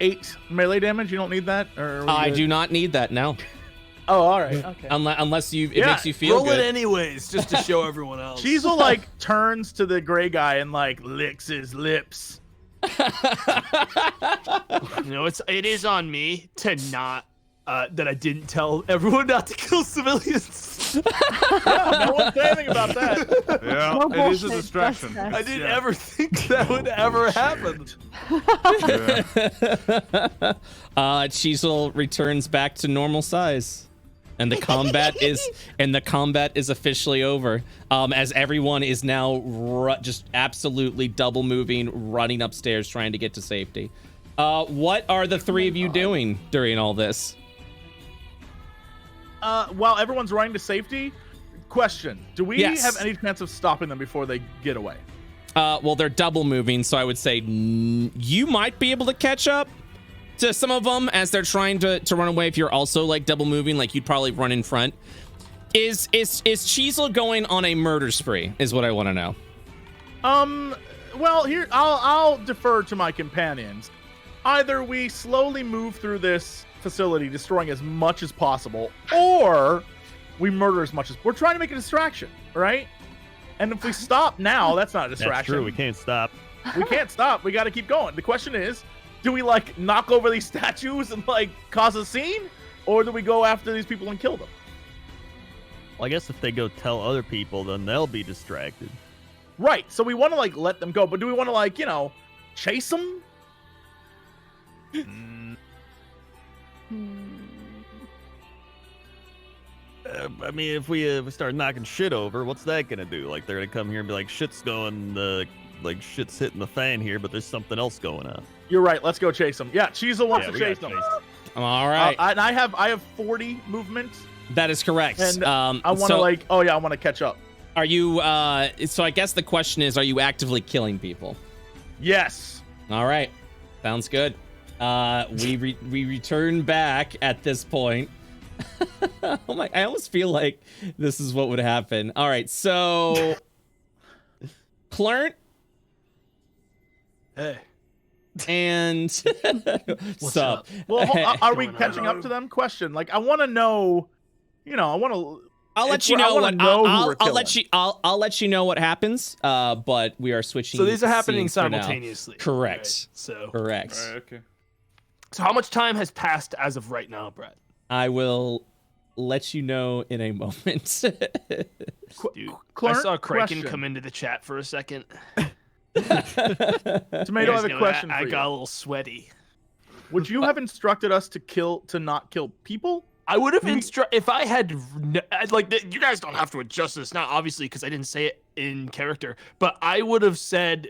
8 melee damage? You don't need that? Or I do not need that now. Oh, all right. Okay. Unless it makes you feel roll good. it anyways, just to show everyone else. Chisel like turns to the gray guy and like licks his lips. It is on me to not that I didn't tell everyone not to kill civilians. Yeah, no one said anything about that. Yeah, No it is a bullshit, distraction. just I didn't ever think that would ever happen. Chisel returns back to normal size. And the combat is officially over. As everyone is now just absolutely double moving, running upstairs, trying to get to safety. What are the three of you doing during all this? While everyone's running to safety, question: do we Yes. have any chance of stopping them before they get away? Well, they're double moving, so I would say you might be able to catch up to some of them as they're trying to run away. If you're also like double moving, like you'd probably run in front. Is Chisel going on a murder spree? Is what I want to know. Well, here I'll defer to my companions. Either we slowly move through this facility, destroying as much as possible, or we murder as much as we're trying to make a distraction, right? And if we stop now, that's not a distraction. That's true. We can't stop. We can't stop. We got to keep going. The question is, do we like knock over these statues and like cause a scene, or do we go after these people and kill them? Well, I guess if they go tell other people, then they'll be distracted. Right. So we want to like let them go, but do we want to like chase them? I mean, if we start knocking shit over, what's that gonna do? Like, they're gonna come here and be like, shit's hitting the fan here, but there's something else going on. You're right. Let's go chase them. Yeah, Chisel wants to we chase gotta them. All right. And I have 40 movement, That is correct. and I want to so I want to catch up. Are you? So I guess the question is, are you actively killing people? Yes. All right, sounds good. We return back at this point. Oh my! I almost feel like this is what would happen. All right, so Clarent Hey. and What's Sup? up? Well, are we Going on? catching up to them? Question. Like, I want to know. I want to. I'll let you know what I'll let you know what happens. But we are switching. So these are happening scenes for now. simultaneously. Correct. Right? So Correct. All right, okay. So how much time has passed as of right now, Brett? I will let you know in a moment. Dude, I Clarent, saw Kraken question. come into the chat for a second. Tomato, I You guys have a know question I for you. got a little sweaty. Would you have instructed us to not kill people? I would have if I had you guys don't have to adjust this now, obviously, because I didn't say it in character. But I would have said,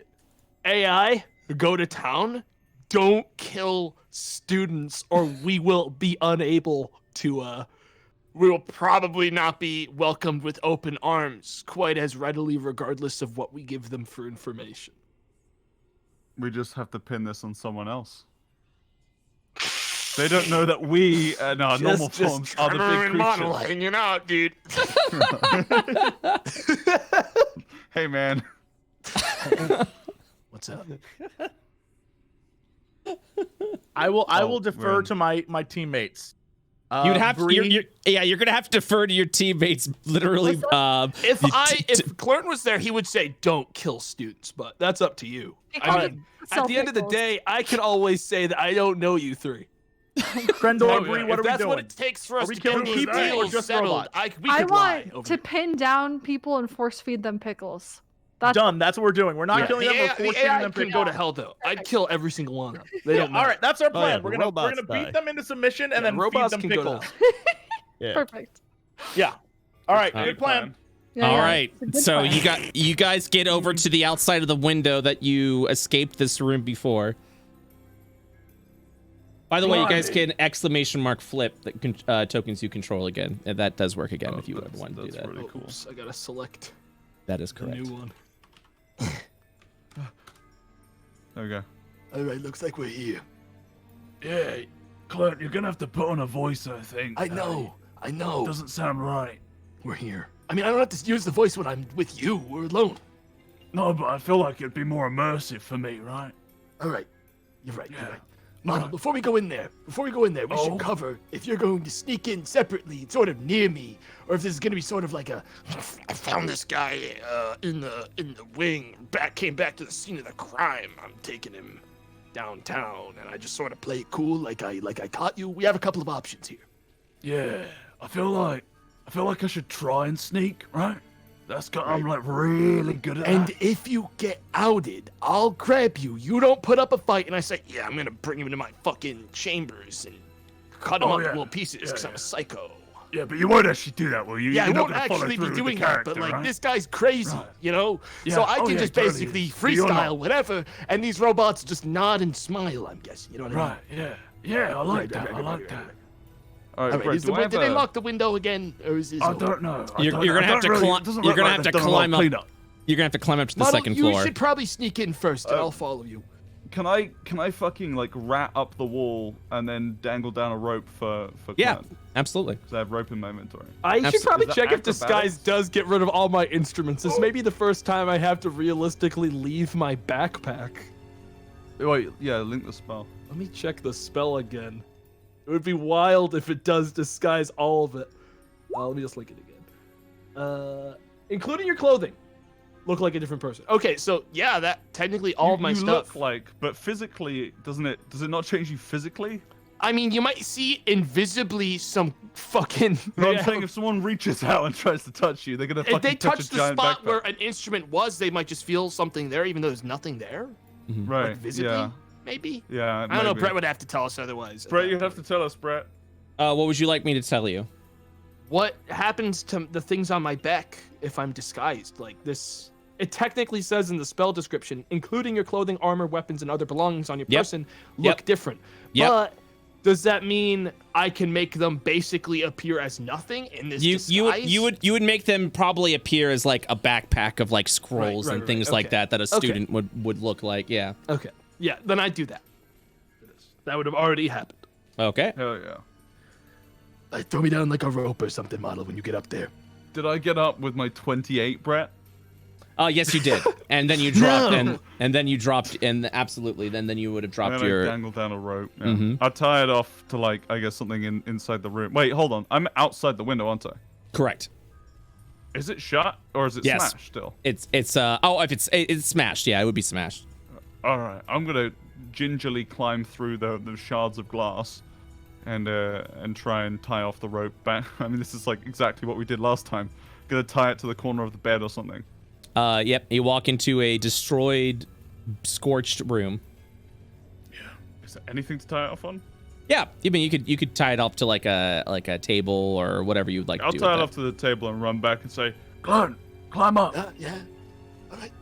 AI, go to town, don't kill students, or we will be unable to. We will probably not be welcomed with open arms quite as readily, regardless of what we give them for information. We just have to pin this on someone else. They don't know that we, in our normal forms, are the big model creatures. hanging out, dude. Hey, man. What's up? I will Oh, defer man. to my teammates. You'd have Bree, you're gonna have to defer to your teammates. Literally, If Clarent was there, he would say, "Don't kill students," but that's up to you. I mean, at the end of the day, I can always say that I don't know you three. Crendor, Bree, what if are we that's doing? what it takes for us we to killing get people these or deals just settled, robots? we I could lie want over to here. pin down people and force feed them pickles. That's Done. That's what we're doing. We're not killing them. We're The forcing AI them could to go to hell, though. I'd kill every single one of them. They don't All know. right, that's our Oh, plan. yeah, we're the gonna robots beat die. them into submission and then feed robots them can go to pickles. Yeah. perfect. Yeah. All right. Good Good plan. Yeah, all yeah, right. it's a good So plan. you guys get over to the outside of the window that you escaped this room before. By the way, you guys can exclamation mark flip the tokens you control again. And that does work again if you ever want to do that. Really cool. Oops, I gotta select. That is The correct. new one. There we go. All right, looks like we're here. Yeah, Clint, you're gonna have to put on a voice, I think. I know. Doesn't sound right. We're here. I mean, I don't have to use the voice when I'm with you. We're alone. No, but I feel like it'd be more immersive for me, right? All right. You're right. Yeah. You're right. Model, before we go in there, we Oh. should cover if you're going to sneak in separately, sort of near me, or if this is going to be sort of like a, I found this guy in the wing, came back to the scene of the crime. I'm taking him downtown, and I just sort of play it cool, like I caught you. We have a couple of options here. Yeah, I feel like I should try and sneak, right? I'm like really good at And that. if you get outed, I'll grab you. You don't put up a fight, and I say, yeah, I'm gonna bring him into my fucking chambers and cut him up in little pieces because I'm a psycho. Yeah, but you won't actually do that, will you? Yeah, I You're not won't gonna follow actually through be with the doing that, but character, like right? this guy's crazy, Right. you know? Yeah. So I Oh, can yeah, just totally basically is. But you're freestyle not. whatever, and these robots just nod and smile, I'm guessing. You know what I mean? Right, yeah, I like Right, that. right, I like right, that. right. All right, All right, Brett, is do I have did they a- lock the window again, or is this I over? don't know. You're gonna have to climb. You're gonna have to climb up. You're gonna have to climb up to the Model, second you floor. should probably sneak in first, and I'll follow you. Can I fucking like rat up the wall and then dangle down a rope for Yeah, Clint? absolutely. Because I have rope in my inventory. I should probably Is that check if acrobatics? disguise does get rid of all my instruments. This may be the first time I have to realistically leave my backpack. Wait, yeah, link the spell. Let me check the spell again. It would be wild if it does disguise all of it. Let me just link it again. Including your clothing. Look like a different person. Okay, so yeah, that technically all of my you stuff. look like, but physically, does it not change you physically? I mean, you might see invisibly some fucking. No, I'm saying if someone reaches out and tries to touch you, they're gonna fucking If they touch touch a the giant spot backpack. where an instrument was, they might just feel something there, even though there's nothing there. Right. Like visibly, Yeah. maybe. Yeah. I don't know. maybe. Brett would have to tell us otherwise. Brett, you have to tell us, Brett. What would you like me to tell you? What happens to the things on my back if I'm disguised like this? It technically says in the spell description, including your clothing, armor, weapons, and other belongings on your Yep. person, look Yep. different. Yep. But Does that mean I can make them basically appear as nothing in this disguise? You would make them probably appear as like a backpack of like scrolls right, and right, things okay. like that a Okay. student would look like. Yeah. okay, yeah, then I'd do that. That would have already happened. Okay. Hell yeah. Throw me down like a rope or something, model, when you get up there. Did I get up with my 28, Brett? Yes, you did. And then you dropped, and then you dropped, and absolutely, then you would have dropped And then your. I dangled down a rope. Yeah. Mhm. I tie it off to like I guess something inside the room. Wait, hold on. I'm outside the window, aren't I? Correct. Is it shut or is it Yes. smashed still? It's if it's smashed, yeah, it would be smashed. All right, I'm gonna gingerly climb through the shards of glass, and try and tie off the rope back. I mean, this is like exactly what we did last time. Gonna tie it to the corner of the bed or something. Yep. You walk into a destroyed, scorched room. Yeah. Is there anything to tie it off on? Yeah, I mean you could tie it off to like a table or whatever you would like I'll to do. tie it with off to the table and run back and say, Glenn, climb up. Yeah. All right.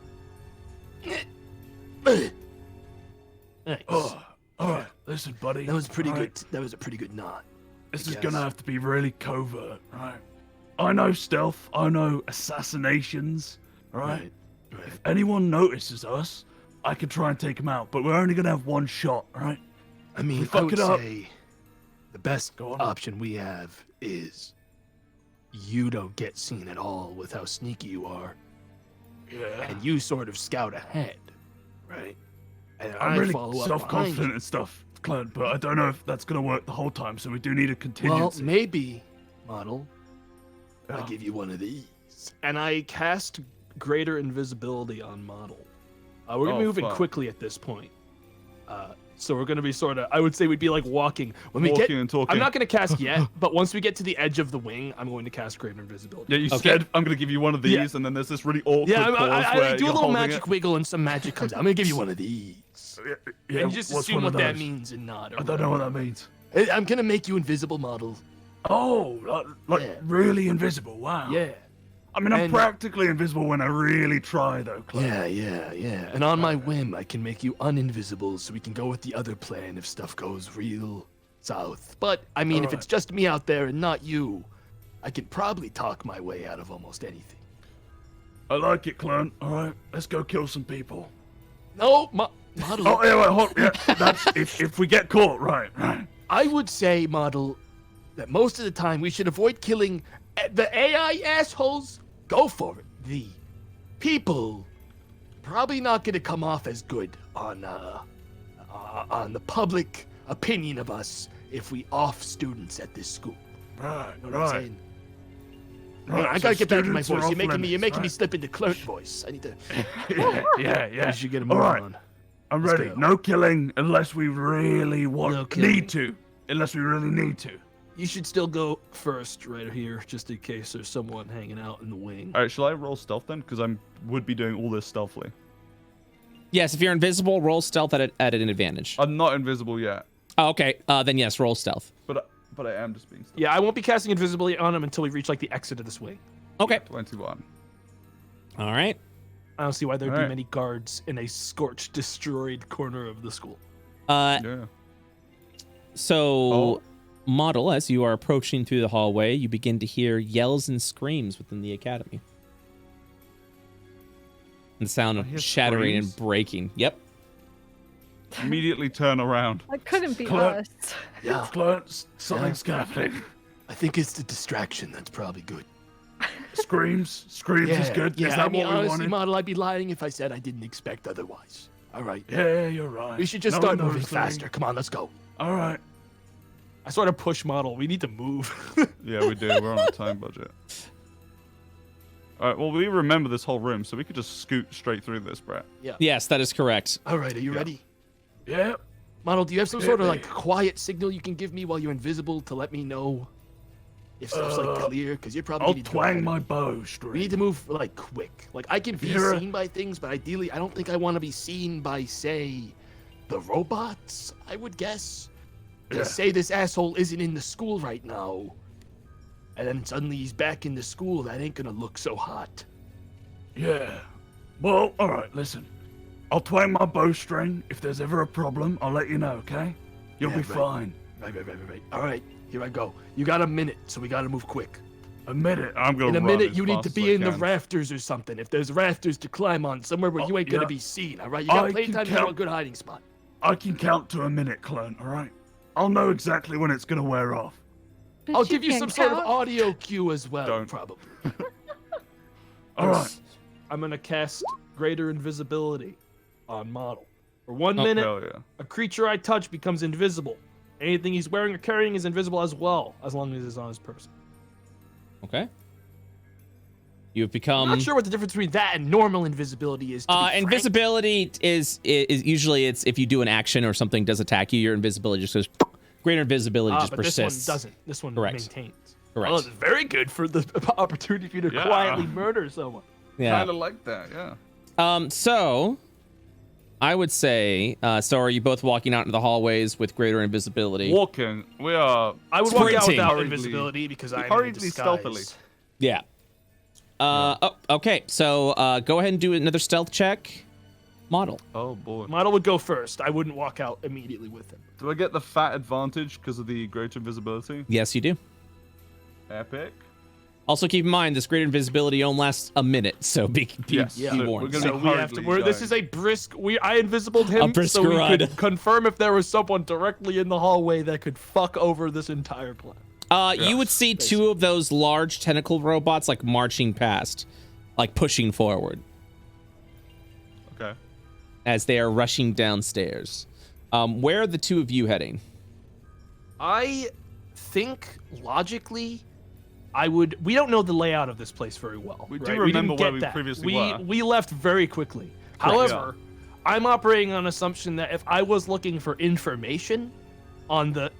Nice. Oh, all right. Listen, buddy. That was pretty all right? good. That was a pretty good knot. This is guess. gonna have to be really covert, right? I know stealth. I know assassinations, right? Right. If anyone notices us, I can try and take them out, but we're only gonna have one shot, right? I mean, we I fuck would it up. say the best Go on. option we have is you don't get seen at all with how sneaky you are, Yeah. and you sort of scout ahead, right? And I'm I really follow up self-confident behind and stuff, Clint, but I don't know if that's gonna work the whole time. So we do need a you. Well, contingency. maybe, model. Yeah. I'll give you one of these. And I cast greater invisibility on model. We're gonna Oh, be moving fuck. quickly at this point. So we're gonna be sort of, I would say we'd be like walking. When we walking get, and talking. I'm not gonna cast yet, but once we get to the edge of the wing, I'm going to cast greater invisibility. Yeah, you Okay. said I'm gonna give you one of these, Yeah. and then there's this really awkward yeah, pause I where do a you're little holding magic it. wiggle and some magic comes out. I'm gonna give you one of these. Yeah, and just what's assume one what of that those? means and nod. Or I don't know what that means. I'm gonna make you invisible, model. Oh, like Yeah. really invisible. Wow. Yeah. I mean, I'm And- practically invisible when I really try, though, Clint. Yeah. And on my whim, I can make you uninvisible so we can go with the other plan if stuff goes real south. But, I mean, if Alright. it's just me out there and not you, I could probably talk my way out of almost anything. I like it, clone. All right, let's go kill some people. No, Model. Oh, yeah, wait, hold, yeah, that's if we get caught, right. I would say, Model, that most of the time we should avoid killing the AI assholes. Go for it. The people probably not going to come off as good on the public opinion of us if we off students at this school. Right, You know what I'm saying? Right, I so gotta get back to my students are voice. You're off making me limits, slip into clerk voice. I need to. Yeah. You should get a All move right. on. I'm Let's ready. go. No killing unless we really No killing. need to. Unless we really need to. You should still go first right here, just in case there's someone hanging out in the wing. All right, shall I roll stealth then? Because I would be doing all this stealthily. Yes, if you're invisible, roll stealth at an advantage. I'm not invisible yet, Oh, okay, then yes, roll stealth. but I am just being stealthy. Yeah, I won't be casting invisibility on him until we reach like the exit of this wing. Okay. 21. All right. I don't see why there'd be Alright. many guards in a scorched, destroyed corner of the school. Yeah. So, Model, as you are approaching through the hallway, you begin to hear yells and screams within the academy. And the sound I of hear shattering and screams? breaking. Yep. Immediately turn around. That couldn't be Clerk. us. Yeah, Clarence, something's happening. I think it's the distraction that's probably good. Screams is good. Yeah, Is that I mean, what we honestly, wanted? Model, I'd be lying if I said I didn't expect otherwise. All right. Yeah, you're right. We should just No start one moving knows faster. Come on, let's go. All right. I sort of push Model. We need to move. Yeah, we do. We're on a time budget. All right, well, we remember this whole room, so we could just scoot straight through this, Brett. Yes, that is correct. All right, are you ready? Yeah. Model, do you have some sort of Yeah. like quiet signal you can give me while you're invisible to let me know if stuff's like clear? Because you're probably I'll need to go twang ahead. my bow We need string. to move like quick. Like I can be You're- seen by things, but ideally, I don't think I want to be seen by, say, the robots. I would guess. To Yeah. say this asshole isn't in the school right now, and then suddenly he's back in the school. That ain't gonna look so hot. Yeah. Well, all right. Listen, I'll twang my bowstring. If there's ever a problem, I'll let you know. Okay? You'll Yeah, be right. fine. Right. All right, here I go. You got a minute, so we gotta move quick. A minute. I'm going In to a run minute, as you need fast to as be I in the can. rafters or something. If there's rafters to climb on, somewhere where you ain't gonna yeah. be seen. All right, you got I plenty of can time to know a count. good hiding spot. I can count to a minute, clone. All right. I'll know exactly when it's gonna wear off. But I'll give you can some sort of count. audio cue as well, Don't. probably. All right. I'm gonna cast Greater Invisibility on Model. For 1 Oh, minute, Hell yeah. a creature I touch becomes invisible. Anything he's wearing or carrying is invisible as well, as long as it's on his person. Okay. You've I'm become. not sure what the difference between that and normal invisibility is. To be frank. Invisibility is usually it's if you do an action or something does attack you, your invisibility just goes. Greater invisibility just but persists. this one doesn't. This one Correct. maintains. Correct. Oh, it's very good for the opportunity for you to Yeah. quietly murder someone. Yeah. Kind of like that, yeah. So, I would say, so are you both walking out into the hallways with greater invisibility? Walking, we are. I would walk out Sprinting. without Hurriedly- invisibility because I'm in hurriedly disguise. stealthily. Yeah. Oh, okay. So, go ahead and do another stealth check. Model. Oh boy. Model would go first. I wouldn't walk out immediately with him. Do I get the fat advantage because of the greater invisibility? Yes, you do. Epic. Also, keep in mind this greater invisibility only lasts a minute, so be Yes. be Yeah. warned. We're gonna So be we have to. hurriedly This going. is a brisk. I invisibled him A brisk so we run. could confirm if there was someone directly in the hallway that could fuck over this entire plan. You would see two of those large tentacle robots like marching past, like pushing forward Okay. as they are rushing downstairs. Where are the two of you heading? I think logically, I would. We don't know the layout of this place very well. We do right? remember didn't where get we that. previously were. We left very quickly. However, I'm operating on assumption that if I was looking for information on the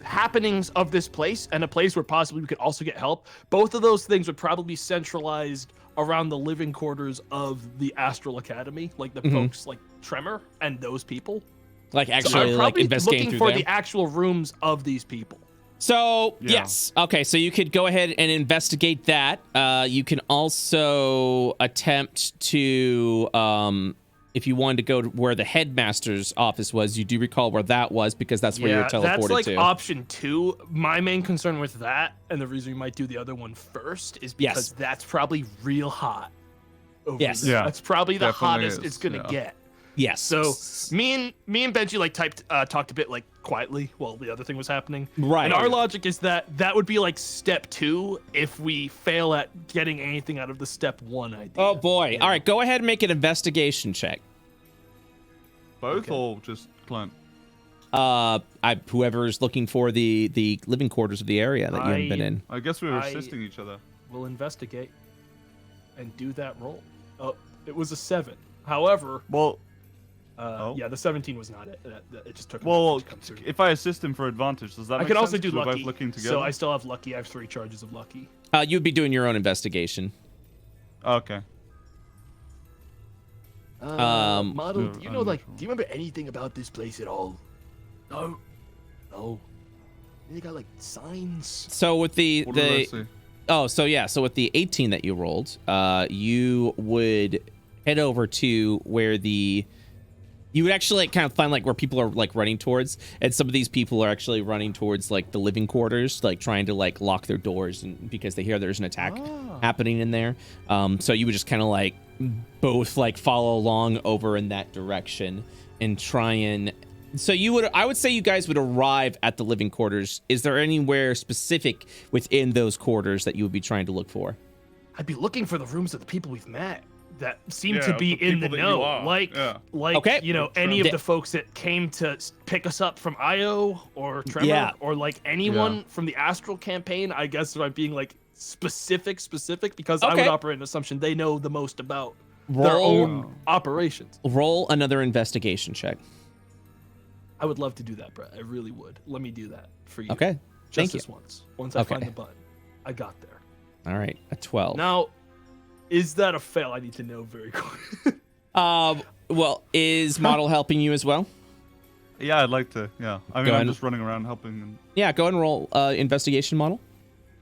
happenings of this place and a place where possibly we could also get help, both of those things would probably be centralized around the living quarters of the Astral Academy, like the folks like Tremor and those people. Like So actually I'm like probably investigating looking through for there? the actual rooms of these people. So, Yeah. yes. Okay, so you could go ahead and investigate that. You can also attempt to, if you wanted to go to where the headmaster's office was, you do recall where that was because that's where you were teleported that's like to. option 2. My main concern with that, and the reason we might do the other one first, is because Yes. that's probably real hot. over Yes. there. Yeah, That's probably the definitely hottest is, it's gonna yeah. get. Yes. So me and Benji like talked a bit like quietly while the other thing was happening. Right. And our logic is that would be like step 2 if we fail at getting anything out of the step 1 idea. Oh boy. All right, go ahead and make an investigation check. Both or just Clint? Whoever's looking for the living quarters of the area that you haven't been in. I guess we were I- assisting each other. We'll investigate and do that roll. Oh, it was a 7. However, Well, yeah, the 17 was not it. It just took. a well, minute to come through. if I assist him for advantage, does that I make could also sense? do 'Cause we're lucky. both looking together. So I still have lucky. I have 3 charges of lucky. You'd be doing your own investigation. Okay. Model, do you know, like, unusual. do you remember anything about this place at all? No. No. They got like signs. So with What did I see? so with the 18 that you rolled, you would head over to where you would actually like kind of find like where people are like running towards, and some of these people are actually running towards like the living quarters, like trying to like lock their doors, and because they hear there's an attack happening in there. So you would just kind of like both like follow along over in that direction and try and. So I would say you guys would arrive at the living quarters. Is there anywhere specific within those quarters that you would be trying to look for? I'd be looking for the rooms of the people we've met that seem Yeah, to of be the in the people that you know. are. Like, Yeah. Okay. you know, any of the folks that came to pick us up from Io or Tremor, Yeah. or like anyone from the Astral campaign. I guess if I'm being like specific, because I would Okay. operate an assumption they know the most about their Roll own operations. another investigation check. I would love to do that, Brett. I really would. Let me do that for you. Okay. Just Thank you. this once. Once I find Okay. the button. I got there. All right. A 12. Now, is that a fail? I need to know very quick. Well, is model helping you as well? Yeah, I'd like to. Yeah. I mean, Go I'm ahead. just running around helping. And... Yeah, go ahead and roll investigation model.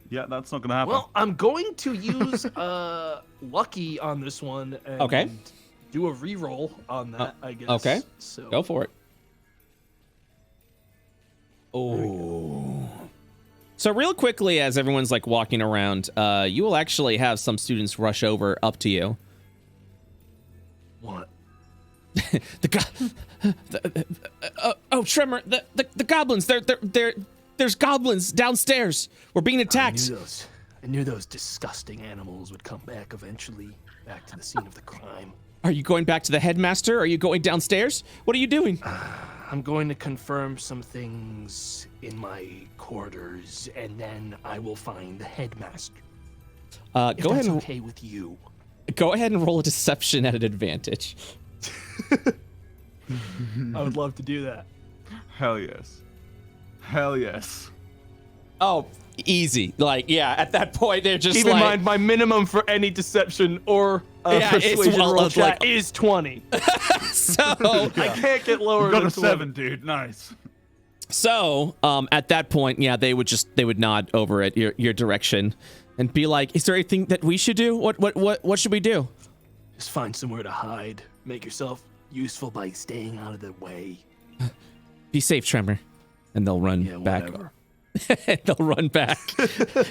Yeah, that's not gonna happen. Well, I'm going to use lucky on this one and Okay. do a reroll on that, I guess. okay. So Go for it. Oh. So real quickly, as everyone's like walking around, you will actually have some students rush over up to you. What? Tremor, the goblins. There's goblins downstairs. We're being attacked. I knew those disgusting animals would come back eventually, back to the scene of the crime. Are you going back to the headmaster? Are you going downstairs? What are you doing? I'm going to confirm some things in my quarters, and then I will find the headmaster. If Go ahead that's and okay with you. go ahead and roll a deception at an advantage. I would love to do that. Hell yes. Hell yes. Oh, easy. Like, yeah, at that point, they're just Keep in like... mind, my minimum for any deception or Yeah, it's persuasion well, roll it's chat like- is 20. So, I can't get lower Got than a 20. 7, dude. Nice. at that point, yeah, they would nod over at your direction and be like, "Is there anything that we should do? What should we do?" Just find somewhere to hide. Make yourself useful by staying out of the way. Be safe, Tremor. And they'll run Yeah, back. whatever. They'll run back.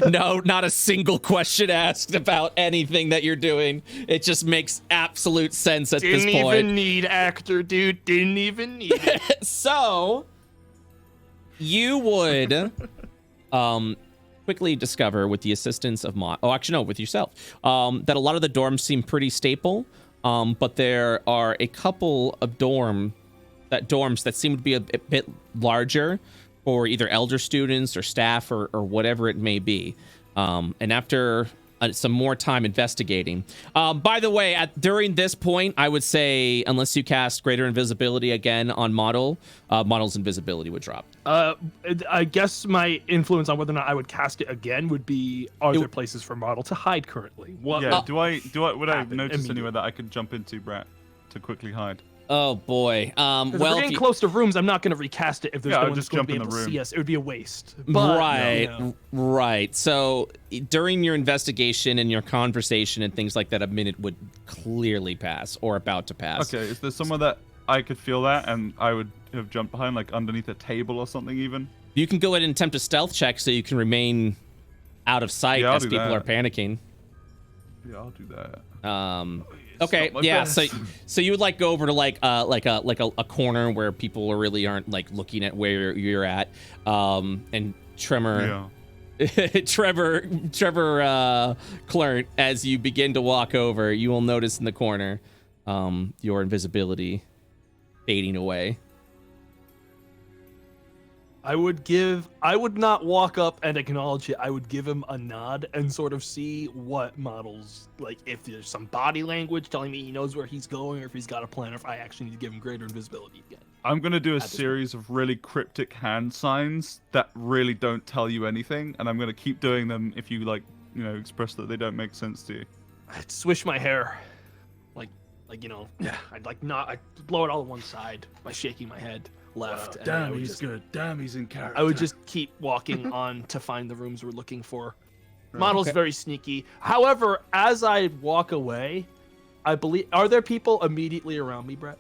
No, not a single question asked about anything that you're doing. It just makes absolute sense at Didn't this point. even need actor, dude. Didn't even need it. So, you would quickly discover with the assistance of with yourself, that a lot of the dorms seem pretty staple, but there are a couple of dorms that seem to be a bit larger for either elder students or staff or whatever it may be. And after some more time investigating. By the way, during this point, I would say, unless you cast Greater Invisibility again on Model's invisibility would drop. I guess my influence on whether or not I would cast it again would be, are there places for Model to hide currently? What? Yeah. Would I happen notice immediately? anywhere that I could jump into, Brett, to quickly hide? Oh boy. Well, if we're getting close to rooms, I'm not going to recast it if there's Yeah, no I'll one that's just going to jump be in able the to room. see us. It would be a waste. But, right. Right. So during your investigation and your conversation and things like that, a minute would clearly pass or about to pass. Okay, is there somewhere that I could feel that and I would have jumped behind, like underneath a table or something even? You can go ahead and attempt a stealth check so you can remain out of sight Yeah, I'll as do people that. are panicking. Yeah, I'll do that. Okay, not my yeah. best. So you would like go over to like a corner where people really aren't like looking at where you're at. And Trevor Clert, as you begin to walk over, you will notice in the corner your invisibility fading away. I would not walk up and acknowledge it. I would give him a nod and sort of see what models, like if there's some body language telling me he knows where he's going or if he's got a plan or if I actually need to give him greater invisibility again. I'm going to do a series of really cryptic hand signs that really don't tell you anything, and I'm going to keep doing them if you, like, you know, express that they don't make sense to you. I'd swish my hair. I'd blow it all to one side by shaking my head left. Wow, damn, he's good. Damn, he's in character. I would just keep walking on to find the rooms we're looking for. Model's very sneaky. However, as I walk away, I believe, are there people immediately around me, Brett?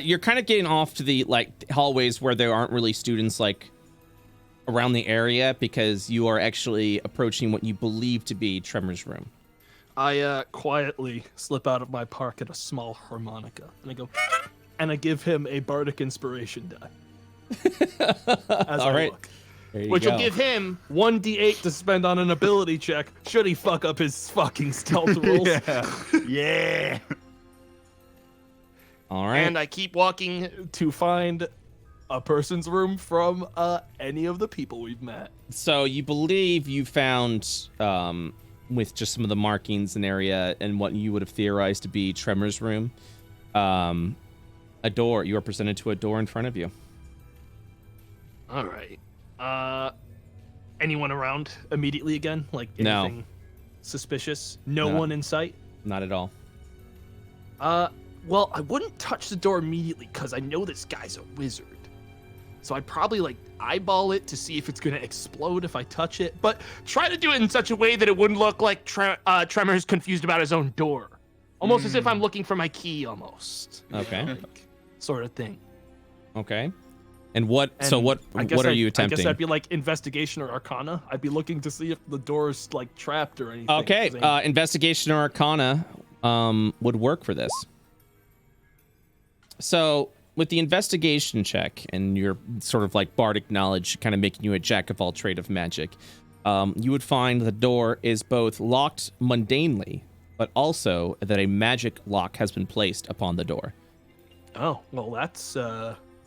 You're kind of getting off to the like hallways where there aren't really students like around the area because you are actually approaching what you believe to be Tremor's room. I quietly slip out of my pocket a small harmonica and I go, and I give him a bardic inspiration die. As All I right. look. Which will give him 1d8 to spend on an ability check should he fuck up his fucking stealth rolls. Yeah. All right. And I keep walking to find a person's room from any of the people we've met. So you believe you found, with just some of the markings and area and what you would have theorized to be Tremor's room, a door. You are presented to a door in front of you. All right. Anyone around immediately again? Like No. anything suspicious? No No. one in sight? Not at all. Well, I wouldn't touch the door immediately because I know this guy's a wizard. So I'd probably like eyeball it to see if it's gonna explode if I touch it, but try to do it in such a way that it wouldn't look like Tremor's confused about his own door. Almost as if I'm looking for my key almost. Okay. Like, sort of thing. Okay. And what? So And what? I guess What are I'd- you I attempting? guess I'd be like investigation or arcana. I'd be looking to see if the door's like trapped or anything. Okay. 'cause I- Investigation or Arcana would work for this. So with the investigation check and your sort of like bardic knowledge, kind of making you a jack of all trade of magic, you would find the door is both locked mundanely, but also that a magic lock has been placed upon the door. Oh, well,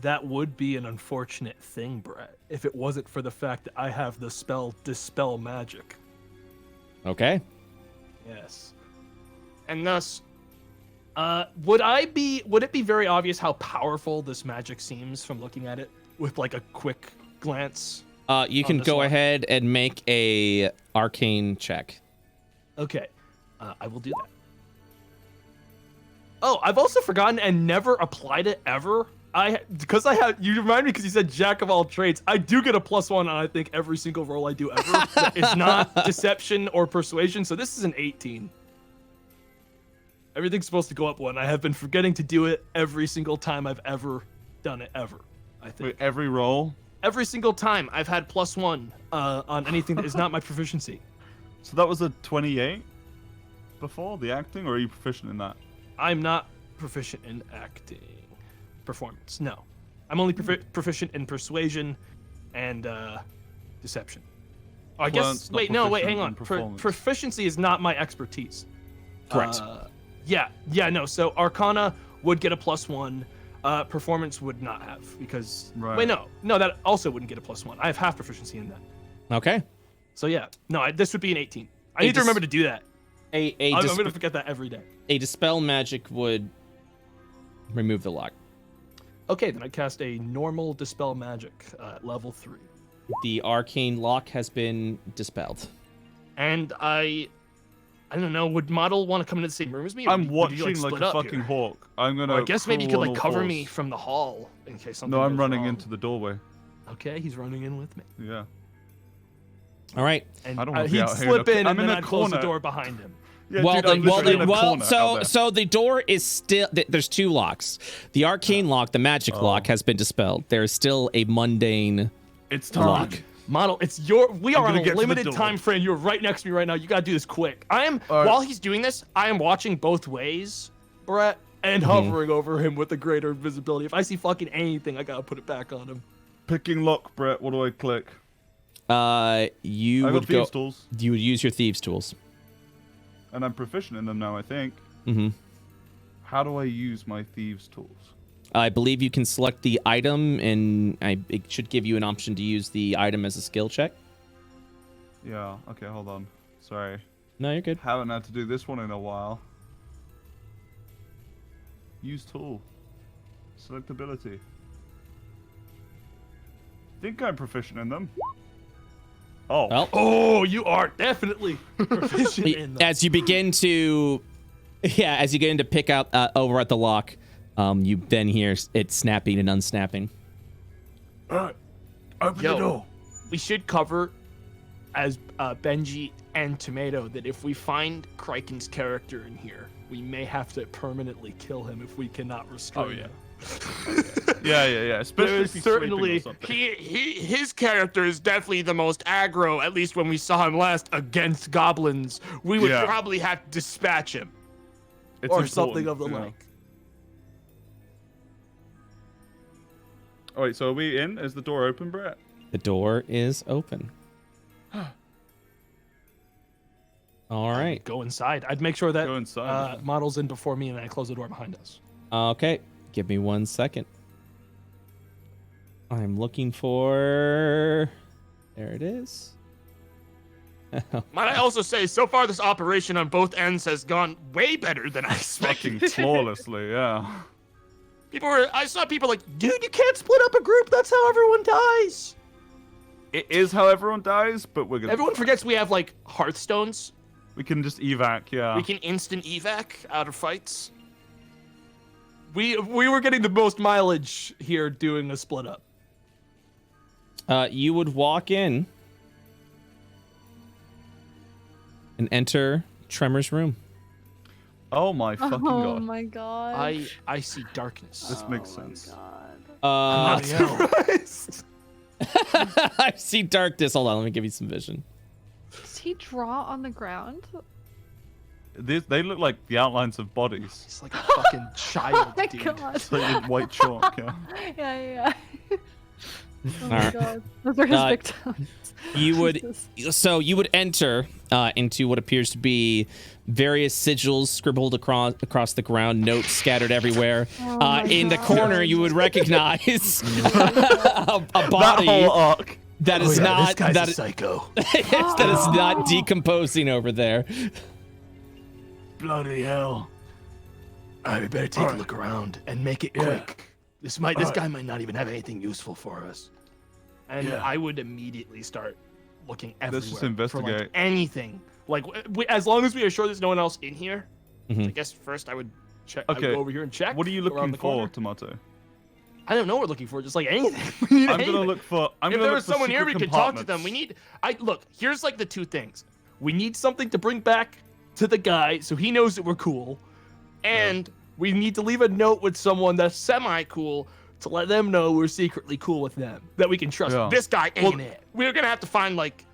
that would be an unfortunate thing, Brett, if it wasn't for the fact that I have the spell Dispel Magic. Okay. Yes. And thus, would it be very obvious how powerful this magic seems from looking at it with like a quick glance? You on can this go lock? ahead and make a arcane check. Okay, I will do that. Oh, I've also forgotten and never applied it ever. You remind me because you said jack of all trades. I do get a +1 on I think every single roll I do ever. It's not deception or persuasion, so this is an 18. Everything's supposed to go up 1. I have been forgetting to do it every single time I've ever done it ever. I think Wait, every roll? every single time I've had +1 on anything that is not my proficiency. So that was a 28 before the acting, or are you proficient in that? I'm not proficient in acting. Performance, no. I'm only proficient in persuasion and deception. Oh, I Flint's guess. not Wait, no, wait, proficient hang in on. performance. Proficiency is not my expertise. Correct. Yeah, no. So Arcana would get a +1. Performance would not have because. Right. Wait, no, that also wouldn't get a +1. I have half proficiency in that. Okay. So yeah, no, this would be an 18. I need to remember to do that. I'm gonna forget that every day. A dispel magic would remove the lock. Okay, then I cast a normal dispel magic at level 3. The arcane lock has been dispelled. And I don't know, would Model want to come into the same room as me? or I'm would you, watching like split a up fucking here? hawk. I'm gonna. Or I guess maybe you crawl could on like all cover fours. me from the hall in case something No, I'm goes running wrong. into the doorway. Okay, he's running in with me. Yeah. All right. And I don't wanna be he'd out here slip in in a- and I'm then in a I'd close the corner. door behind him. Yeah, well, dude, I'm literally in a corner out there. so the door is still. There's 2 locks. The arcane lock, the magic lock, has been dispelled. There is still a mundane It's time. lock. Model, we are on a limited time frame. You're right next to me right now. You gotta do this quick. While he's doing this, I am watching both ways, Brett, and hovering over him with a greater visibility. If I see fucking anything, I gotta put it back on him. Picking lock, Brett. What do I click? You I would got thieves tools. You would use your thieves tools. And I'm proficient in them now, I think. Mm-hmm. How do I use my thieves tools? I believe you can select the item, and it should give you an option to use the item as a skill check. Yeah, okay, hold on. Sorry. No, you're good. Haven't had to do this one in a while. Use tool. Select ability. Think I'm proficient in them. Oh. Well, Oh, you are definitely proficient in them. as you begin to pick out over at the lock, you then hear it snapping and unsnapping. Alright. Open the door. We should cover as Benji and Tomato that if we find Kriken's character in here, we may have to permanently kill him if we cannot restrain him. Yeah. Especially if he's certainly sleeping or something. his character is definitely the most aggro, at least when we saw him last against goblins. We would probably have to dispatch him. It's or important, something of the you know. like. Oh, wait, so are we in? Is the door open, Brett? The door is open. All right. Go inside. I'd make sure that Go inside. model's in before me, and I close the door behind us. Okay. Give me 1 second. I'm looking for... There it is. Might I also say, so far this operation on both ends has gone way better than I expected. Fucking flawlessly, yeah. I saw people like, dude, you can't split up a group. That's how everyone dies. It is how everyone dies, but we're gonna... Everyone forgets we have, like, Hearthstones. We can just evac, yeah. We can instant evac out of fights. We were getting the most mileage here doing a split up. You would walk in and enter Tremor's room. Oh my fucking god. Oh my god. I see darkness. This makes sense. I see darkness. Hold on, let me give you some vision. Does he draw on the ground? They look like the outlines of bodies. It's like a fucking child, Oh my dude. god. It's like in white chalk, yeah. Yeah. Oh my Alright. god. Those are his victims. You would enter into what appears to be various sigils scribbled across the ground, notes scattered everywhere. In the corner, you would recognize a body That whole arc. that is not this guy's a psycho. that is not decomposing over there. Bloody hell! I better take a look around and make it quick. This guy might not even have anything useful for us. And I would immediately start looking everywhere. Let's just for investigate. like anything. Like as long as we are sure there's no one else in here. Mhm. I guess first I would check. Okay. I would go over here and check. What are you around looking the for, corner. Tomato? I don't know what we're looking for. Just like anything. We need I'm anything. gonna look for. If there was someone here, we could talk to them. We need. Look. Here's like the two things. We need something to bring back to the guy so he knows that we're cool, and we need to leave a note with someone that's semi-cool to let them know we're secretly cool with them, that we can trust. Yeah. This guy ain't it. We're gonna have to find like,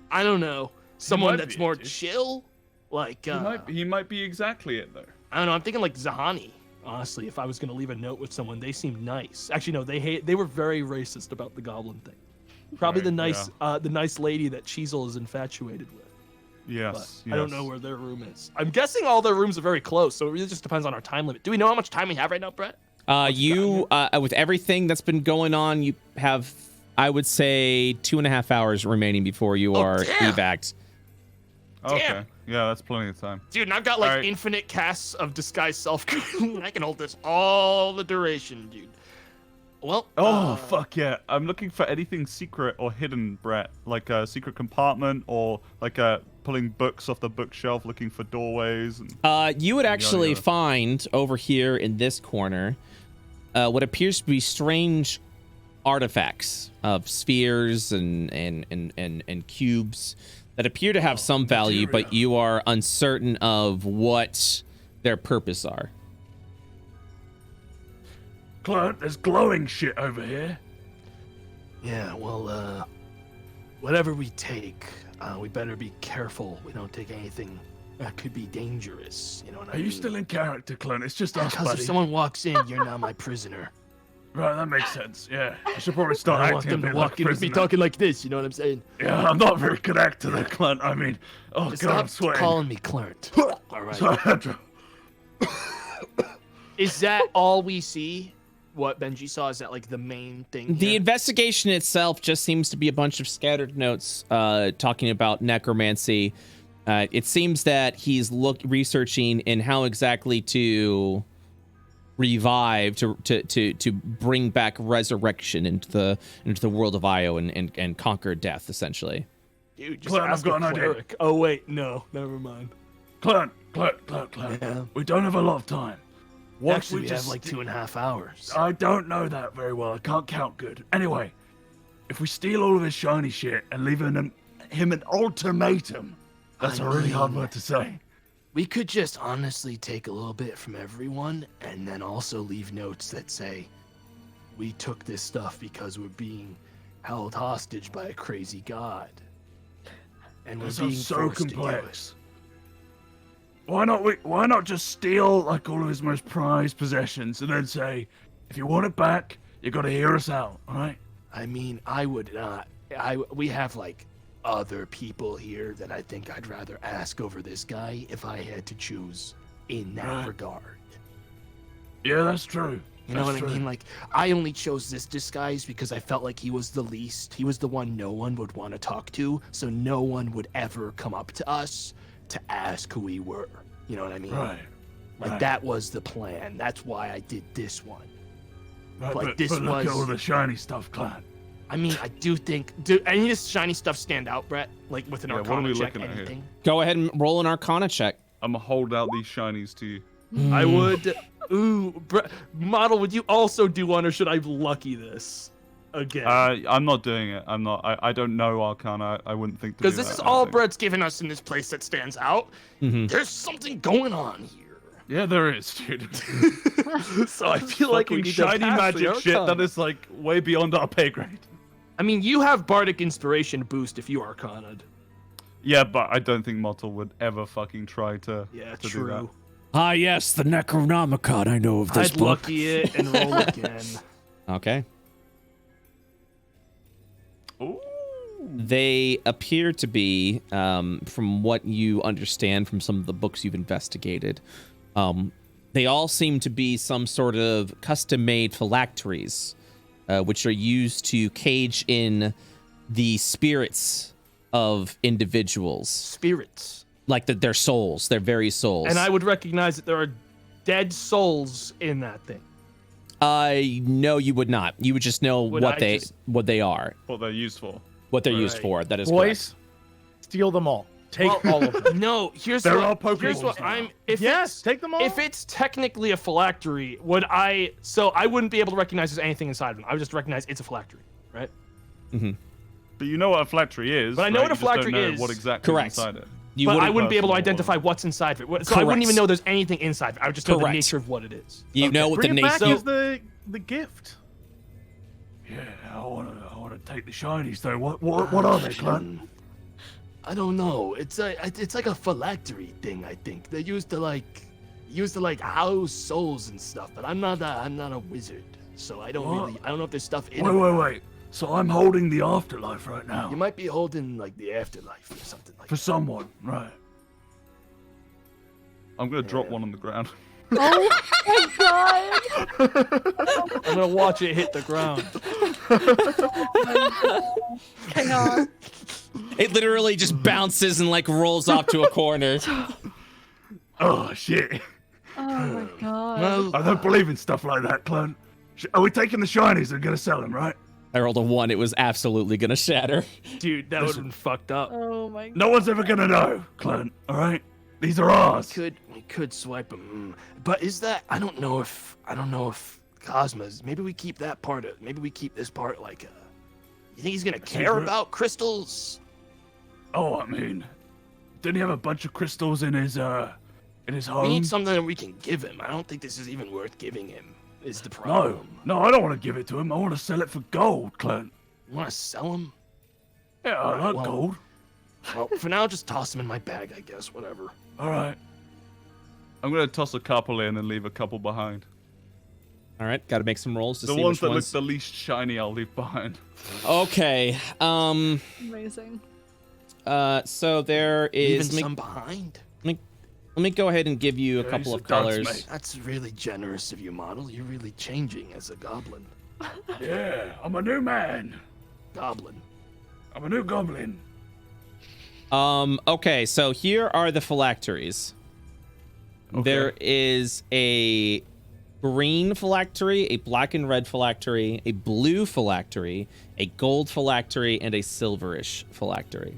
I don't know, someone might that's be more it, dude. chill. Like He might be exactly it though. I don't know. I'm thinking like Zahani. Honestly, if I was gonna leave a note with someone, they seemed nice. Actually, no, they were very racist about the goblin thing. Probably Right, the nice lady that Cheezel is infatuated with. Yes. I don't know where their room is. I'm guessing all their rooms are very close, so it really just depends on our time limit. Do we know how much time we have right now, Brett? With everything that's been going on, you have, I would say, 2.5 hours remaining before you are evac'd. Okay. Damn. Yeah, that's plenty of time. Dude, and I've got like Alright. infinite casts of disguise self. I can hold this all the duration, dude. Well, Fuck yeah. I'm looking for anything secret or hidden, Brett. Like a secret compartment or like pulling books off the bookshelf looking for doorways. And... You would actually yada. find over here in this corner what appears to be strange artifacts of spheres and cubes that appear to have some value, but you are uncertain of what their purpose are. Client, there's glowing shit over here. yeah, well, whatever we take, we better be careful. We don't take anything that could be dangerous. You know what I mean? Are you still in character, Clint? It's just us, Because if buddy. someone walks in, you're now my prisoner. Right, that makes sense. Yeah, I should probably start I want acting a them to bit walk like in a with me prisoner. talking like this. You know what I'm saying? Yeah, I'm not a very good actor, there, Clint. I mean, oh Just god, I'm stop sweating. calling me Clarence. All right. Sorry, Andrew. Is that all we see? What Benji saw, is that like the main thing? The here? investigation itself just seems to be a bunch of scattered notes talking about necromancy. It seems that he's researching in how exactly to revive, to bring back resurrection into the world of Io and conquer death, essentially. Dude, just Clint, I've ask got a an idea. cleric. Oh wait, no, never mind. Clint. Yeah. We don't have a lot of time. What if Actually, we just have like 2.5 hours. I don't know that very well. I can't count good. Anyway, if we steal all of his shiny shit and leave him an ultimatum, that's a really hard word to say. We could just honestly take a little bit from everyone and then also leave notes that say, we took this stuff because we're being held hostage by a crazy god. And we're That being sounds so forced to do it. complex. Why not just steal like all of his most prized possessions and then say, if you want it back, you gotta hear us out, alright? I mean, I would not. We have like other people here that I think I'd rather ask over this guy if I had to choose in that Right. regard. Yeah, that's true. You know That's what I true. mean? Like, I only chose this disguise because I felt like he was the least. He was the one no one would want to talk to, so no one would ever come up to us to ask who we were. You know what I mean? Right. Like, right. that was the plan. That's why I did this one. Right, like, but, this but look at was- all the shiny stuff, Clint. I mean, I do think... Do any of this shiny stuff stand out, Brett? Like, with an Yeah, what are Arcana we check, looking at here? anything? Go ahead and roll an Arcana check. I'm gonna hold out these shinies to you. I would... Ooh, Model, would you also do one, or should I lucky this again? I'm not doing it. I'm not. I don't know Arcana. I wouldn't think to do Because this that, is I don't all think. Brett's given us in this place that stands out. Mhm. There's something going on here. Yeah, there is, dude. So I feel like we Fucking need shiny to pass the magic shit Arcana. that is like way beyond our pay grade. I mean, you have Bardic Inspiration boost if you Arcana'd. Yeah, but I don't think Mottle would ever fucking try to. Yeah, to true. Do that. Ah, yes, the Necronomicon. I know of this I'd book. lucky it and roll again. Okay. Ooh. They appear to be, from what you understand from some of the books you've investigated, they all seem to be some sort of custom-made phylacteries, which are used to cage in the spirits of individuals, Spirits. like their souls, their very souls. And I would recognize that there are dead souls in that thing. No, you would not. You would just know Would what I they just- what they are, What they're used for. what they're used Right. for. That is correct. Boys, steal them all. Take Well, all of them. No, here's They're what, all here's what Pokeballs now. I'm. If Yes, it's, take them all. If it's technically a phylactery, would I? So I wouldn't be able to recognize there's anything inside of them. I would just recognize it's a phylactery, right? But you know what a phylactery is. But I know right? what a You just don't phylactery know is. What exactly Correct. is inside it. You But I wouldn't- wouldn't be able to personal identify what's inside of it. So I wouldn't Correct. even know there's anything inside of it. I would just know the Correct. nature of what it is. You know what the Bring it back nature. as the gift. Yeah, I wanna take the shinies though. What are they, Clint? I don't know. It's like a phylactery thing. I think they're used to like house souls and stuff. But I'm not a wizard, so I don't What? really. I don't know if there's stuff in it. Wait. So I'm holding the afterlife right now. You might be holding like the afterlife or something like For someone, right? I'm gonna drop one on the ground. Oh my god! I'm gonna watch it hit the ground. Chaos. It literally just bounces and like rolls off to a corner. Oh shit! Oh my god. Well, I don't believe in stuff like that, Clint. Are we taking the shinies and gonna sell them, right? I rolled a 1. It was absolutely gonna shatter. dude, that would have been fucked up. Oh my god. No one's ever gonna know, Clint. All right? These are ours. We could swipe them, but is that? I don't know if Cosmo's. Maybe we keep that part of. Maybe we keep this part like. You think he's gonna care secret? about crystals? Oh, I mean, didn't he have a bunch of crystals in his home? We need something that we can give him. I don't think this is even worth giving him. Is the No, problem? no, I don't want to give it to him. I want to sell it for gold, Clint. You want to sell him? Yeah, I like well- gold. Well, for now, just toss them in my bag, I guess. Whatever. All right. I'm gonna toss a couple in and leave a couple behind. All right, got to make some rolls to The see ones which that look ones. the least shiny, I'll leave behind. Okay. Amazing. So there Leaving is. some behind. Let me go ahead and give you a Yeah, couple he's of a dunce, colors. mate. That's really generous of you, model. You're really changing as a goblin. Yeah, I'm a new man. Goblin. I'm a new goblin. Okay, so here are the phylacteries. Okay. There is a green phylactery, a black and red phylactery, a blue phylactery, a gold phylactery, and a silverish phylactery.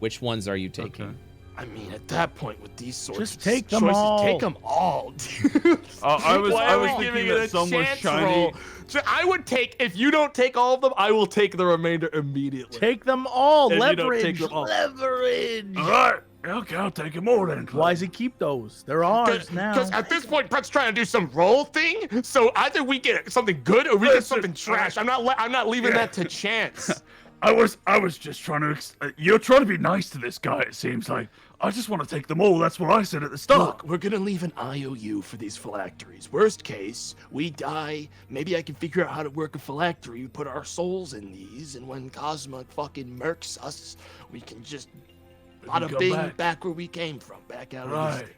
Which ones are you taking? Okay. I mean, at that point, with these sorts Just of take them choices, all. take them all, dude. I was Why are we thinking giving that it a some was chance shiny. roll? So I would take, if you don't take all of them, I will take the remainder immediately. Take them all. And you don't Leverage. take them all. Leverage. All right. Okay, I'll take them all then. Why does he keep those? They're ours now. Because at this point, Brett's trying to do some roll thing. So either we get something good or we get Listen, something trash. I'm not leaving that to chance. I was just trying to. You're trying to be nice to this guy. It seems like I just want to take them all. That's what I said at the start. Look, we're gonna leave an IOU for these phylacteries. Worst case, we die. Maybe I can figure out how to work a phylactery. We put our souls in these, and when Cosmo fucking murks us, we can just bada go bing back. where we came from, back out of Right. these.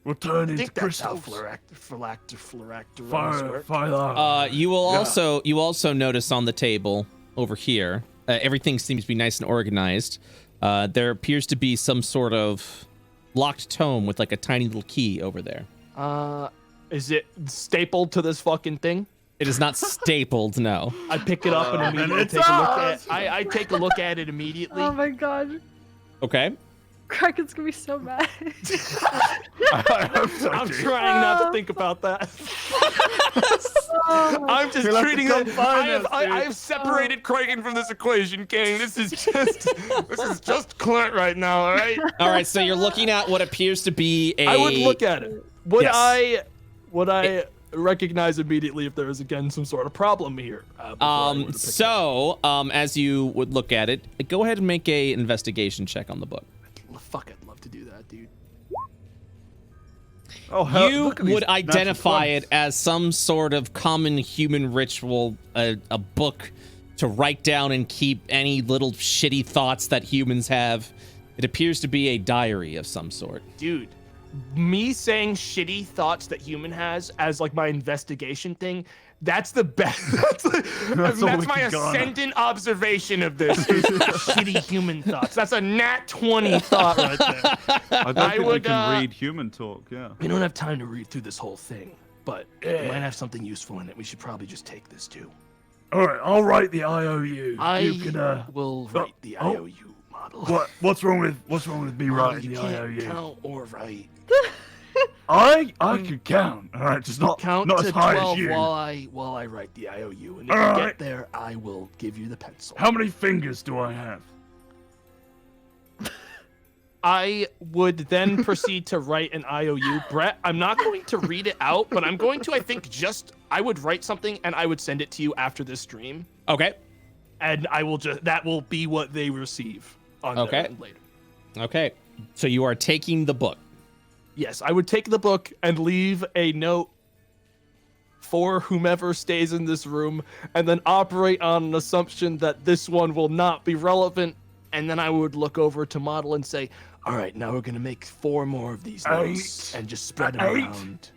We'll turn I into think that's how crystals. phylacteries Fire, work. fire. You will also notice on the table over here, everything seems to be nice and organized. There appears to be some sort of locked tome with like a tiny little key over there. Is it stapled to this fucking thing? It is not stapled, no. I pick it up and immediately it's take a look ours. at. I take a look at it immediately. Oh my god. Okay. Kraken's gonna be so mad. I'm trying not to think about that. I'm just You'll have to treating come it. find us, I dude. have separated Kraken from this equation, King. This is just Clint right now. All right. All right, so you're looking at what appears to be a. I would look at it. Would Yes. I recognize immediately if there is again some sort of problem here? before I were to pick it up? As you would look at it, go ahead and make a investigation check on the book. Fuck, I'd love to do that, dude. Oh, hell, You look at these would natural identify it 20s. as some sort of common human ritual, a book to write down and keep any little shitty thoughts that humans have. It appears to be a diary of some sort. Dude, me saying shitty thoughts that human has as like my investigation thing, that's the best. That's all we my can go on. ascendant observation of this. Is shitty human thoughts. That's a nat 20 thought right there. I don't I think we would, can read human talk. Yeah. We don't have time to read through this whole thing, but it might have something useful in it. We should probably just take this too. All right, I'll write the IOU. I You can, will write the oh. IOU model. What's wrong with me Oh, writing you the can't IOU? count or write. I can count. All right, just not Count not to as high 12 as you. while I write the IOU, and if All you right. get there, I will give you the pencil. How many fingers do I have? I would then proceed to write an IOU. Brett, I'm not going to read it out, but I'm going to, I would write something and I would send it to you after this stream. Okay. And that will be what they receive on Okay. their end later. Okay. So you are taking the book. Yes, I would take the book and leave a note for whomever stays in this room and then operate on an assumption that this one will not be relevant. And then I would look over to model and say, all right, now we're going to make 4 more of these notes and just spread them around.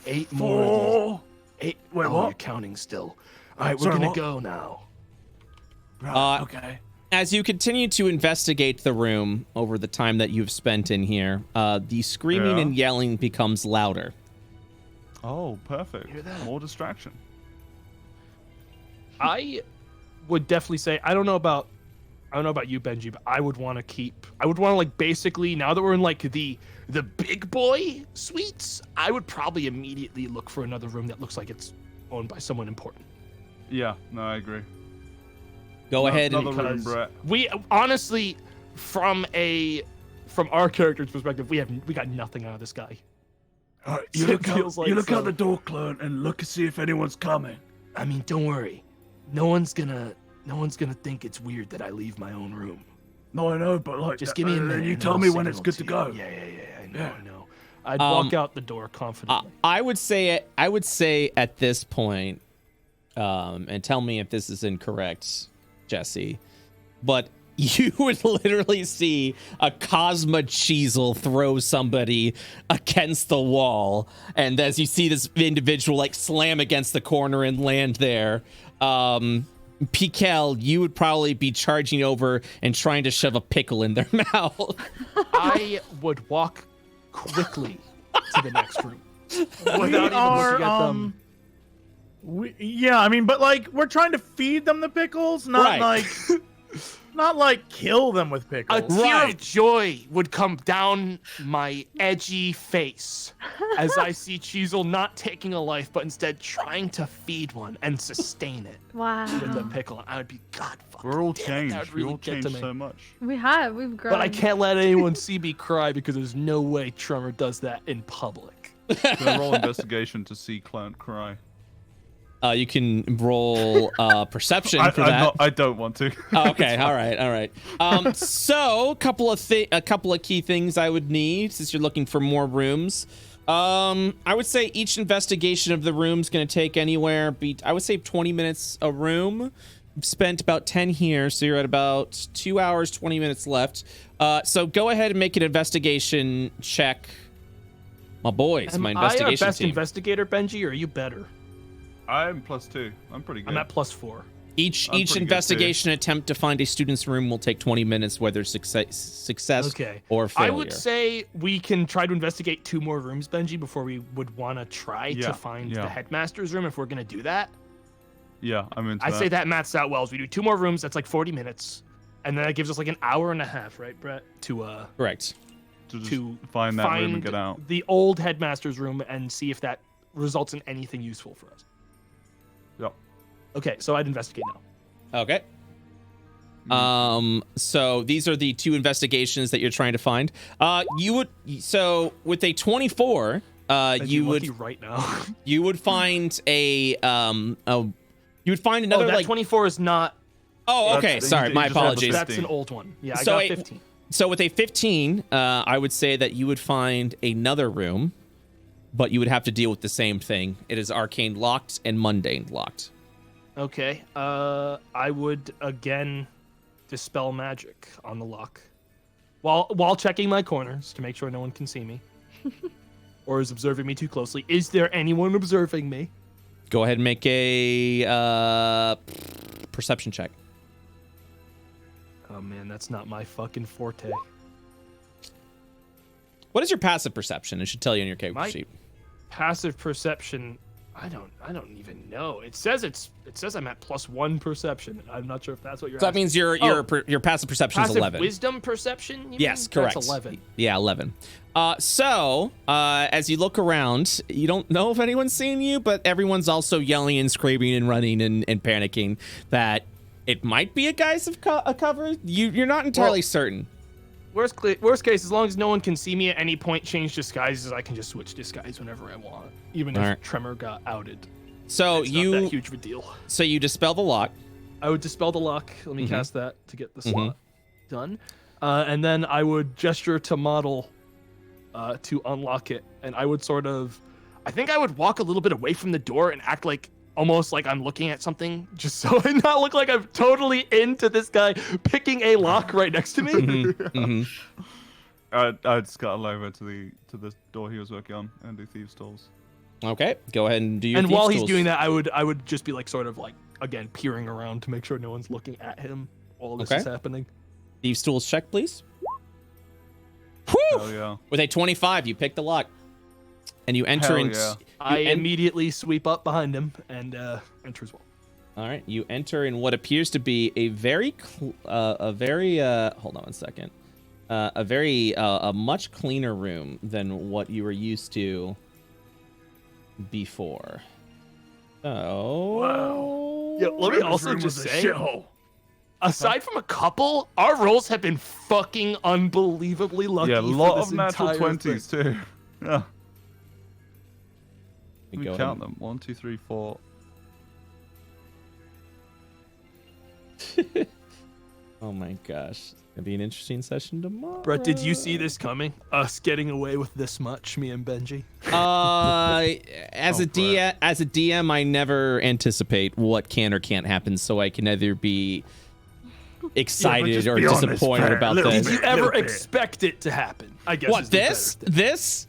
8 more of Four. these. 8. Wait, oh, what? you're counting still. All right, we're Sorry, going what? to go now. Right, okay. As you continue to investigate the room over the time that you've spent in here, the screaming Yeah. and yelling becomes louder. Oh, perfect. Hear that? More distraction. I would definitely say, I don't know about you, Benji, but I would want to like basically, now that we're in like the big boy suites, I would probably immediately look for another room that looks like it's owned by someone important. Yeah, no, I agree. Go ahead and Another room, because- Brett. We honestly, from our character's perspective, we got nothing out of this guy. All right, you It look, feels out, like you look so. out the door, Clint, and look to see if anyone's coming. I mean, don't worry. No one's gonna No one's gonna think it's weird that I leave my own room. No, I know, but like, Just give me a minute. You and tell I'll me when it's signal good to you. go. Yeah, I know. I'd walk out the door confidently. I would say at this point, and tell me if this is incorrect, Jesse, but you would literally see a Cosmo Cheezel throw somebody against the wall, and as you see this individual like slam against the corner and land there, Pikal, you would probably be charging over and trying to shove a pickle in their mouth. I would walk quickly to the next room without even looking at them. Yeah, I mean, but like we're trying to feed them the pickles, not like kill them with pickles. A tear of joy would come down my edgy face as I see Cheezel not taking a life, but instead trying to feed one and sustain it with a pickle. I would be, God, fuck. We're all damn it, changed. that would We really all get to changed me. so much. We've grown. But I can't let anyone see me cry because there's no way Tremor does that in public. Gonna roll investigation to see Clown cry. You can roll perception for that. I don't want to. Oh, okay, all right. So a couple of key things I would need since you're looking for more rooms. I would say each investigation of the room is going to take anywhere I would say 20 minutes a room. You've spent about 10 here, so you're at about 2 hours 20 minutes left. So go ahead and make an investigation check, my boys. My investigation Am I our best team. investigator, Benji, or are you better? I'm +2. I'm pretty good. I'm at +4. Each pretty good, investigation attempt to find a student's room will take 20 minutes, whether success or failure. I would say we can try to investigate 2 more rooms, Benji, before we would want to try to find the headmaster's room if we're going to do that. Yeah, I'm into I'd that. say that maths out well. As we do 2 more rooms, that's like 40 minutes. And then that gives us like an hour and a half, right, Brett? Correct. To find that room and get out. The old headmaster's room and see if that results in anything useful for us. Yep. Okay, so I'd investigate now. Okay. So these are the 2 investigations that you're trying to find. So with a 24, you would right now. you would find you would find another that like 24 is not. Oh, okay. Sorry, my apologies. That's an old one. Yeah, I So got 15. So with a 15, I would say that you would find another room, but you would have to deal with the same thing. It is arcane locked and mundane locked. Okay. I would again dispel magic on the lock, while checking my corners to make sure no one can see me, or is observing me too closely. Is there anyone observing me? Go ahead and make a perception check. Oh man, that's not my fucking forte. What is your passive perception? It should tell you on your character My sheet. passive perception. I don't even know. It says I'm at +1 perception. I'm not sure if that's what you're So that asking. means your passive perception is 11. Wisdom perception? You Yes, mean? correct. That's 11. Yeah, 11. So as you look around, you don't know if anyone's seeing you, but everyone's also yelling and screaming and running and panicking that it might be a guise of a cover. You're not entirely certain. Worst case, as long as no one can see me at any point, change disguises, I can just switch disguise whenever I want, even if Tremor got outed. So it's not that huge of a deal. So you dispel the lock. I would dispel the lock. Let me cast that to get the slot done, and then I would gesture to model to unlock it, and I would I think I would walk a little bit away from the door and act like almost like I'm looking at something, just so I not look like I'm totally into this guy picking a lock right next to me. I'd scuttle over to the door he was working on and do thieves' tools. Okay, go ahead and do your. And thieves' while tools. he's doing that, I would just be like sort of like again peering around to make sure no one's looking at him while this is happening. Thieves' tools check, please. Hell yeah. With a 25, you pick the lock, and you enter in. I immediately sweep up behind him and enter as well. All right, you enter in what appears to be a very, hold on one second, a much cleaner room than what you were used to before. Oh. Wow. Yeah, let me also just say, aside from a couple, our rolls have been fucking unbelievably lucky. Yeah, a lot for of this natural entire 20s thing. too. Yeah. We We go count ahead. them. 1, 2, 3, 4. Oh my gosh. It'll be an interesting session tomorrow. Brett, did you see this coming? Us getting away with this much, me and Benji? As a DM, I never anticipate what can or can't happen, so I can either be excited or disappointed about this. Did you ever expect it to happen? I guess. What, this?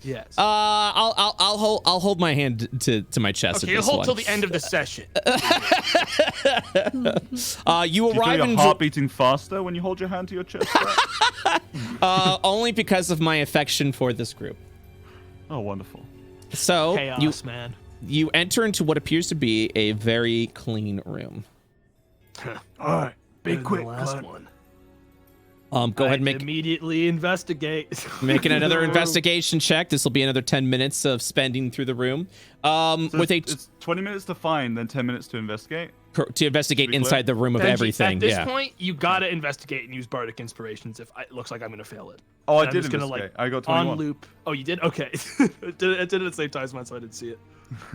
Yes. I'll hold my hand to my chest. Okay, at you'll this hold one. till the end of the session. You Do arrive you feel in your heart beating faster when you hold your hand to your chest? only because of my affection for this group. Oh, wonderful. So Chaos, man. You enter into what appears to be a very clean room. All right, be quick, last Clint. one. Go ahead and make immediately investigate. making another investigation check. This will be another 10 minutes of spending through the room. So it's 20 minutes to find, then 10 minutes to investigate. To investigate inside the room of Benji, everything. At this yeah. point, you gotta investigate and use bardic inspirations. If it looks like I'm gonna fail it. Oh, And I I'm did just gonna, investigate. like, I got 21. on loop. Oh, you did? Okay. It did it at the same time as mine, so I didn't see it.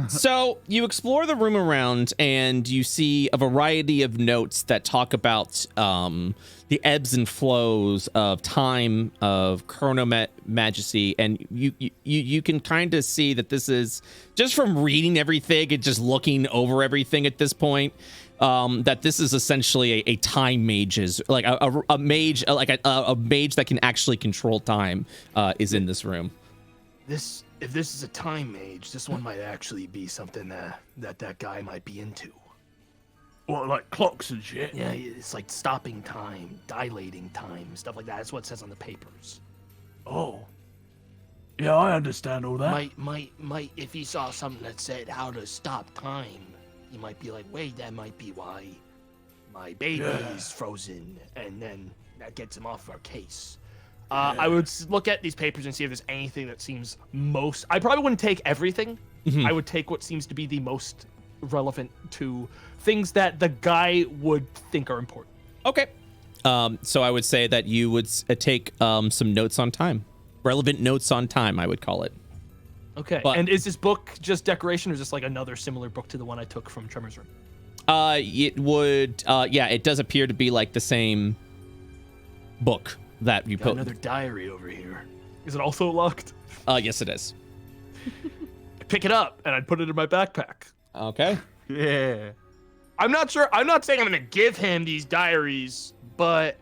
So you explore the room around and you see a variety of notes that talk about the ebbs and flows of time, of chronomagy, and you can kind of see that this is just from reading everything and just looking over everything at this point. That this is essentially a time mages, like a mage, like a mage that can actually control time, is in this room. If this is a time mage, this one might actually be something that guy might be into. What, like clocks and shit? Yeah, it's like stopping time, dilating time, stuff like that. That's what it says on the papers. Oh. Yeah, I understand all that. Might if he saw something that said how to stop time, he might be like, wait, that might be why my baby is frozen, and then that gets him off our case. I would look at these papers and see if there's anything that seems most... I probably wouldn't take everything. Mm-hmm. I would take what seems to be the most relevant to things that the guy would think are important. Okay. So I would say that you would take some notes on time. Relevant notes on time, I would call it. Okay. But- And is this book just decoration, or is this like another similar book to the one I took from Tremor's room? It would, yeah, it does appear to be like the same book that you Got put. another diary over here. Is it also locked? Yes, it is. I pick it up and I'd put it in my backpack. Okay. Yeah. I'm not sure. I'm not saying I'm going to give him these diaries, but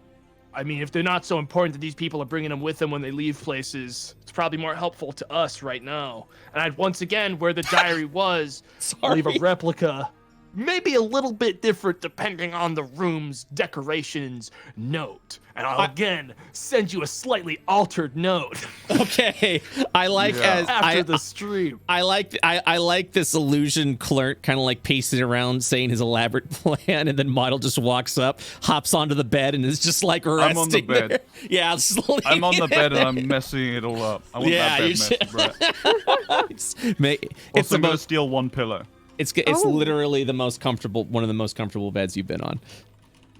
I mean, if they're not so important that these people are bringing them with them when they leave places, it's probably more helpful to us right now. And I'd once again, where the diary was, leave a replica, maybe a little bit different depending on the room's decorations note. And I'll again send you a slightly altered note. Okay. I like after the stream. I like this illusion clerk kind of like pacing around saying his elaborate plan, and then Model just walks up, hops onto the bed, and is just like resting I'm on the bed. there. Yeah, I'm on the bed and I'm messing it all up. I want that bed messy, Brett. It's I'm going to steal one pillow. It's literally the most comfortable, one of the most comfortable beds you've been on.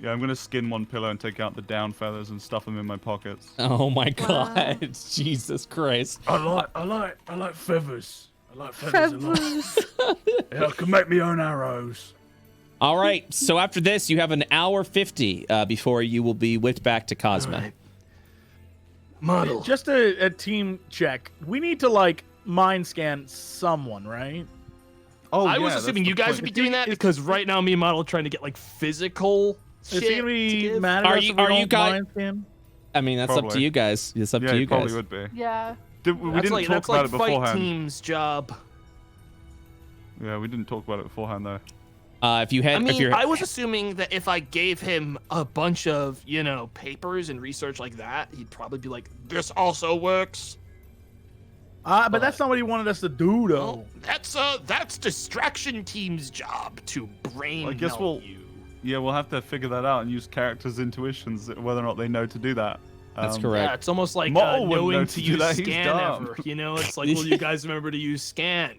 Yeah, I'm going to skin one pillow and take out the down feathers and stuff them in my pockets. Oh my god. Jesus Christ. I like feathers. I like feathers a lot. Yeah, I can make my own arrows. All right. So after this, you have an hour 50 before you will be whipped back to Cosmo. Right. Model. Just a team check. We need to like mind scan someone, right? Oh, I was assuming you guys would be doing that because right now me and Model are trying to get like physical shit. Is it gonna be mad at us if we don't mind scan? I mean, that's up to Probably. you guys. It's up to you probably guys. would be. Yeah. We That's didn't like, talk that's about like it fight beforehand. team's job. Yeah, we didn't talk about it beforehand though. If you had, I mean, if you're, I was assuming that if I gave him a bunch of, papers and research like that, he'd probably be like, this also works. But that's not what he wanted us to do, though. Well, that's distraction team's job to brain I guess melt you. we'll have to figure that out and use characters' intuitions whether or not they know to do that. That's correct. Yeah, it's almost like Mo wouldn't know knowing to to do use that, he's scan dumb. ever. It's like, will you guys remember to use scan?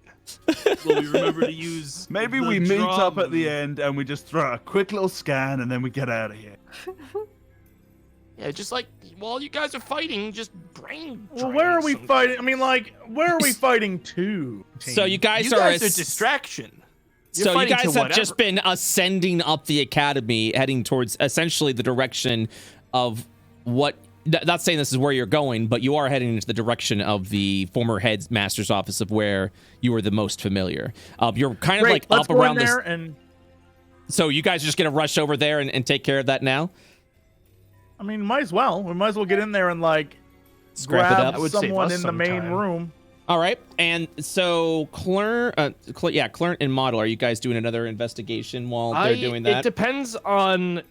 Will we remember to use Maybe the we meet up drum? at the end and we just throw a quick little scan and then we get out of here. Yeah, just like while you guys are fighting, just brain. Well, where are we fighting? I mean, like, where are we fighting to? so you guys You are guys are distraction. So you guys have just been ascending up the academy, heading towards essentially the direction of what. Not saying this is where you're going, but you are heading into the direction of the former headmaster's office of where you were the most familiar. You're kind of like Let's up go around in there this. and So you guys are just gonna rush over there and take care of that now? I mean, might as well. We might as well get in there and like Scrap it grab up. someone in the main room. All right, and so Clern and Model, are you guys doing another investigation while they're doing that? It depends on.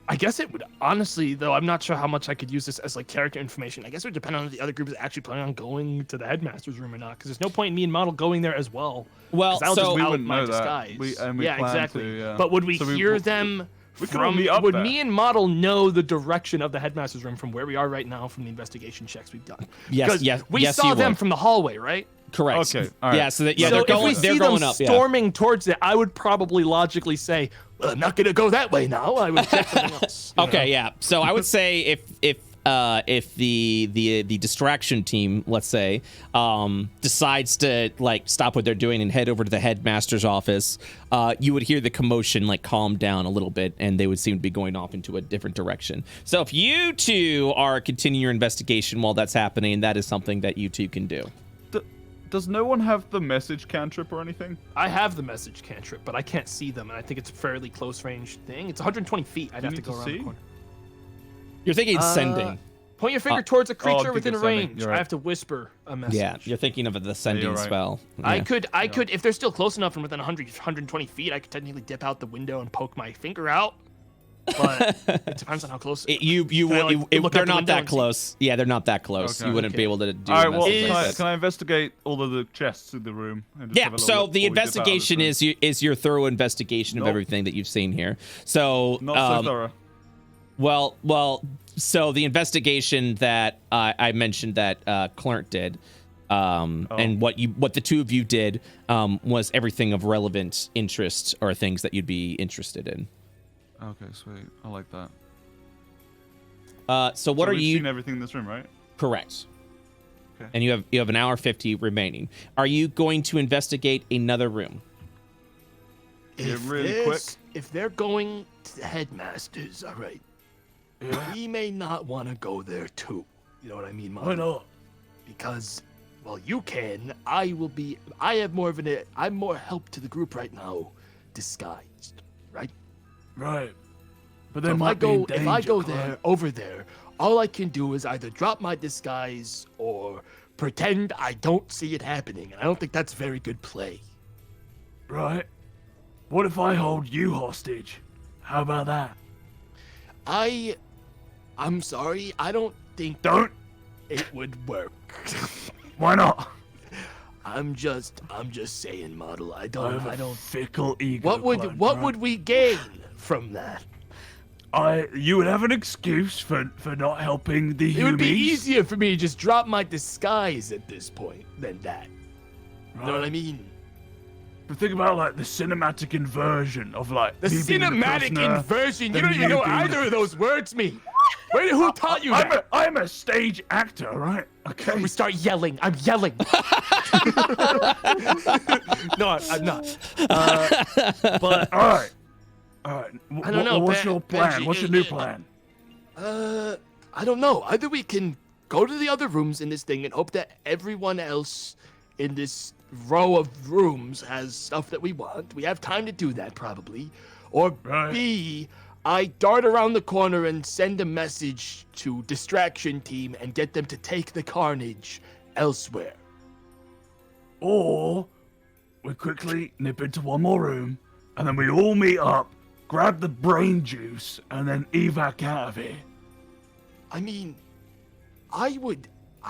I guess it would honestly, though. I'm not sure how much I could use this as like character information. I guess it would depend on if the other group is actually planning on going to the headmaster's room or not. Because there's no point in me and Model going there as well. Well, so we wouldn't my know disguise. that. We yeah, plan exactly. to, yeah. But would we So hear them? We could all meet up would there. me and Model know the direction of the headmaster's room from where we are right now from the investigation checks we've done? Yes, we saw you them would. from the hallway, right? Correct. Okay. All right. Yeah. So that, so they're if going. we They're see going them up. storming towards it, I would probably logically say, "Well, I'm not gonna go that way now. I would check something else." Okay. Yeah. So I would say if the distraction team, let's say, decides to like stop what they're doing and head over to the headmaster's office, you would hear the commotion like calm down a little bit, and they would seem to be going off into a different direction. So if you two are continuing your investigation while that's happening, that is something that you two can do. Does no one have the message cantrip or anything? I have the message cantrip, but I can't see them, and I think it's a fairly close range thing. It's 120 feet. I'd have to go around the corner. You're thinking sending. Point your finger towards a creature I'm within thinking sending. range. You're I right. have to whisper a message. Yeah, you're thinking of the sending right. spell. I Yeah. could, if they're still close enough and within 120 feet, I could technically dip out the window and poke my finger out. But it depends on how close. They're the not window that and see? close. Yeah, they're not that close. Okay. You wouldn't be able to do. All right. a Well, message like that. can I investigate all of the chests in the room? And just Yeah, have a little so look the before we dip out of this investigation room? is your thorough investigation of Nope. everything that you've seen here. So Not so thorough. well, so the investigation that I mentioned that Clark did, and what the two of you did was everything of relevant interest or things that you'd be interested in. Okay, sweet. I like that. So what so are we've you? seen everything in this room, right? Correct. Okay. And you have an hour 50 remaining. Are you going to investigate another room? Really quick. If they're going to the headmasters, all right, we may not want to go there too. You know what I mean, Mom? Why not? Because, well, you can. I'm more help to the group right now, disguised, right? Right. But So they might be in danger. if I go Clive. over there, all I can do is either drop my disguise or pretend I don't see it happening, and I don't think that's very good play. Right. What if I hold you hostage? How about that? I'm sorry, I don't think Don't. it would work. Why not? I'm just saying, Model. I I don't. have a fickle ego. What would Clive, what right? would we gain from that? You would have an excuse for not helping the It would be humies. easier for me to just drop my disguise at this point than that. You know what I mean? But think about like the cinematic inversion of like The me being cinematic prisoner, inversion. You then don't even know what being either of those words mean. Who taught you that? I'm a stage actor, right? Okay. We start yelling. I'm yelling. No, I'm not. But All right. I don't know. What's your plan? Benji, What's your new plan? I don't know. Either we can go to the other rooms in this thing and hope that everyone else in this row of rooms has stuff that we want. We have time to do that probably. Or Right. B, I dart around the corner and send a message to distraction team and get them to take the carnage elsewhere. Or we quickly nip into one more room, and then we all meet up, grab the brain juice, and then evac out of here. I mean, I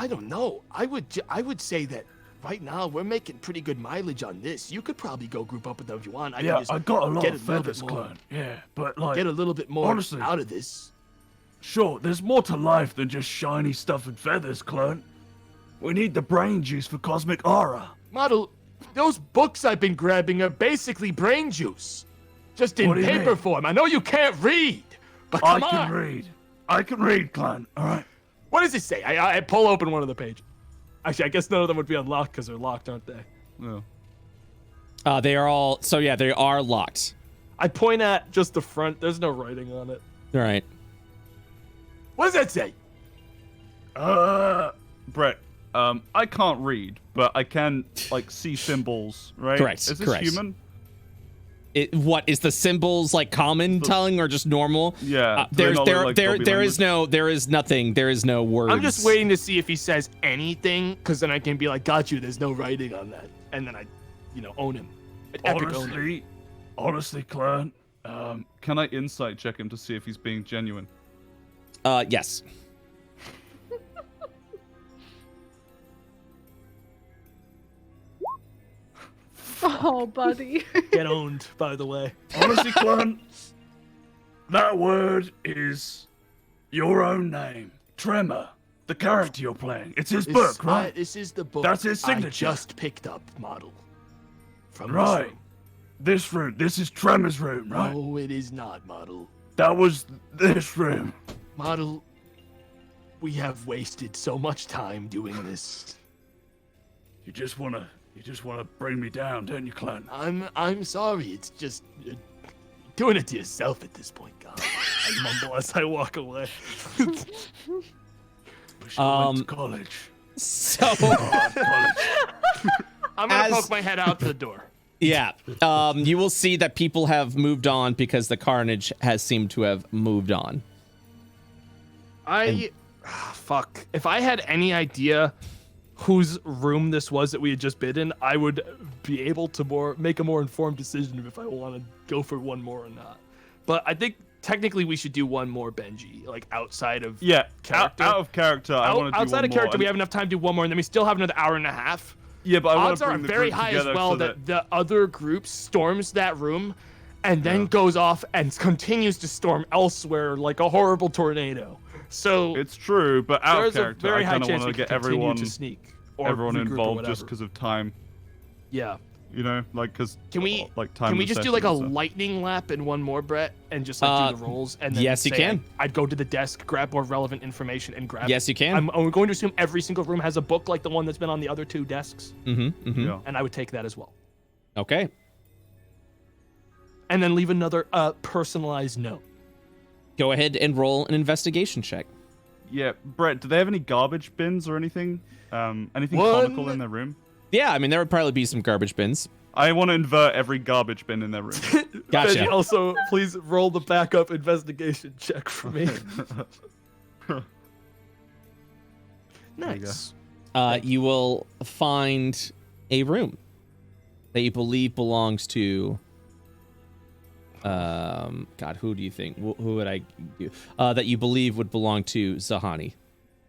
don't know. I would say that right now we're making pretty good mileage on this. You could probably go group up with them if you want. I Yeah, just I got a lot get of a little feathers, bit more, clone. Yeah, but like, get a little bit more honestly, out of this. sure, there's more to life than just shiny stuff and feathers, clone. We need the brain juice for cosmic aura. Model, those books I've been grabbing are basically brain juice, just in What do you paper mean? form. I know you can't read, but I come can on. read. I can read, clone. All right. What does it say? I pull open one of the pages. Actually, I guess none of them would be unlocked because they're locked, aren't they? No. They are all. So yeah, they are locked. I point at just the front. There's no writing on it. All right. What does that say? Brett, I can't read, but I can like see symbols, right? Correct. Is this correct. human? What is the symbols like common tongue or just normal? Yeah. There is language? nothing. There is no words. I'm just waiting to see if he says anything, because then I can be like, got you, there's no writing on that. And then I, own him. Epic own him. Honestly, Clan, Can I insight check him to see if he's being genuine? Yes. Oh, buddy. Get owned, by the way. honestly, Clan, that word is your own name. Tremor, the character you're playing. It's his book, right? This is the book. That's his signature. I just picked up model. From Right. This room. This is Tremor's room, right? No, it is not model. That was this room. Model, we have wasted so much time doing this. You just wanna bring me down, don't you, Clan? I'm sorry. It's just you're doing it to yourself at this point, God. I mumble as I walk away. Wish I went to college. So I'm gonna poke my head out the door. yeah, you will see that people have moved on because the carnage has seemed to have moved on. Fuck. If I had any idea whose room this was that we had just been in, I would be able to make a more informed decision if I want to go for one more or not. But I think technically we should do one more Benji, like outside of character. Out of character. I want to do outside one of character, more. we have enough time to do one more, and then we still have another hour and a half. Yeah, but I want Odds to are bring the very group high as together well so that the other group storms that room and then goes off and continues to storm elsewhere like a horrible tornado. So it's true, but out of there's a character, very I high kind of chance want we to get can continue everyone to sneak or everyone regroup or involved just whatever. because of time. Yeah. You know, like because Can we time can we of just do session like a and stuff. lightning lap and one more, Brett, and just like do the rolls and then yes, you say can. I'd go to the desk, grab more relevant information, and grab. Yes, you can. I'm going to assume every single room has a book like the one that's been on the other two desks, Yeah. and I would take that as well, Okay. and then leave another personalized note. Go ahead and roll an investigation check. Yeah, Brett, do they have any garbage bins or anything? Anything One- comical in their room? Yeah, I mean there would probably be some garbage bins. I want to invert every garbage bin in their room. Gotcha. Benji, also, please roll the backup investigation check for me. Nice. You will find a room that you believe belongs to. God, who do you think? Who would I do? That you believe would belong to Zahani.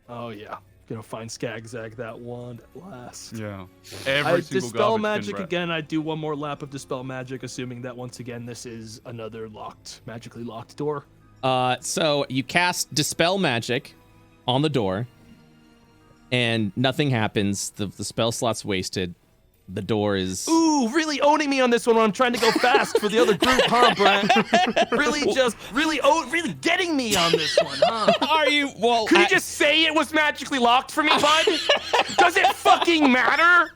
Oh yeah, gonna find Skagzag that wand at last. Yeah. I Every single dispel garbage magic bin, Brett. again. I do one more lap of dispel magic, assuming that once again this is another magically locked door. So you cast dispel magic on the door, and nothing happens. The spell slot's wasted. The door is. Ooh, really owning me on this one when I'm trying to go fast for the other group, huh, Brett? really getting me on this one, huh? Are you? Well, Could you just say it was magically locked for me, bud? Does it fucking matter?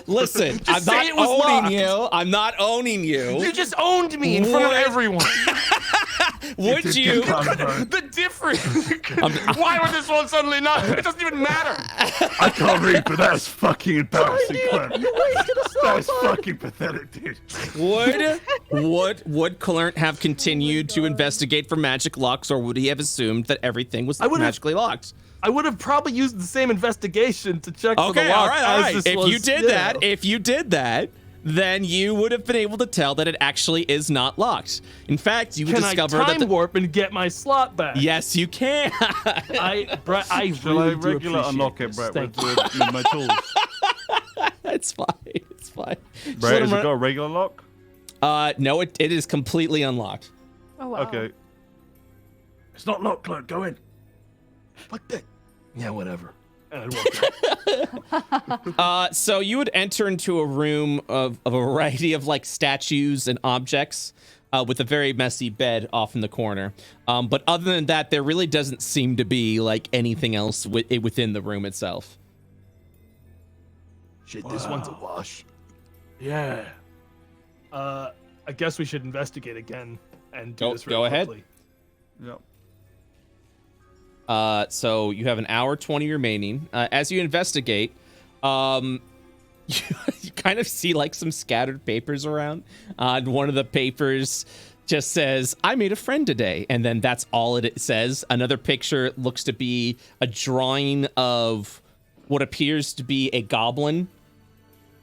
Listen, Just I'm say not it was owning locked. you. I'm not owning you. You just owned me in front of everyone. Would you? The difference. Why would this one suddenly not? It doesn't even matter. I can't read, but that's fucking embarrassing, Clan. You wasted a slot, That's bud. fucking pathetic, dude. Would Kalert have continued to investigate for magic locks, or would he have assumed that everything was would've- magically locked? I would have probably used the same investigation to check for the Okay, lock. all right. as this If you was, did that, then you would have been able to tell that it actually is not locked. In fact, you would Can I discover time that. warp and get my slot back? Yes, you can. Brett, I Shall really I do regular appreciate unlock it, this. Brett, Thank with, you. with my tools? It's fine. It's fine. Brett, has it got a regular lock? No, it is completely unlocked. Oh, wow. Okay. It's not locked, Clan. Go in. What the? Yeah, whatever. And I'd walk out. So you would enter into a room of a variety of like statues and objects, with a very messy bed off in the corner. But other than that, there really doesn't seem to be like anything else within the room itself. Shit, this one's a wash. Yeah. I guess we should investigate again and do this go really ahead. quickly. Yep. So you have an hour 20 remaining. As you investigate, you kind of see like some scattered papers around. One of the papers just says, "I made a friend today," and then that's all it says. Another picture looks to be a drawing of what appears to be a goblin,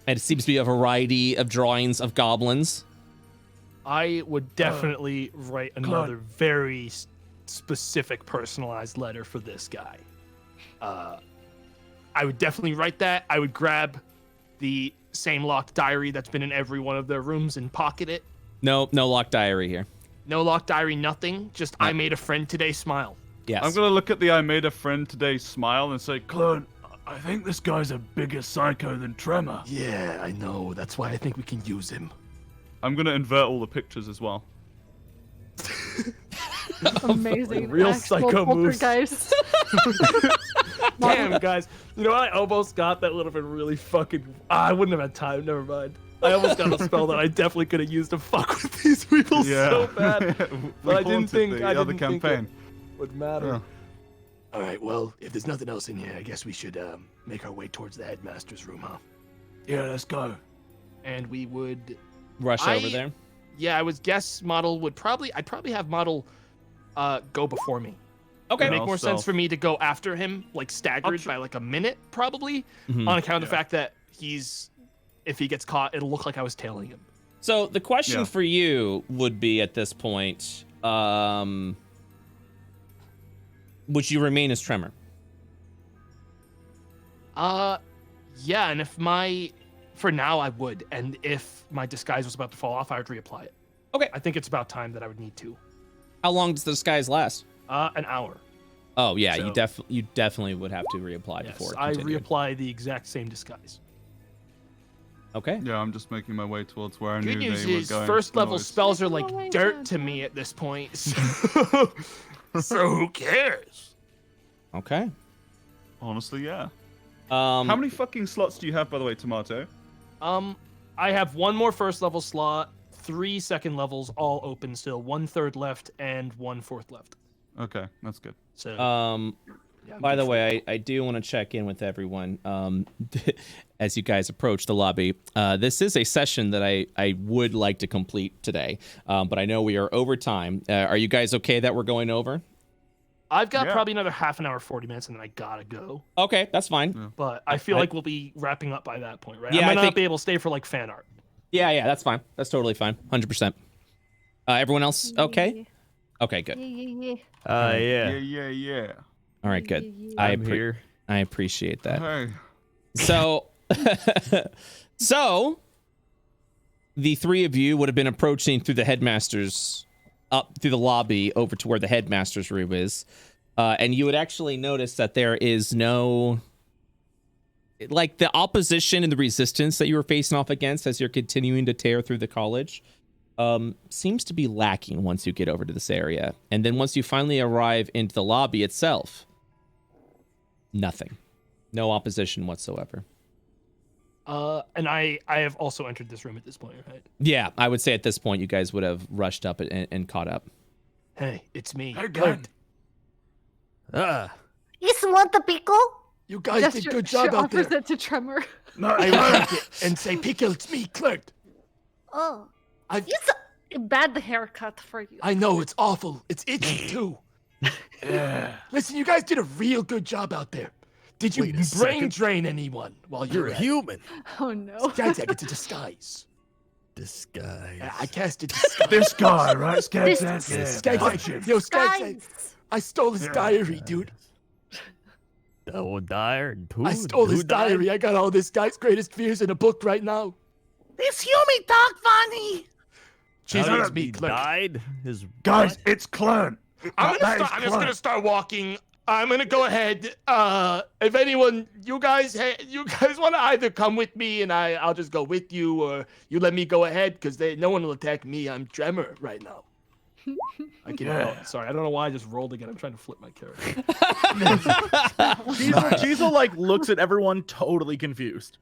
and it seems to be a variety of drawings of goblins. I would definitely write another very specific, personalized letter for this guy. I would definitely write that. I would grab the same locked diary that's been in every one of their rooms and pocket it. No locked diary here. No locked diary, nothing. Just I made a friend today smile. Yes. I'm gonna look at the "I made a friend today" smile and say, Clone, I think this guy's a bigger psycho than Tremor. Yeah, I know. That's why I think we can use him. I'm gonna invert all the pictures as well. Amazing. Real Actual psycho moves. poltergeist. Damn, guys. You know what? I almost got that. Would have been really fucking. I wouldn't have had time. Never mind. I almost got a spell that I definitely could have used to fuck with these people so bad. But I didn't think the other campaign would matter. Yeah. All right. Well, if there's nothing else in here, I guess we should make our way towards the headmaster's room, huh? Yeah, let's go. And we would Rush over there. Yeah, I would guess Model would probably. I'd probably have Model go before me. Okay. It'd make I'll more sense stealth. for me to go after him, like staggered by like a minute, probably, Mhm. on account of the fact that if he gets caught, it'll look like I was tailing him. So the question Yeah. for you would be at this point, would you remain as Tremor? Yeah, and for now I would, and if my disguise was about to fall off, I would reapply it. Okay. I think it's about time that I would need to. How long does the disguise last? An hour. Oh yeah, So- you definitely would have to reapply Yes, before. It I continued. reapply the exact same disguise. Okay. Yeah, I'm just making my way towards where I Good knew news they were is, going. first level Noise. spells are like Oh my dirt God. to me at this point. So, so who cares? Okay. Honestly, yeah. How How many fucking slots do you have, by the way, Tomato? I have one more first level slot, 3 second levels, all open still, 1/3 left, and 1/4 left. Okay, that's good. So, yeah, I'm By good the for way, I do want to check in with everyone. As you guys approach the lobby, this is a session that I would like to complete today, but I know we are over time. Are you guys okay that we're going over? I've got Yeah. probably another half an hour, 40 minutes, and then I gotta go. Okay, that's fine. Yeah. But I feel like we'll be wrapping up by that point, right? Yeah, I might I not think- be able to stay for like fan art. Yeah, that's fine. That's totally fine. 100%. Everyone else okay? Okay, good. Yeah. Yeah. Yeah. All right, good. I'm here. I appreciate that. Hey. So, so the three of you would have been approaching through the headmaster's, up through the lobby over to where the headmaster's room is, and you would actually notice that there is no, like, the opposition and the resistance that you were facing off against as you're continuing to tear through the college seems to be lacking once you get over to this area. And then once you finally arrive into the lobby itself, nothing. No opposition whatsoever. And I have also entered this room at this point, right? Yeah, I would say at this point you guys would have rushed up and caught up. Hey, it's me. Hey, Clint. gang. Is want the pickle? You guys did good job out offers there. it to Tremor. No, I will take it and say, Pikal, it's me, Clint. Oh, I've- it's a bad haircut for you. I know, it's awful. It's itchy, too. yeah. Listen, you guys did a real good job out there. Did you Wait a brain second. drain anyone while you You're were a at it? human. Oh no. Skagzag, it's a disguise. Disguise. I casted disguise. This guy, right? This- Skagzag. Punch him. Skagzag, yo, Skagzag, Guys, I stole his diary, dude. Oh, dire. I stole his diary. I got all this guy's greatest fears in a book right now. this human talk funny. Jesus, no, it's me, He Clint. died. His Guys, what? it's Clone. I'm just gonna start walking. I'm gonna go ahead. If anyone, you guys want to either come with me and I'll just go with you, or you let me go ahead because no one will attack me. I'm Tremor right now. I can. Yeah. Oh, sorry, I don't know why I just rolled again. I'm trying to flip my character. Chisel like looks at everyone totally confused.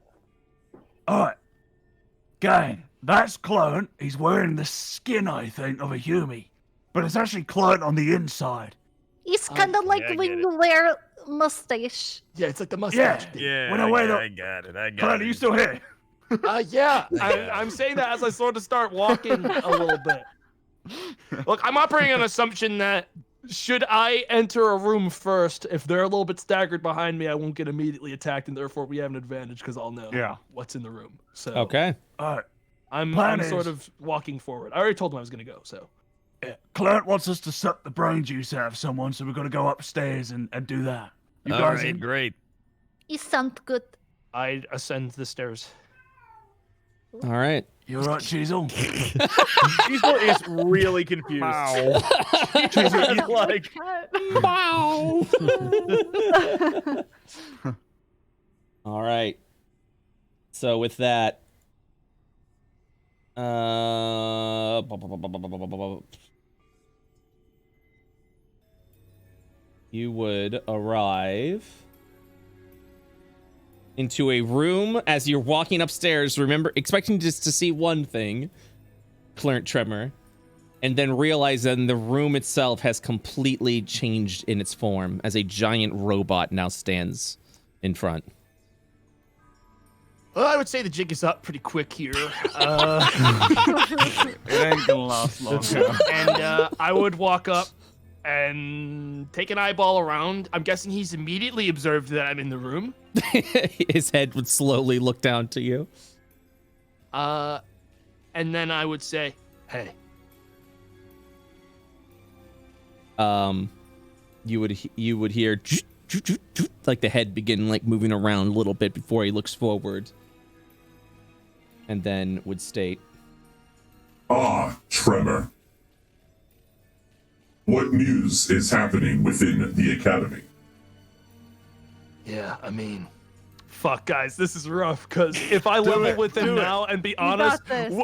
All right, gang. That's Clone. He's wearing the skin, I think, of a Hume. But it's actually Clone on the inside. It's kind of like I when get you wear mustache. Yeah, it's like the mustache. Yeah, When I wear the- I got it. Clone, are you still here? Yeah, I'm saying that as I sort of start walking a little bit. Look, I'm operating on an assumption that should I enter a room first, if they're a little bit staggered behind me, I won't get immediately attacked, and therefore we have an advantage because I'll know what's in the room. So Okay. All right. I'm Plan sort is- of walking forward. I already told him I was going to go, so. Clone wants us to suck the brain juice out of someone, so we're going to go upstairs and do that. You All guys right, in? great. It sounds good. I ascend the stairs. All right. You all right, Cheezel? Cheezel is really confused. He's like, All right. So with that, you would arrive into a room as you're walking upstairs. Remember, expecting just to see one thing, Clarent Tremor, and then realize that the room itself has completely changed in its form as a giant robot now stands in front. Well, I would say the jig is up pretty quick here. It ain't gonna last long. And I would walk up and take an eyeball around. I'm guessing he's immediately observed that I'm in the room. His head would slowly look down to you. And then I would say, hey. You would hear like the head begin like moving around a little bit before he looks forward, and then would state, Ah, Tremor. What news is happening within the Academy? Yeah, I mean, fuck, guys, this is rough. Cause if I level with him now and be honest,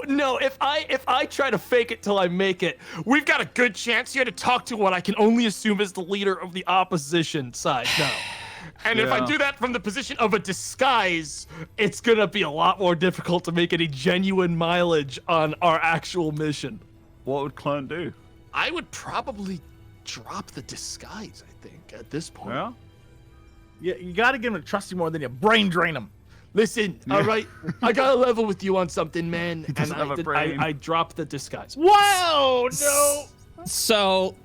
no, if I try to fake it till I make it, we've got a good chance here to talk to what I can only assume is the leader of the opposition side now. And if I do that from the position of a disguise, it's gonna be a lot more difficult to make any genuine mileage on our actual mission. What would Clone do? I would probably drop the disguise, I think, at this point. Yeah? yeah, you got to get him to trust you more than you brain drain him. Listen, all right, I gotta level with you on something, man. And doesn't have a brain. I dropped the disguise. Wow, no. so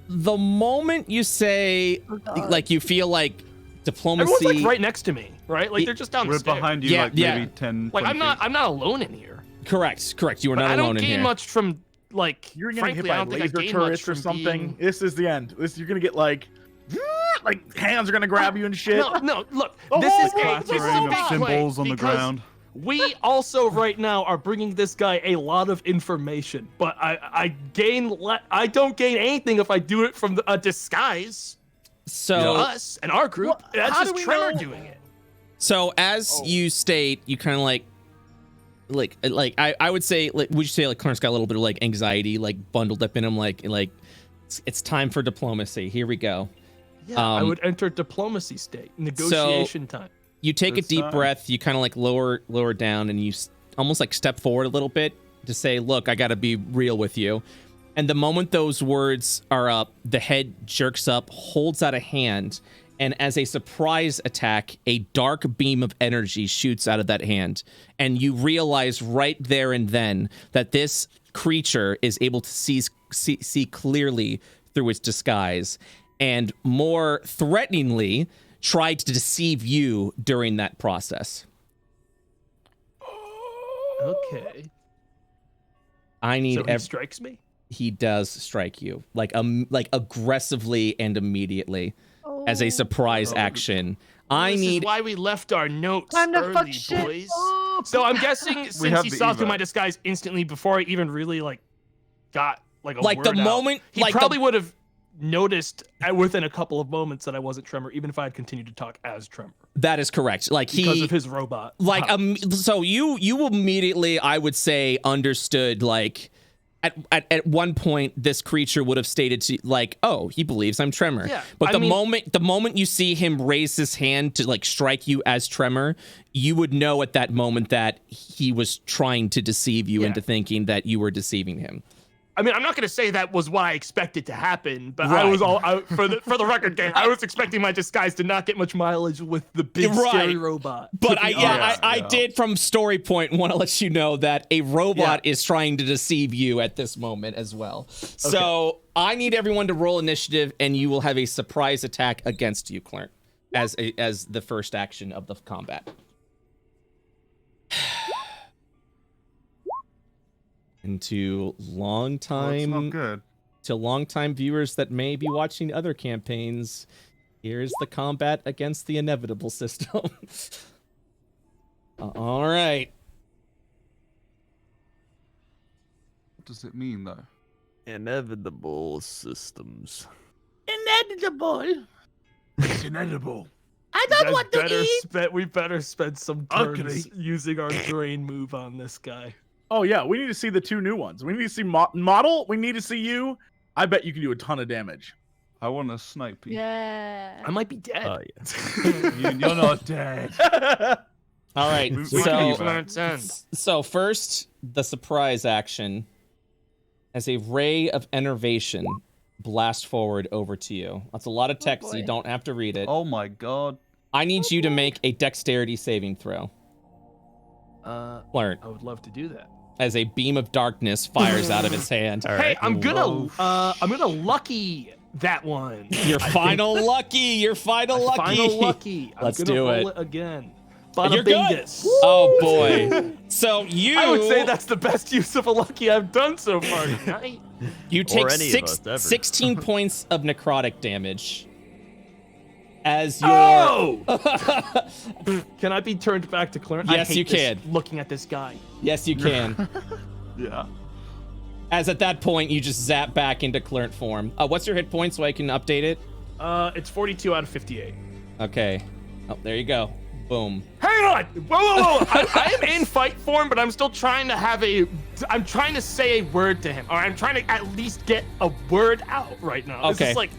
the moment you say, like, you feel like diplomacy. Everyone's like right next to me, right? Like they're just down the We're stairs. behind you, Yeah, like yeah. maybe 10. Like 20 I'm not alone in here. Correct. You are But not I alone don't in gain here. much from like. You're gonna frankly, get I by don't think I laser gain much turrets or from something. being- This is the end. You're gonna get like hands are gonna grab you and shit. No, look. Oh, This is clattering of big play symbols on the because ground. We also right now are bringing this guy a lot of information, but I don't gain anything if I do it from a disguise. So Us and our group, that's how just do we Tremor know? doing it. So as you state, you kind of like I would say, like, would you say like Clarence got a little bit of like anxiety like bundled up in him, like it's time for diplomacy. Here we go. Yeah, I would enter diplomacy state, negotiation time. You take a It's deep time. breath. You kind of like lower down, and you almost like step forward a little bit to say, "Look, I got to be real with you." And the moment those words are up, the head jerks up, holds out a hand, and as a surprise attack, a dark beam of energy shoots out of that hand. And you realize right there and then that this creature is able to see clearly through its disguise, and more threateningly, tried to deceive you during that process. Okay. I need So he strikes me. He does strike you like aggressively and immediately as a surprise action. I This need is why we left our notes Time to fuck early, shit boys. up. So I'm guessing since have he the saw through evo. my disguise instantly before I even really like got like a Like, word the out, moment- he like, probably would have noticed within a couple of moments that I wasn't Tremor, even if I had continued to talk as Tremor that is correct. Like because of his robot. like power. so you immediately, I would say, understood like At one point, this creature would have stated to like, "Oh, he believes I'm Tremor." Yeah, But the moment you see him raise his hand to like strike you as Tremor, you would know at that moment that he was trying to deceive you into thinking that you were deceiving him. I mean, I'm not going to say that was what I expected to happen, but Right. for the record, gang, I was expecting my disguise to not get much mileage with the big scary robot. But I did from story point want to let you know that a robot is trying to deceive you at this moment as well. So I need everyone to roll initiative, and you will have a surprise attack against you, Clark, as the first action of the combat. And to longtime viewers that may be watching other campaigns, here's the combat against the inevitable system. All right. What does it mean, though? Inevitable systems. Inedible. It's inedible. I don't want to eat. We better spend some turns using our drain move on this guy. Oh yeah, we need to see the 2 new ones. We need to see model. We need to see you. I bet you can do a ton of damage. I want to snipe you. Yeah. I might be dead. Oh, yeah. You're not dead. All right. We So first, the surprise action. As a ray of enervation blast forward over to you. That's a lot of text, so you don't have to read it. Oh my god. I need you to make a dexterity saving throw. Learn. I would love to do that. As a beam of darkness fires out of his hand. Hey, I'm gonna lucky that one. Your final lucky. Your final lucky. Final lucky. Let's I'm gonna do roll it. again. You're good. Oh boy. So I would say that's the best use of a lucky I've done so far tonight. You take Or any of us ever. 16 points of necrotic damage. As your Can I be turned back to Clarence? Yes, you can. Looking at this guy. Yes, you can. Yeah. As at that point, you just zap back into Clarent form. What's your hit point so I can update it? It's 42 out of 58. Okay. Oh, there you go. Boom. Hang on! Whoa! I am in fight form, but I'm still trying to I'm trying to say a word to him. Or I'm trying to at least get a word out right now. Okay. This is like...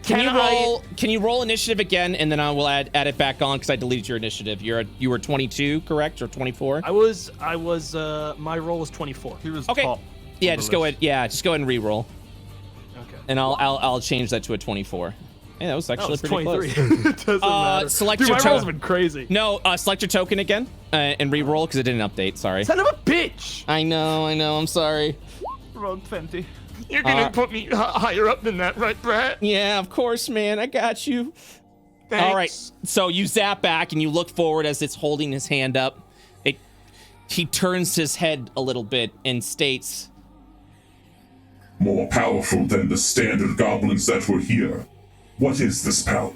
Can you roll initiative again, and then I will add it back on because I deleted your initiative. You were 22, correct, or 24? I was. My roll was 24. He was Okay. top. Yeah, just go ahead. Yeah, just go ahead and re-roll, Okay. and I'll change that to a 24. Yeah, that was actually pretty 23. close. It doesn't matter. Select Dude, your my token. rolls have been crazy. No, select your token again and re-roll because it didn't update. Sorry. Son of a bitch! I know. I'm sorry. Rolled 20. You're gonna put me higher up than that, right, Brett? Yeah, of course, man. I got you. Thanks. All right. So you zap back and you look forward as it's holding his hand up. He turns his head a little bit and states, More powerful than the standard goblins that were here. What is this power?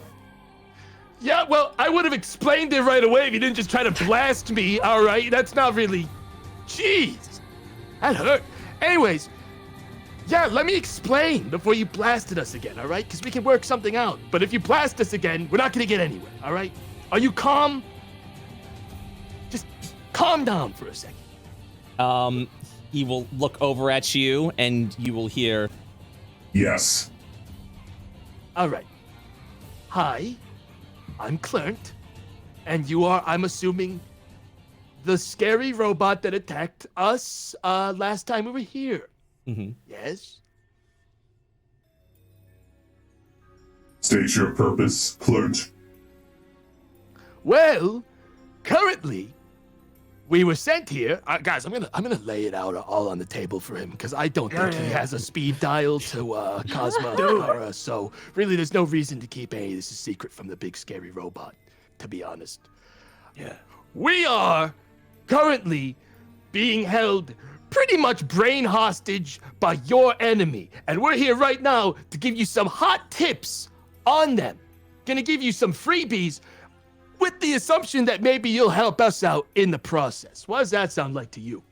Yeah, well, I would have explained it right away if you didn't just try to blast me, all right? That's not really... Jeez. That hurt. Anyways, yeah, let me explain before you blasted us again, all right? Because we can work something out. But if you blast us again, we're not going to get anywhere, all right? Are you calm? Just calm down for a second. he will look over at you and you will hear, Yes. All right. Hi, I'm Clarent, and you are, I'm assuming, the scary robot that attacked us last time we were here. mm-hmm. Yes? State your purpose, Clerk. Well, currently, we were sent here. Guys, I'm gonna lay it out all on the table for him because I don't think he has a speed dial to Cosmo. So really, there's no reason to keep any of this a secret from the big scary robot. To be honest. Yeah. We are currently being held pretty much brain hostage by your enemy, and we're here right now to give you some hot tips on them. Gonna give you some freebies, with the assumption that maybe you'll help us out in the process. What does that sound like to you?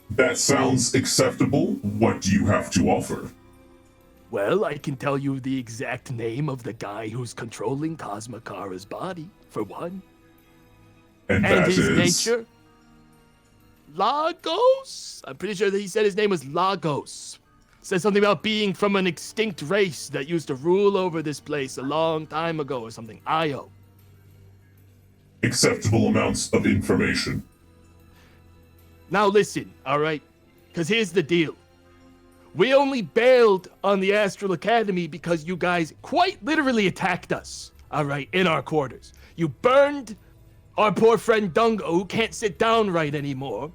That sounds acceptable. What do you have to offer? Well, I can tell you the exact name of the guy who's controlling Cosmokara's body, for one. And And that his is... nature. Lagos? I'm pretty sure that he said his name was Lagos. Said something about being from an extinct race that used to rule over this place a long time ago or something. Io. Acceptable amounts of information. Now listen, all right? Because here's the deal. We only bailed on the Astral Academy because you guys quite literally attacked us, all right, in our quarters. You burned our poor friend Dunge, who can't sit down right anymore.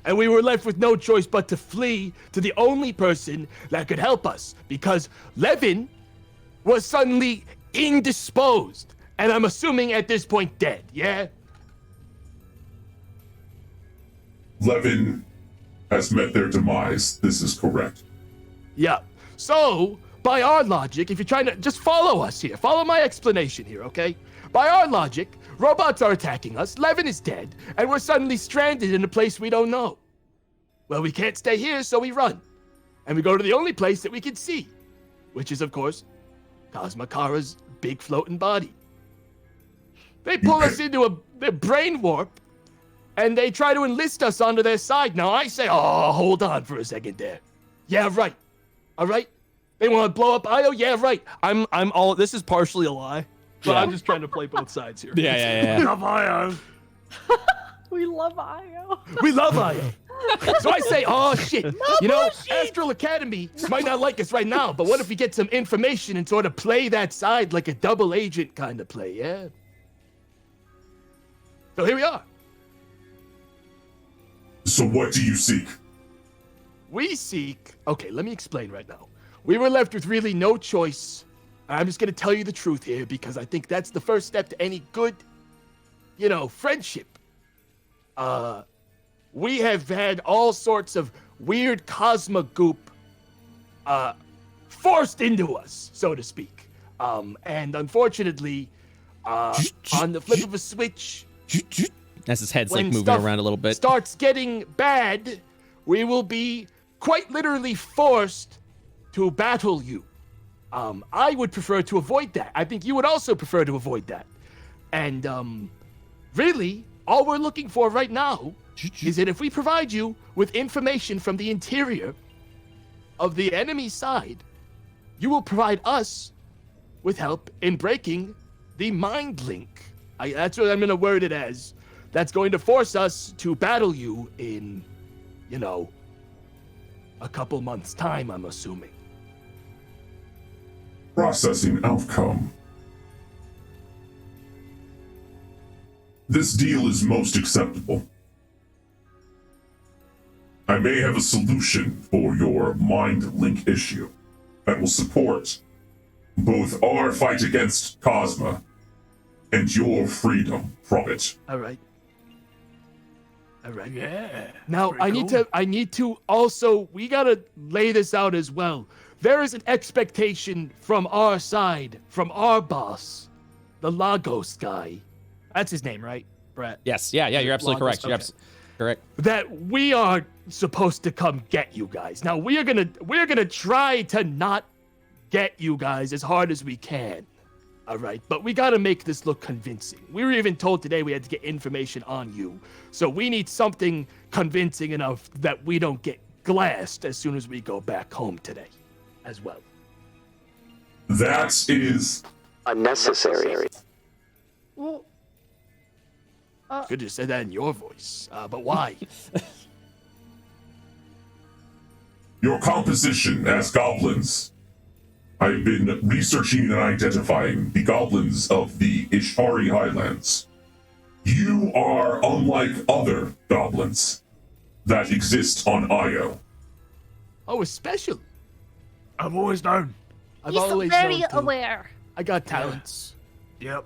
And we were left with no choice but to flee to the only person that could help us, because Levin was suddenly indisposed. And I'm assuming at this point dead, yeah? Levin has met their demise. This is correct. Yeah. So, by our logic, if you're trying to just follow us here, follow my explanation here, okay? By our logic, robots are attacking us, Levin is dead, and we're suddenly stranded in a place we don't know. Well, we can't stay here, so we run. And we go to the only place that we can see, which is, of course, Cosmokara's big floating body. They pull us into a brain warp, and they try to enlist us onto their side. Now, I say, oh, hold on for a second there. Yeah, right. All right? They want to blow up Io? Yeah, right. I'm all. This is partially a lie, but I'm just trying to play both sides here. Yeah. Love Io. We love Io. We love Io. So I say, oh, shit. You know, Astral Academy might not like us right now, but what if we get some information and sort of play that side like a double agent kind of play, yeah? So here we are. So what do you seek? We seek... Okay, let me explain right now. We were left with really no choice. I'm just going to tell you the truth here because I think that's the first step to any good, friendship. We have had all sorts of weird Cosmo goop forced into us, so to speak. And unfortunately, on the flip of a switch... As his head's like when moving stuff around a little bit. Starts getting bad, we will be quite literally forced to battle you. I would prefer to avoid that. I think you would also prefer to avoid that. And really, all we're looking for right now is that if we provide you with information from the interior of the enemy side, you will provide us with help in breaking the mind link. That's what I'm going to word it as. That's going to force us to battle you in, a couple months' time, I'm assuming. Processing outcome. This deal is most acceptable. I may have a solution for your mind link issue that will support both our fight against Cosmo and your freedom from it. All right. Yeah. Now, I need to also, we gotta lay this out as well. There is an expectation from our side, from our boss, the Lagos guy. That's his name, right, Brett? Yes, yeah, you're absolutely Lagos, correct. You're correct. That we are supposed to come get you guys. Now, we're gonna try to not get you guys as hard as we can. All right, but we gotta make this look convincing. We were even told today we had to get information on you. So we need something convincing enough that we don't get glassed as soon as we go back home today as well. That is unnecessary. Well, Could have said that in your voice, but why? your composition as goblins. I've been researching and identifying the goblins of the Ishari Highlands. You are unlike other goblins that exist on Io. Oh, it's special. I've always known. I've He's always very known too. aware. I got talents. Yep.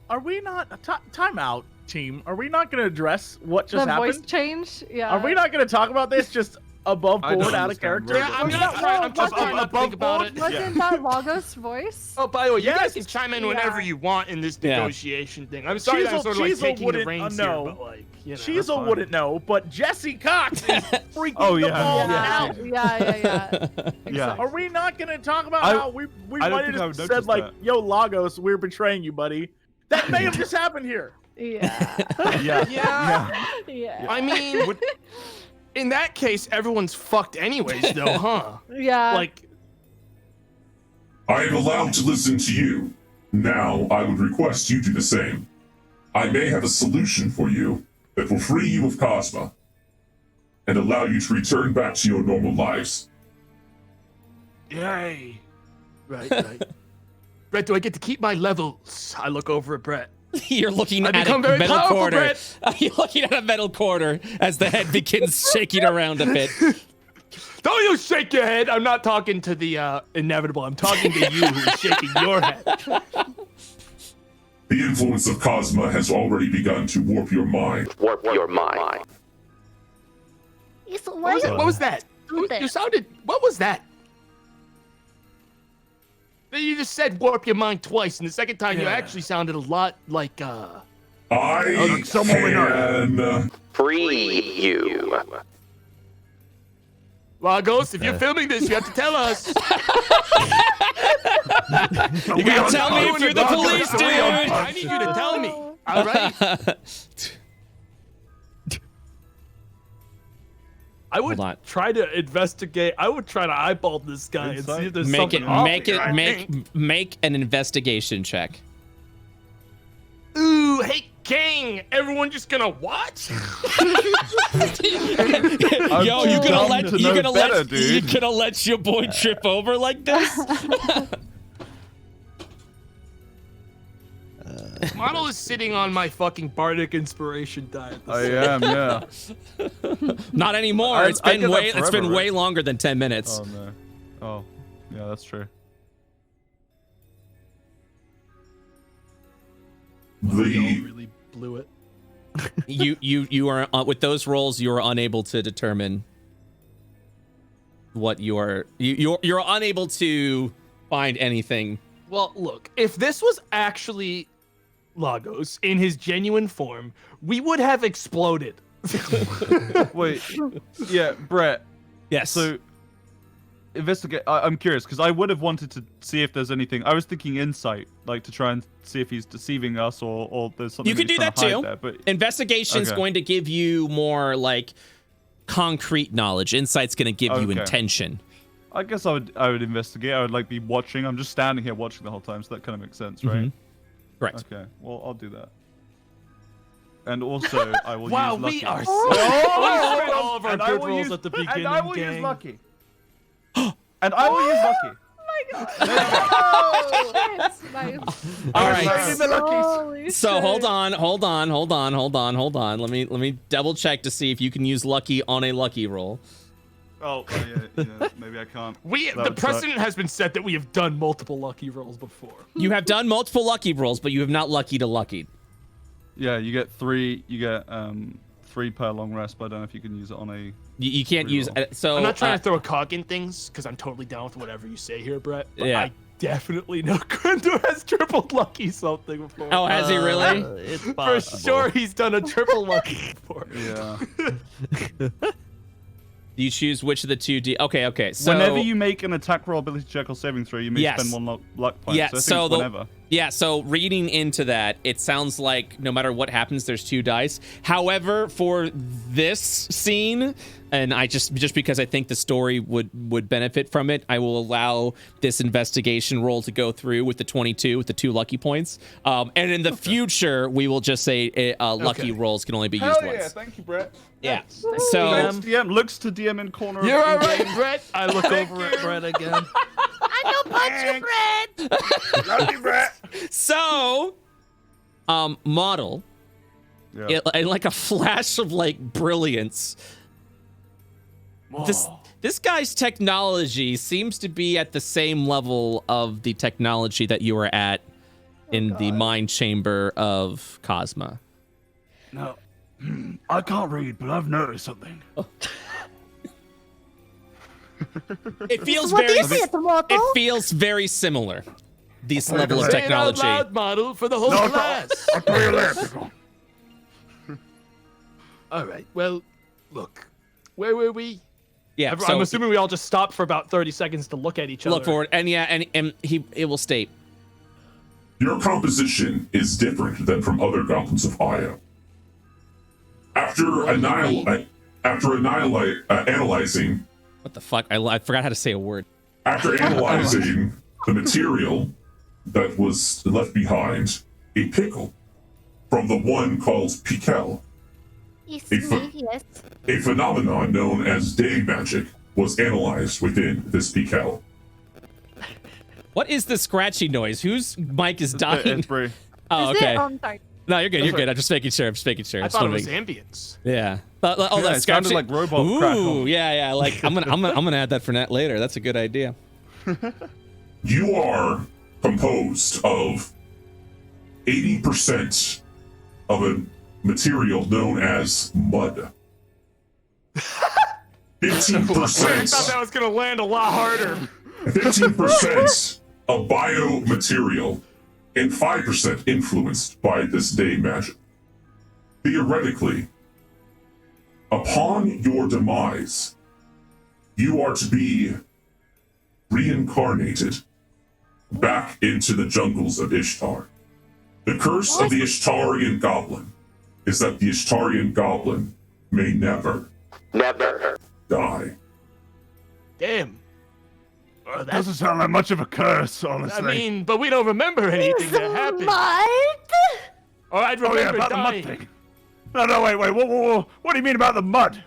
Are we not time out, team? Are we not going to address what just the happened? voice change. Yeah. Are we not going to talk about this just above I don't board, out of understand character? where Yeah, I'm not trying to think about it. Wasn't that Lagos' voice? Oh, by the way, you Yes. guys can chime in whenever you want in this Yeah. negotiation thing. I'm sorry that I'm sort of like Cheezel taking the wouldn't reins know. here, but like, that's Cheezel fine. wouldn't know, but JesseCox is freaking Oh, the yeah. ball Yeah, out. yeah. Yeah. Are we not going to talk about I- how we I don't might think have I've said noticed like, that. "Yo, Lagos, we're betraying you, buddy," That may have just happened here. Yeah. Yeah. I mean, in that case, everyone's fucked anyways, though, huh? Yeah. Like, I am allowed to listen to you. Now, I would request you do the same. I may have a solution for you that will free you of Cosmo and allow you to return back to your normal lives. Yay. right. Brett, do I get to keep my levels? I look over at Brett. You're looking I at a become very metal powerful, quarter. Brett. You're looking at a metal quarter as the head begins shaking around a bit. Don't you shake your head. I'm not talking to the inevitable. I'm talking to you who's shaking your head. The influence of Cosmo has already begun to warp your mind. Warp your mind. What was that? You sounded... What was that? You just said warp your mind twice, and the second time you actually sounded a lot like, I can Free you. Lagos, if you're filming this, you have to tell us. You gotta tell me if you're the police, dude. I need you to tell me. All right. I would try to investigate. I would try to eyeball this guy and see if there's something off here, make an investigation check. Ooh, hey King, everyone just gonna watch? Yo, you gonna let your boy trip over like this? Model is sitting on my fucking bardic inspiration diet. I am, yeah. Not anymore. It's been way longer than 10 minutes. Oh no. Oh, yeah, that's true. Really blew it. you are with those rolls. You are unable to determine what you're unable to find anything. Well, look, if this was actually Lagos in his genuine form, we would have exploded. Wait, yeah, Brett. Yes. So, investigate. I'm curious because I would have wanted to see if there's anything. I was thinking insight, like to try and see if he's deceiving us or there's something. You can do that too. But investigation's going to give you more like concrete knowledge. Insight's going to give you intention. I guess I would investigate. I would like be watching. I'm just standing here watching the whole time, so that kind of makes sense, right? Mm-hmm. Correct. Okay. Well, I'll do that. And also, I will use lucky. We are so all of our and good rolls at the beginning. And I will use lucky. And I will use lucky. All right. So hold on. Let me double check to see if you can use lucky on a lucky roll. Oh yeah, maybe I can't. The precedent has been set that we have done multiple lucky rolls before. You have done multiple lucky rolls, but you have not lucky to lucky. Yeah, you get 3. You get 3 per long rest, but I don't know if you can use it on a. You can't use. So I'm not trying to throw a cog in things because I'm totally down with whatever you say here, Brett. But yeah. I definitely know Crendor has triple lucky something before. Oh, has he really? It's for sure, he's done a triple lucky before. Yeah. You choose which of the two. Okay. So whenever you make an attack roll, ability check, or saving throw, you may spend 1 luck point. Yeah. So, whenever. So reading into that, it sounds like no matter what happens, there's 2 dice. However, for this scene, and I just because I think the story would benefit from it, I will allow this investigation roll to go through with the 22 with the 2 lucky points. And in the future, we will just say lucky rolls can only be used once. Yeah, thank you, Brett. Yeah. So DM looks to DM in corner. You're all right, Brett. I look over at Brett again. I don't punch you, Brett. Love you, Brett. So, model, like a flash of like brilliance. This guy's technology seems to be at the same level of the technology that you were at in the mind chamber of Cosmo. No, I can't read, but I've noticed something. It feels What is it, Moto? It feels very similar. This level of technology. Say it out loud, model, for the whole class. I'll tell you later. All right. Well, look, where were we? Yeah, I'm assuming we all just stopped for about 30 seconds to look at each other. Look forward, and it will state. Your composition is different than from other goblins of Aya. After analyzing. What the fuck? I forgot how to say a word. After analyzing the material that was left behind, a pickle from the one called Pikal, Yes. a phenomenon known as day magic, was analyzed within this Pikal. What is the scratchy noise? Whose mic is dying? It's Bree. Oh, Is okay. it? Oh, I'm sorry. No, you're good. You're good. I'm just making sure. I thought it was ambience. Yeah. Yeah, that it sounded scratchy. like robot Ooh, crackle. yeah. Like I'm gonna add that for net later. That's a good idea. You are composed of 80% of a material known as mud. 15% was gonna land a lot harder. 15% of biomaterial, and 5% influenced by this day magic. Theoretically, upon your demise, you are to be reincarnated back into the jungles of Ishtar. The curse of the Ishtarian goblin is that the Ishtarian goblin may never die. Damn. That doesn't sound like much of a curse, honestly. I mean, but we don't remember anything that happened. Or I'd remember about dying. the mud thing. No, wait. Whoa. What do you mean about the mud?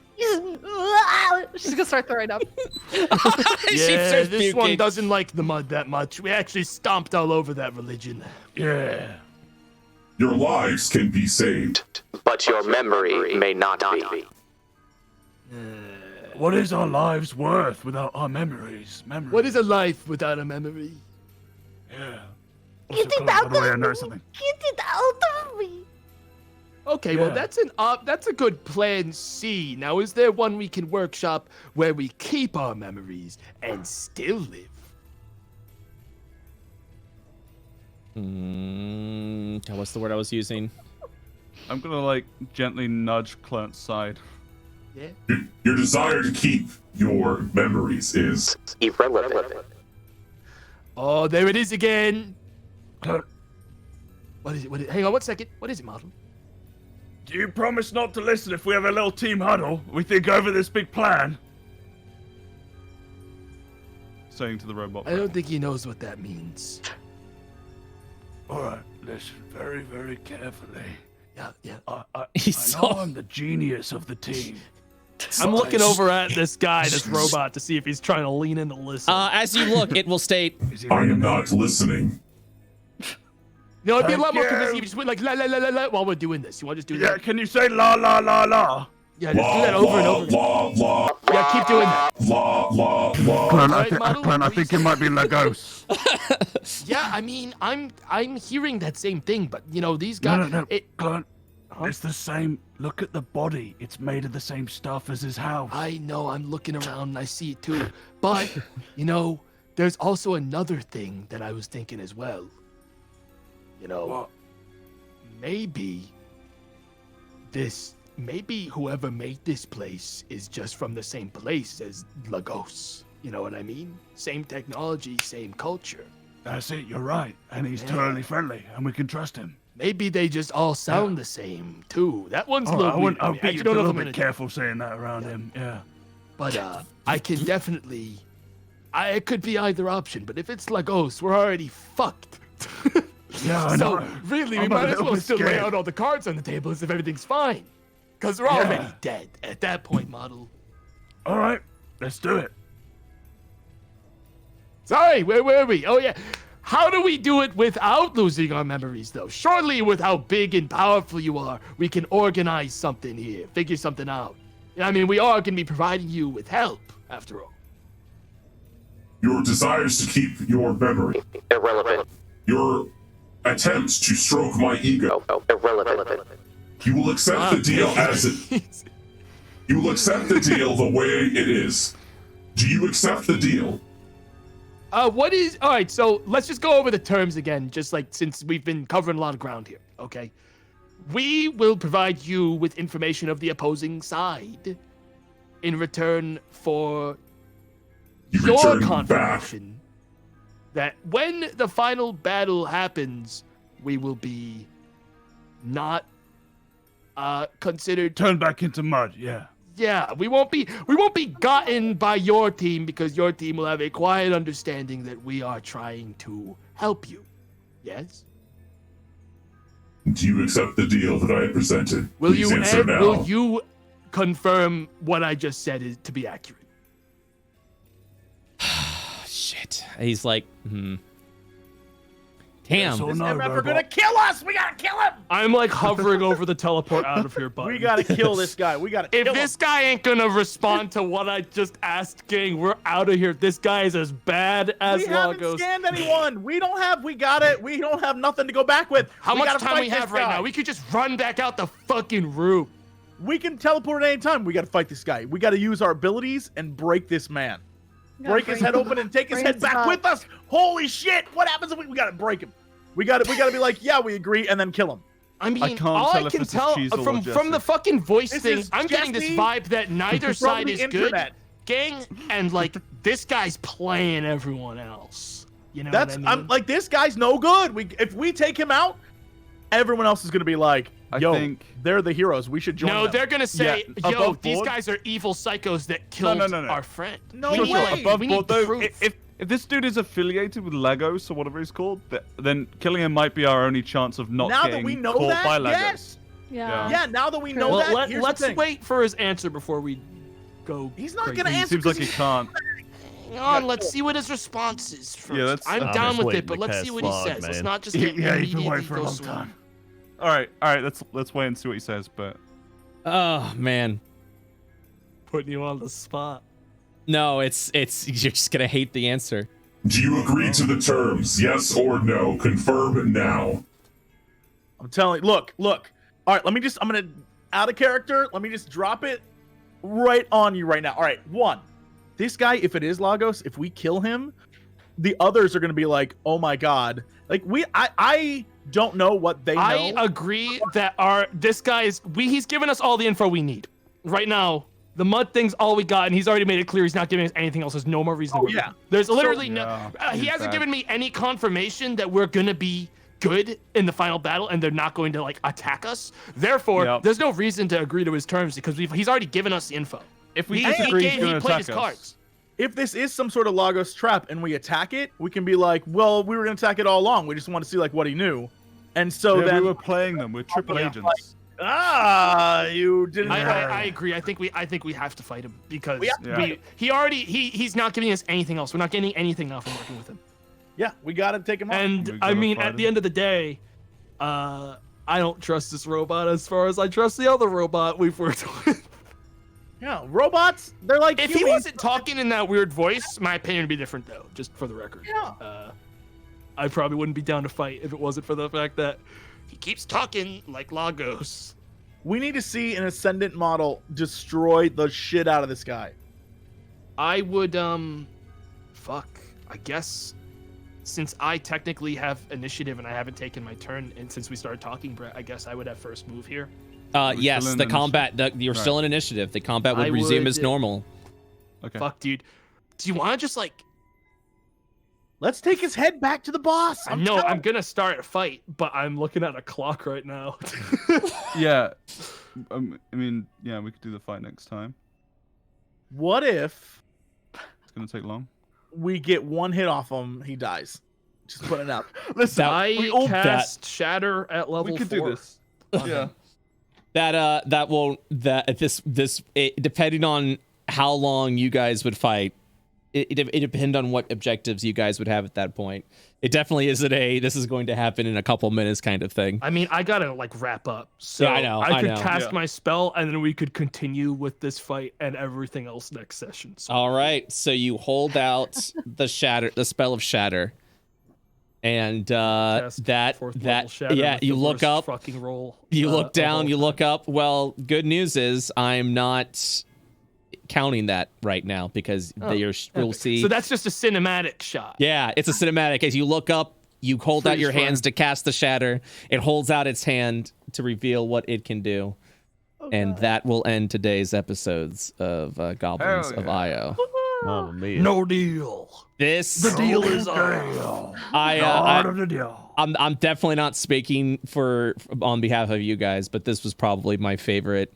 She's gonna start throwing up. Yeah, this one doesn't like the mud that much. We actually stomped all over that religion. Yeah. Your lives can be saved, but your memory may not be. What is our lives worth without our memories? What is a life without a memory? Yeah. Get it out of me! Get it out of me! Okay, well that's a good plan C. Now, is there one we can workshop where we keep our memories and still live? What's the word I was using? I'm gonna gently nudge Clint's side. Yeah. Your desire to keep your memories is irrelevant. Oh, there it is again. What is it? Hang on 1 second. What is it, model? Do you promise not to listen if we have a little team huddle? We think over this big plan. Saying to the robot. I don't think he knows what that means. All right, listen very, very carefully. Yeah. I know I'm the genius of the team. I'm looking over at this guy, this robot, to see if he's trying to lean in to listen. As you look, it will state, I am not listening. No, it'd be a lot more convincing if you just went like la la la la la while we're doing this. You want to just do that? Yeah, can you say la la la la? Yeah, just do that over and over. Yeah, keep doing that. I think it might be Lagos. Yeah, I mean, I'm hearing that same thing, but you know, these guys. No, Clint. It's the same. Look at the body. It's made of the same stuff as his house. I know. I'm looking around and I see it too. But you know, there's also another thing that I was thinking as well. You know, what? Maybe whoever made this place is just from the same place as Lagos. You know what I mean? Same technology, same culture. That's it. You're right. And he's totally friendly, and we can trust him. Maybe they just all sound the same too. That one's a little weird. I'll be a little bit careful saying that around him. Yeah. But I can definitely. It could be either option, but if it's Lagos, we're already fucked. Yeah, I know. So really, we I'm might a as well little still lay scared. out all the cards on the table as if everything's fine, because they're already dead at that point, model. All right, let's do it. Sorry, where were we? Oh yeah. How do we do it without losing our memories, though? Surely, with how big and powerful you are, we can organize something here, figure something out. I mean, we are going to be providing you with help, after all. Your desires to keep your memory. Irrelevant. Your attempts to stroke my ego. Irrelevant. You will accept the deal as it. You will accept the deal the way it is. Do you accept the deal? All right, so let's just go over the terms again, just like since we've been covering a lot of ground here, okay? We will provide you with information of the opposing side in return for your confirmation. that when the final battle happens, we will be not considered. Turn back into mud. Yeah. Yeah, we won't be gotten by your team because your team will have a quiet understanding that we are trying to help you. Yes? Do you accept the deal that I presented? Will Please you answer now. will you confirm what I just said is to be accurate? Shit. He's like, Damn. So This no, MF are robot. gonna kill us. We gotta kill him. I'm like hovering over the teleport out of here button. We gotta kill this guy. We gotta If kill this him. guy ain't gonna respond to what I just asked, gang, we're out of here. This guy is as bad as We haven't Lagos. scanned anyone. We don't have nothing to go back with. How We much gotta time fight we this have right guy. now? We could just run back out the fucking roof. We can teleport at any time. We gotta fight this guy. We gotta use our abilities and break this man. Break his head open and take his head back with us. Holy shit! What happens if we gotta break him? We gotta be like, yeah, we agree, and then kill him. I mean, can't all tell I if can this is tell Cheezel or from the Jesse. fucking voice This thing, is I'm getting this Jesse vibe that neither from side the is internet. good, gang, and like this guy's playing everyone else. You know That's what I mean? I'm like, this guy's no good. If we take him out, everyone else is gonna be like, I yo, think- they're the heroes. We should join No, them. they're gonna say, Yeah, "Yo, above these board- guys are evil psychos that killed no. our friend." No we need, way. like, Above we board, need though, proof. if this dude is affiliated with Lagos or whatever he's called, then killing him might be our only chance of not now getting that we know caught that, by Lagos. yes. Yeah. Yeah, now that we know well, that, here's let's the thing. wait for his answer before we go. He's not crazy. gonna He answer. seems like 'cause he can't. Hang on, let's see what his response is first. Yeah, that's- I'm I'm down just with waiting it, but to let's cast see what he fog, says. Let's man. not just get Yeah, he's been immediately waiting for a go long swing. time. All right. Let's wait and see what he says. But Oh man. Putting you on the spot. No, it's you're just gonna hate the answer. Do you agree to the terms? Yes or no? Confirm now. I'm telling. Look. All right, I'm gonna out of character. Let me just drop it right on you right now. All right, one. This guy, if it is Lagos, if we kill him, the others are gonna be like, oh my god. Like I don't know what they know. I agree that he's given us all the info we need. Right now, the mud thing's all we got, and he's already made it clear he's not giving us anything else. There's no more reason to worry. yeah. There's literally Yeah, he he's hasn't bad. given me any confirmation that we're gonna be good in the final battle and they're not going to like attack us. Therefore, Yep. there's no reason to agree to his terms because he's already given us the info. if we He disagree, he's going to played attack his us. cards. If this is some sort of Lagos trap and we attack it, we can be like, well, we were gonna attack it all along. We just want to see like what he knew. And so Yeah, then we were playing them. We're triple Yeah. agents. you didn't. I agree. I think we have to fight him because We have to he's not giving us anything else. We're not getting anything now from working with him. Yeah, we gotta take him out. And We I gotta mean, fight at the him. end of the day, I don't trust this robot as far as I trust the other robot we've worked with. Yeah, robots, they're like If he humans. wasn't talking in that weird voice, my opinion would be different though, just for the record. Yeah. I probably wouldn't be down to fight if it wasn't for the fact that he keeps talking like Lagos. We need to see an ascendant model destroy the shit out of this guy. I would, fuck. I guess since I technically have initiative and I haven't taken my turn, and since we started talking, Brett, I guess I would have first move here. Yes, still in the initiative? combat. You're still in initiative. The combat would I resume would- as normal. Okay. Fuck, dude. Do you want to just like? Let's take his head back to the boss. I'm gonna start a fight, but I'm looking at a clock right now. Yeah. I mean, yeah, we could do the fight next time. What if It's going to take long. we get one hit off him, he dies? Just put it up. Listen, I all cast Shatter at level we could 4. do this. Yeah. That won't depending on how long you guys would fight. It depends on what objectives you guys would have at that point. It definitely isn't this is going to happen in a couple minutes kind of thing. I mean, I gotta like wrap up. So Yeah, I could know. cast Yeah. my spell, and then we could continue with this fight and everything else next session. So All right, so you hold out the spell of shatter, and cast fourth level Shatter yeah, with you the look worst up, fucking roll. you look of down, all you time. look up. Well, good news is I'm not counting that right now because we'll Epic. see. So that's just a cinematic shot. Yeah, it's a cinematic. As you look up, you hold out Freeze your frame. hands to cast the shatter. It holds out its hand to reveal what it can do. And that will end today's episodes of Goblins Hell of yeah. IO. Mamma mia. No deal. This Deal is off. I'm definitely not speaking on behalf of you guys, but this was probably my favorite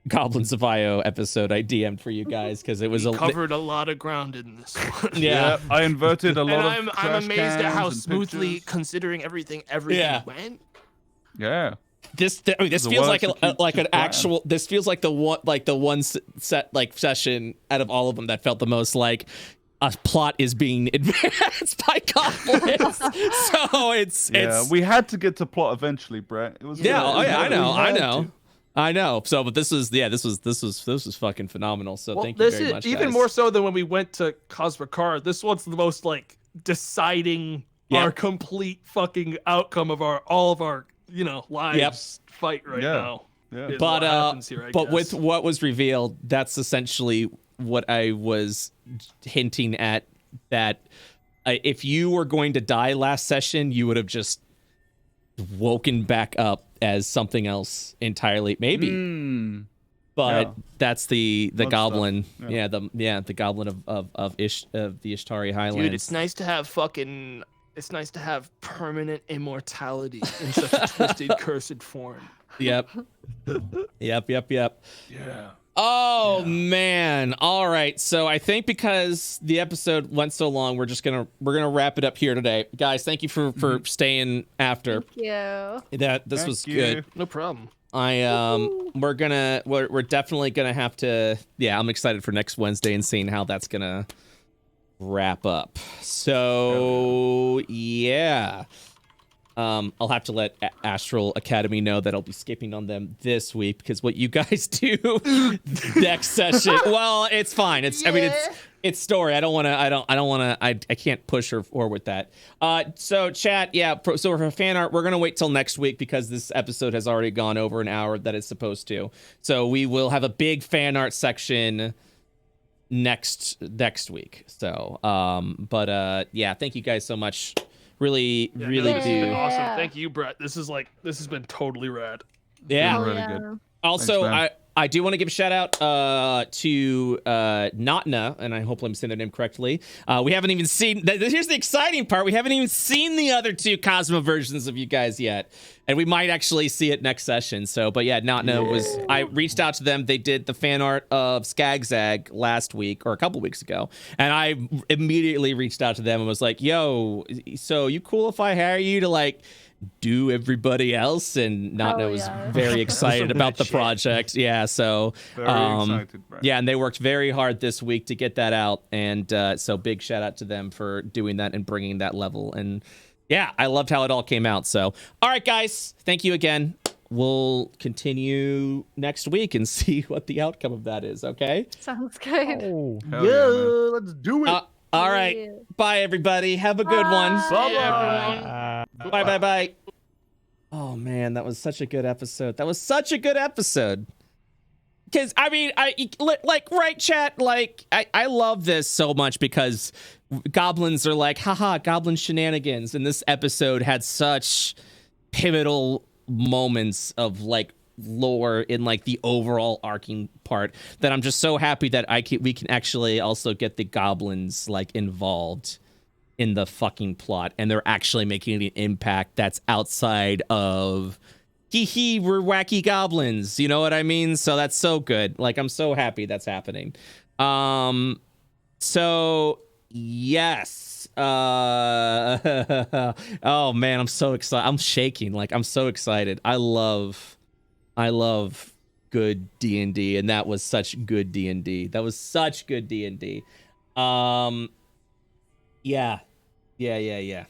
Goblins of IO episode I DM'd for you guys because it was Covered a lot of ground in this one. Yeah. I inverted a lot And of I'm amazed at how cans and smoothly, pictures. considering everything went. Yeah. This The feels like words to keep an plan. actual. This feels like the one set like session out of all of them that felt the most like a plot is being advanced by Goblins. So it's we had to get to plot eventually, Brett. It was I know. So, but this was fucking phenomenal. So Well, thank you this very is much, even guys. more so than when we went to Cosmo Card. This one's the most like deciding our complete fucking outcome of all of our lives fight right now. Yeah. Is what happens here, I But guess. with what was revealed, that's essentially what I was hinting at. That if you were going to die last session, you would have just woken back up as something else entirely, maybe. But that's the goblin. Yeah. The goblin of the Ishtari Highlands. Dude, it's nice to have it's nice to have permanent immortality in such a twisted, cursed form. Yep. Yep. Yeah. Oh man. All right. So I think because the episode went so long, we're gonna wrap it up here today. Guys, thank you for staying after. Thank you. This was good. No problem. We're definitely gonna have to. Yeah, I'm excited for next Wednesday and seeing how that's gonna wrap up. So yeah. I'll have to let Astral Academy know that I'll be skipping on them this week because what you guys do next session. Well, it's fine. It's story. I can't push her forward with that. So chat, so for fan art, we're gonna wait till next week because this episode has already gone over an hour that it's supposed to. So we will have a big fan art section next week. So thank you guys so much. Really This do. has been awesome. Thank you, Brett. This has been totally rad. Yeah. Really good. Also, Thanks, I do want to give a shout out to Natna, and I hope I'm saying their name correctly. We haven't even seen. Here's the exciting part: we haven't even seen the other two Cosmo versions of you guys yet, and we might actually see it next session. So, but yeah, Natna was. I reached out to them. They did the fan art of Skagzag last week or a couple weeks ago, and I immediately reached out to them and was like, "Yo, so you cool if I hire you to like?" do everybody else, and Natna was very excited about the project. Yeah, so Very excited, Brett. yeah, and they worked very hard this week to get that out, and so big shout out to them for doing that and bringing that level. And yeah, I loved how it all came out. So all right, guys, thank you again. We'll continue next week and see what the outcome of that is. Okay. Sounds good. Hell yeah, man. Let's do it. All right. Bye, everybody. Have a good one. Bye. Oh, man, that was such a good episode. Because, I mean, right, chat? Like, I love this so much because goblins are like, haha, goblin shenanigans. And this episode had such pivotal moments of, like, lore in like the overall arcing part that I'm just so happy that we can actually also get the goblins like involved in the fucking plot, and they're actually making an impact that's outside of we're wacky goblins, you know what I mean? So that's so good. Like, I'm so happy that's happening. So yes. Oh man, I'm so excited. I'm shaking. Like, I'm so excited. I love good D&D, and that was such good D&D. Yeah.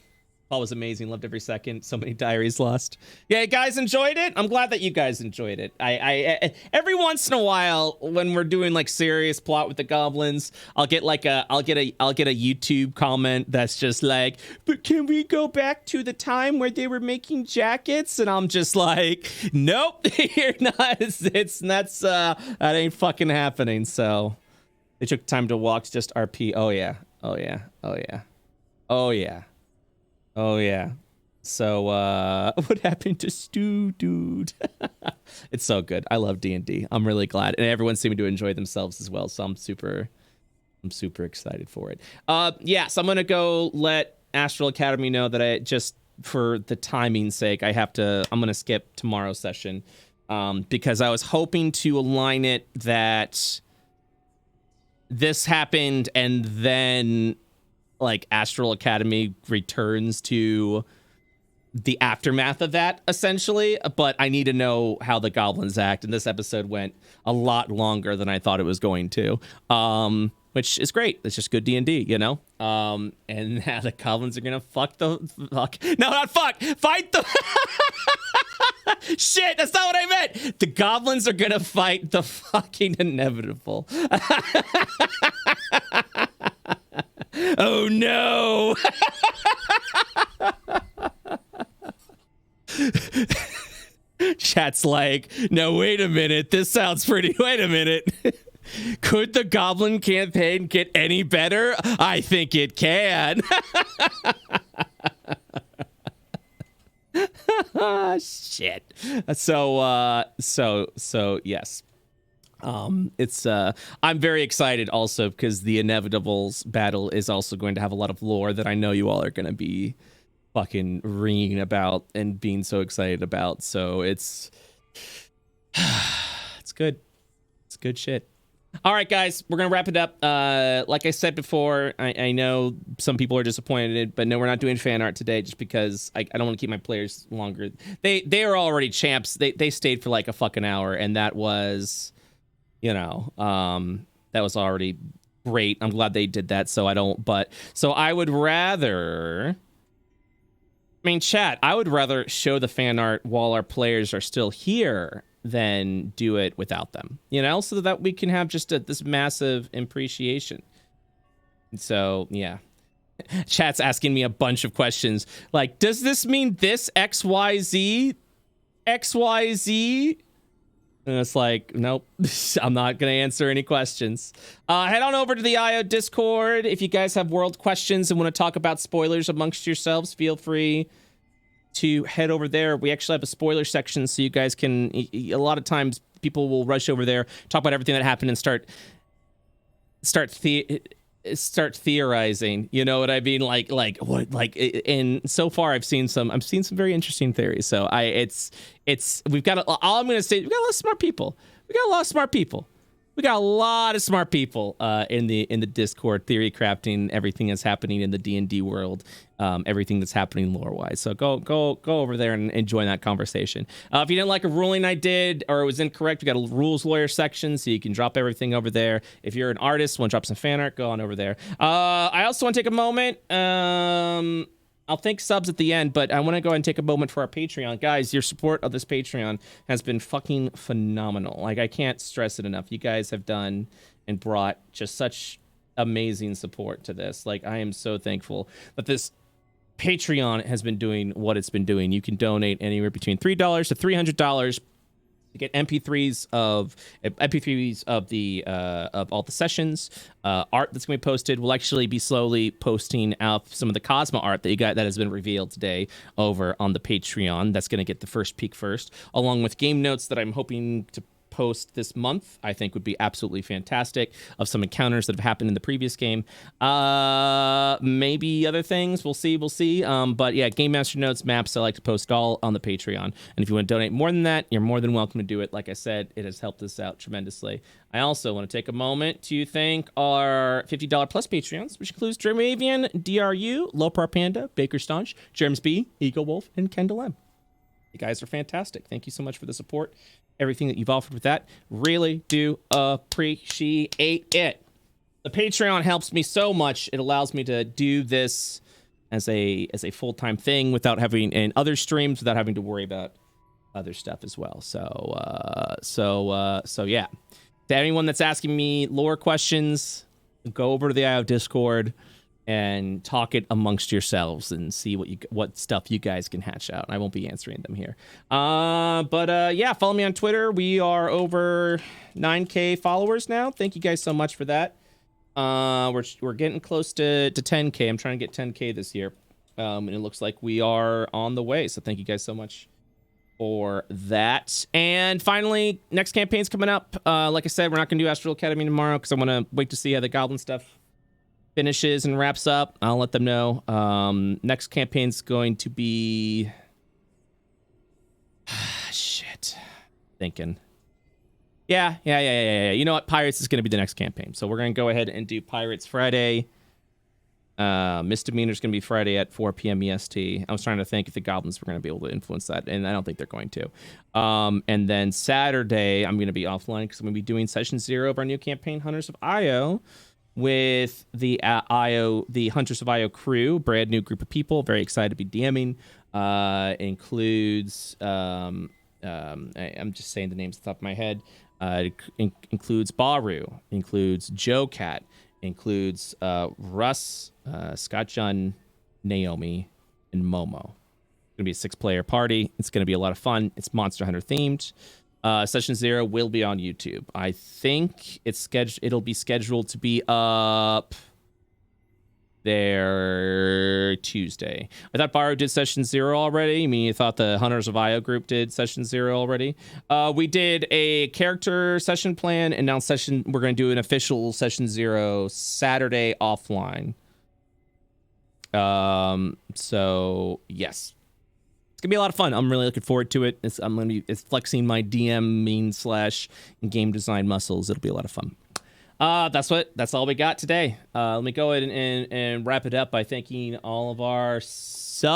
Paul was amazing. Loved every second. So many diaries lost. Yeah, you guys enjoyed it. I'm glad that you guys enjoyed it. I every once in a while when we're doing like serious plot with the goblins, I'll get a YouTube comment that's just like, "But can we go back to the time where they were making jackets?" And I'm just like, "Nope, you're not. That ain't fucking happening." So they took time to walk. Just RP. Oh yeah. So, what happened to Stu, dude? It's so good. I love D&D. I'm really glad, and everyone seemed to enjoy themselves as well. So I'm super I'm super excited for it. Yeah, so I'm gonna go let Astral Academy know that I just, for the timing's sake, I'm gonna skip tomorrow's session, because I was hoping to align it that this happened and then like Astral Academy returns to the aftermath of that, essentially. But I need to know how the goblins act, and this episode went a lot longer than I thought it was going to, which is great. It's just good D&D, you know. And now the goblins are gonna fight the shit, that's not what I meant. The goblins are gonna fight the fucking inevitable. Oh no. Chat's like, no, wait a minute, this sounds pretty, wait a minute. Could the goblin campaign get any better? I think it can. Shit. So yes. It's I'm very excited also because the Inevitables battle is also going to have a lot of lore that I know you all are going to be fucking ringing about and being so excited about. So it's good. It's good shit. All right, guys, we're going to wrap it up. Like I said before, I know some people are disappointed, but no, we're not doing fan art today just because I don't want to keep my players longer. They are already champs. They stayed for like a fucking hour, and that was, you know, that was already great. I'm glad they did that, so I would rather... I mean, chat, I would rather show the fan art while our players are still here than do it without them, you know, so that we can have just this massive appreciation. So, yeah. Chat's asking me a bunch of questions. Like, does this mean this XYZ? XYZ? And it's like, nope, I'm not going to answer any questions. Head on over to the IO Discord. If you guys have world questions and want to talk about spoilers amongst yourselves, feel free to head over there. We actually have a spoiler section, so you guys can... A lot of times, people will rush over there, talk about everything that happened, and start theorizing. You know what I mean? Like what? Like, and so far, I've seen some very interesting theories. So we've got all I'm gonna say. We've got a lot of smart people. We got a lot of smart people in the Discord, theory crafting everything that's happening in the D&D world, everything that's happening lore wise. So go over there and join that conversation. If you didn't like a ruling I did or it was incorrect, we got a rules lawyer section, so you can drop everything over there. If you're an artist, want to drop some fan art, go on over there. I also want to take a moment. I'll thank subs at the end, but I want to go ahead and take a moment for our Patreon. Guys, your support of this Patreon has been fucking phenomenal. Like, I can't stress it enough. You guys have done and brought just such amazing support to this. Like, I am so thankful that this Patreon has been doing what it's been doing. You can donate anywhere between $3 to $300 to get MP3s of all the sessions, art that's gonna be posted. We'll actually be slowly posting out some of the Cosmo art that has been revealed today over on the Patreon. That's gonna get the first peek first, along with game notes that I'm hoping to post this month. I think would be absolutely fantastic, of some encounters that have happened in the previous game. Maybe other things. We'll see. But yeah, game master notes, maps, I like to post all on the Patreon. And if you want to donate more than that, you're more than welcome to do it. Like I said, it has helped us out tremendously. I also want to take a moment to thank our $50 plus Patreons, which includes Dramavian, DRU, Lopar Panda, Baker Staunch, Germs B, Eagle Wolf, and Kendall M. You guys are fantastic. Thank you so much for the support. Everything that you've offered with that. Really do appreciate it. The Patreon helps me so much. It allows me to do this as a full-time thing without having, and other streams without having to worry about other stuff as well. So yeah. To anyone that's asking me lore questions, go over to the IO Discord and talk it amongst yourselves and see what stuff you guys can hatch out. I won't be answering them here. Yeah, follow me on Twitter. We are over 9K followers now. Thank you guys so much for that. We're getting close to 10K. I'm trying to get 10K this year. And it looks like we are on the way. So thank you guys so much for that. And finally, next campaign's coming up. Like I said, we're not going to do Astral Academy tomorrow because I want to wait to see how the Goblin stuff finishes and wraps up, I'll let them know. Next campaign's going to be shit. Thinking. Yeah. You know what? Pirates is going to be the next campaign. So we're going to go ahead and do Pirates Friday. Misdemeanor's going to be Friday at 4 p.m. EST. I was trying to think if the Goblins were going to be able to influence that, and I don't think they're going to. And then Saturday, I'm going to be offline because I'm going to be doing Session 0 of our new campaign, Hunters of Io, with the the Hunters of Io crew, brand new group of people. Very excited to be DMing. Includes, I'm just saying the names off the top of my head. Includes Baru, includes Joe Cat, includes Russ, Scott Jun, Naomi, and Momo. It's gonna be a 6-player party. It's gonna be a lot of fun. It's Monster Hunter themed. Session 0 will be on YouTube. I think it'll be scheduled to be up there Tuesday. I thought Baru did Session 0 already. I mean, you thought the Hunters of Io group did Session 0 already. We did a character session plan, and now we're going to do an official Session 0 Saturday offline. So yes, it's gonna be a lot of fun. I'm really looking forward to it. It's flexing my DM / game design muscles. It'll be a lot of fun. That's all we got today. Let me go ahead and wrap it up by thanking all of our subs.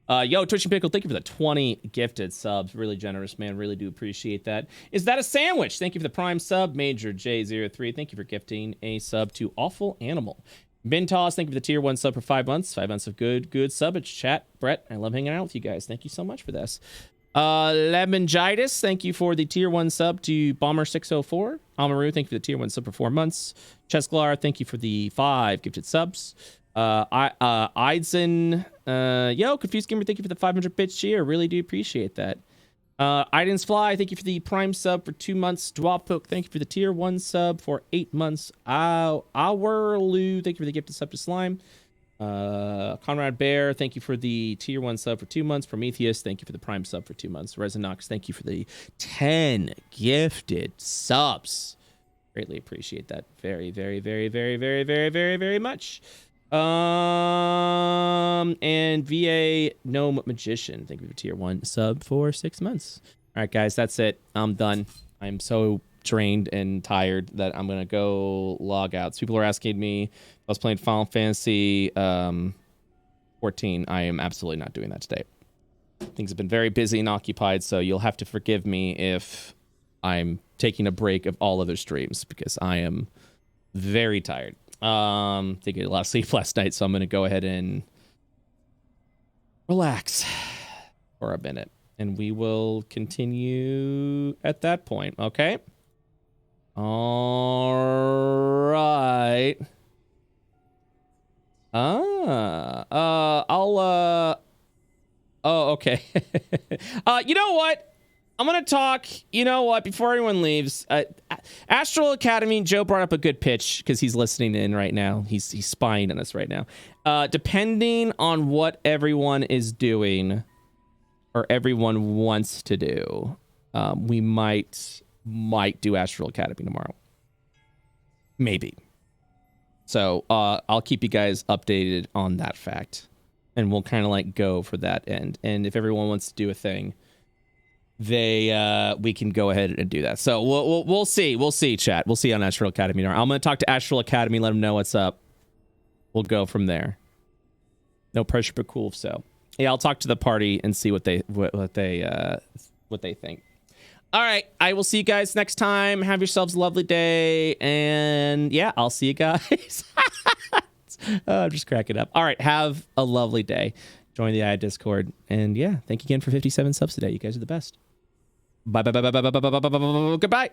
Twitch and Pickle, thank you for the 20 gifted subs. Really generous, man. Really do appreciate that. Is that a sandwich? Thank you for the prime sub. Major J03, thank you for gifting a sub to Awful Animal. Bintoss, thank you for the tier 1 sub for 5 months. 5 months of good subbage. Chat, Brett, I love hanging out with you guys. Thank you so much for this. Lemongitis, thank you for the tier 1 sub to Bomber 604. Amaru, thank you for the tier 1 sub for 4 months. Chesglar, thank you for the 5 gifted subs. Eidson, Confused Gamer, thank you for the 500 bits cheer. Really do appreciate that. Idens Fly, thank you for the prime sub for 2 months. Dwapok, thank you for the tier 1 sub for 8 months. Ourlu, thank you for the gifted sub to Slime. Conrad Bear, thank you for the tier 1 sub for 2 months. Prometheus, thank you for the prime sub for 2 months. Resinox, thank you for the 10 gifted subs. Greatly appreciate that. Very, very, very, very, very, very, very, very much. And VA Gnome Magician, thank you for tier 1 sub for 6 months. All right, guys, that's it. I'm done. I'm so drained and tired that I'm gonna go log out. So people are asking me if I was playing Final Fantasy 14. I am absolutely not doing that today. Things have been very busy and occupied, so you'll have to forgive me if I'm taking a break of all other streams because I am very tired. Didn't get a lot of sleep last night, so I'm gonna go ahead and relax for a minute, and we will continue at that point. Okay. All right. Oh, okay. You know what? I'm gonna talk. You know what? Before anyone leaves, Astral Academy. Joe brought up a good pitch because he's listening in right now. He's spying on us right now. Depending on what everyone is doing, or everyone wants to do, we might do Astral Academy tomorrow. Maybe. So I'll keep you guys updated on that fact, and we'll kind of like go for that end. And if everyone wants to do a thing, we can go ahead and do that. So we'll see, chat. We'll see on Astral Academy tomorrow. I'm gonna talk to Astral Academy, let them know what's up. We'll go from there. No pressure, but cool. So yeah, I'll talk to the party and see what they think. All right, I will see you guys next time. Have yourselves a lovely day, and yeah, I'll see you guys. I'm just cracking up. All right, have a lovely day. Join the Discord, and yeah, thank you again for 57 subs today. You guys are the best. Bye. Goodbye.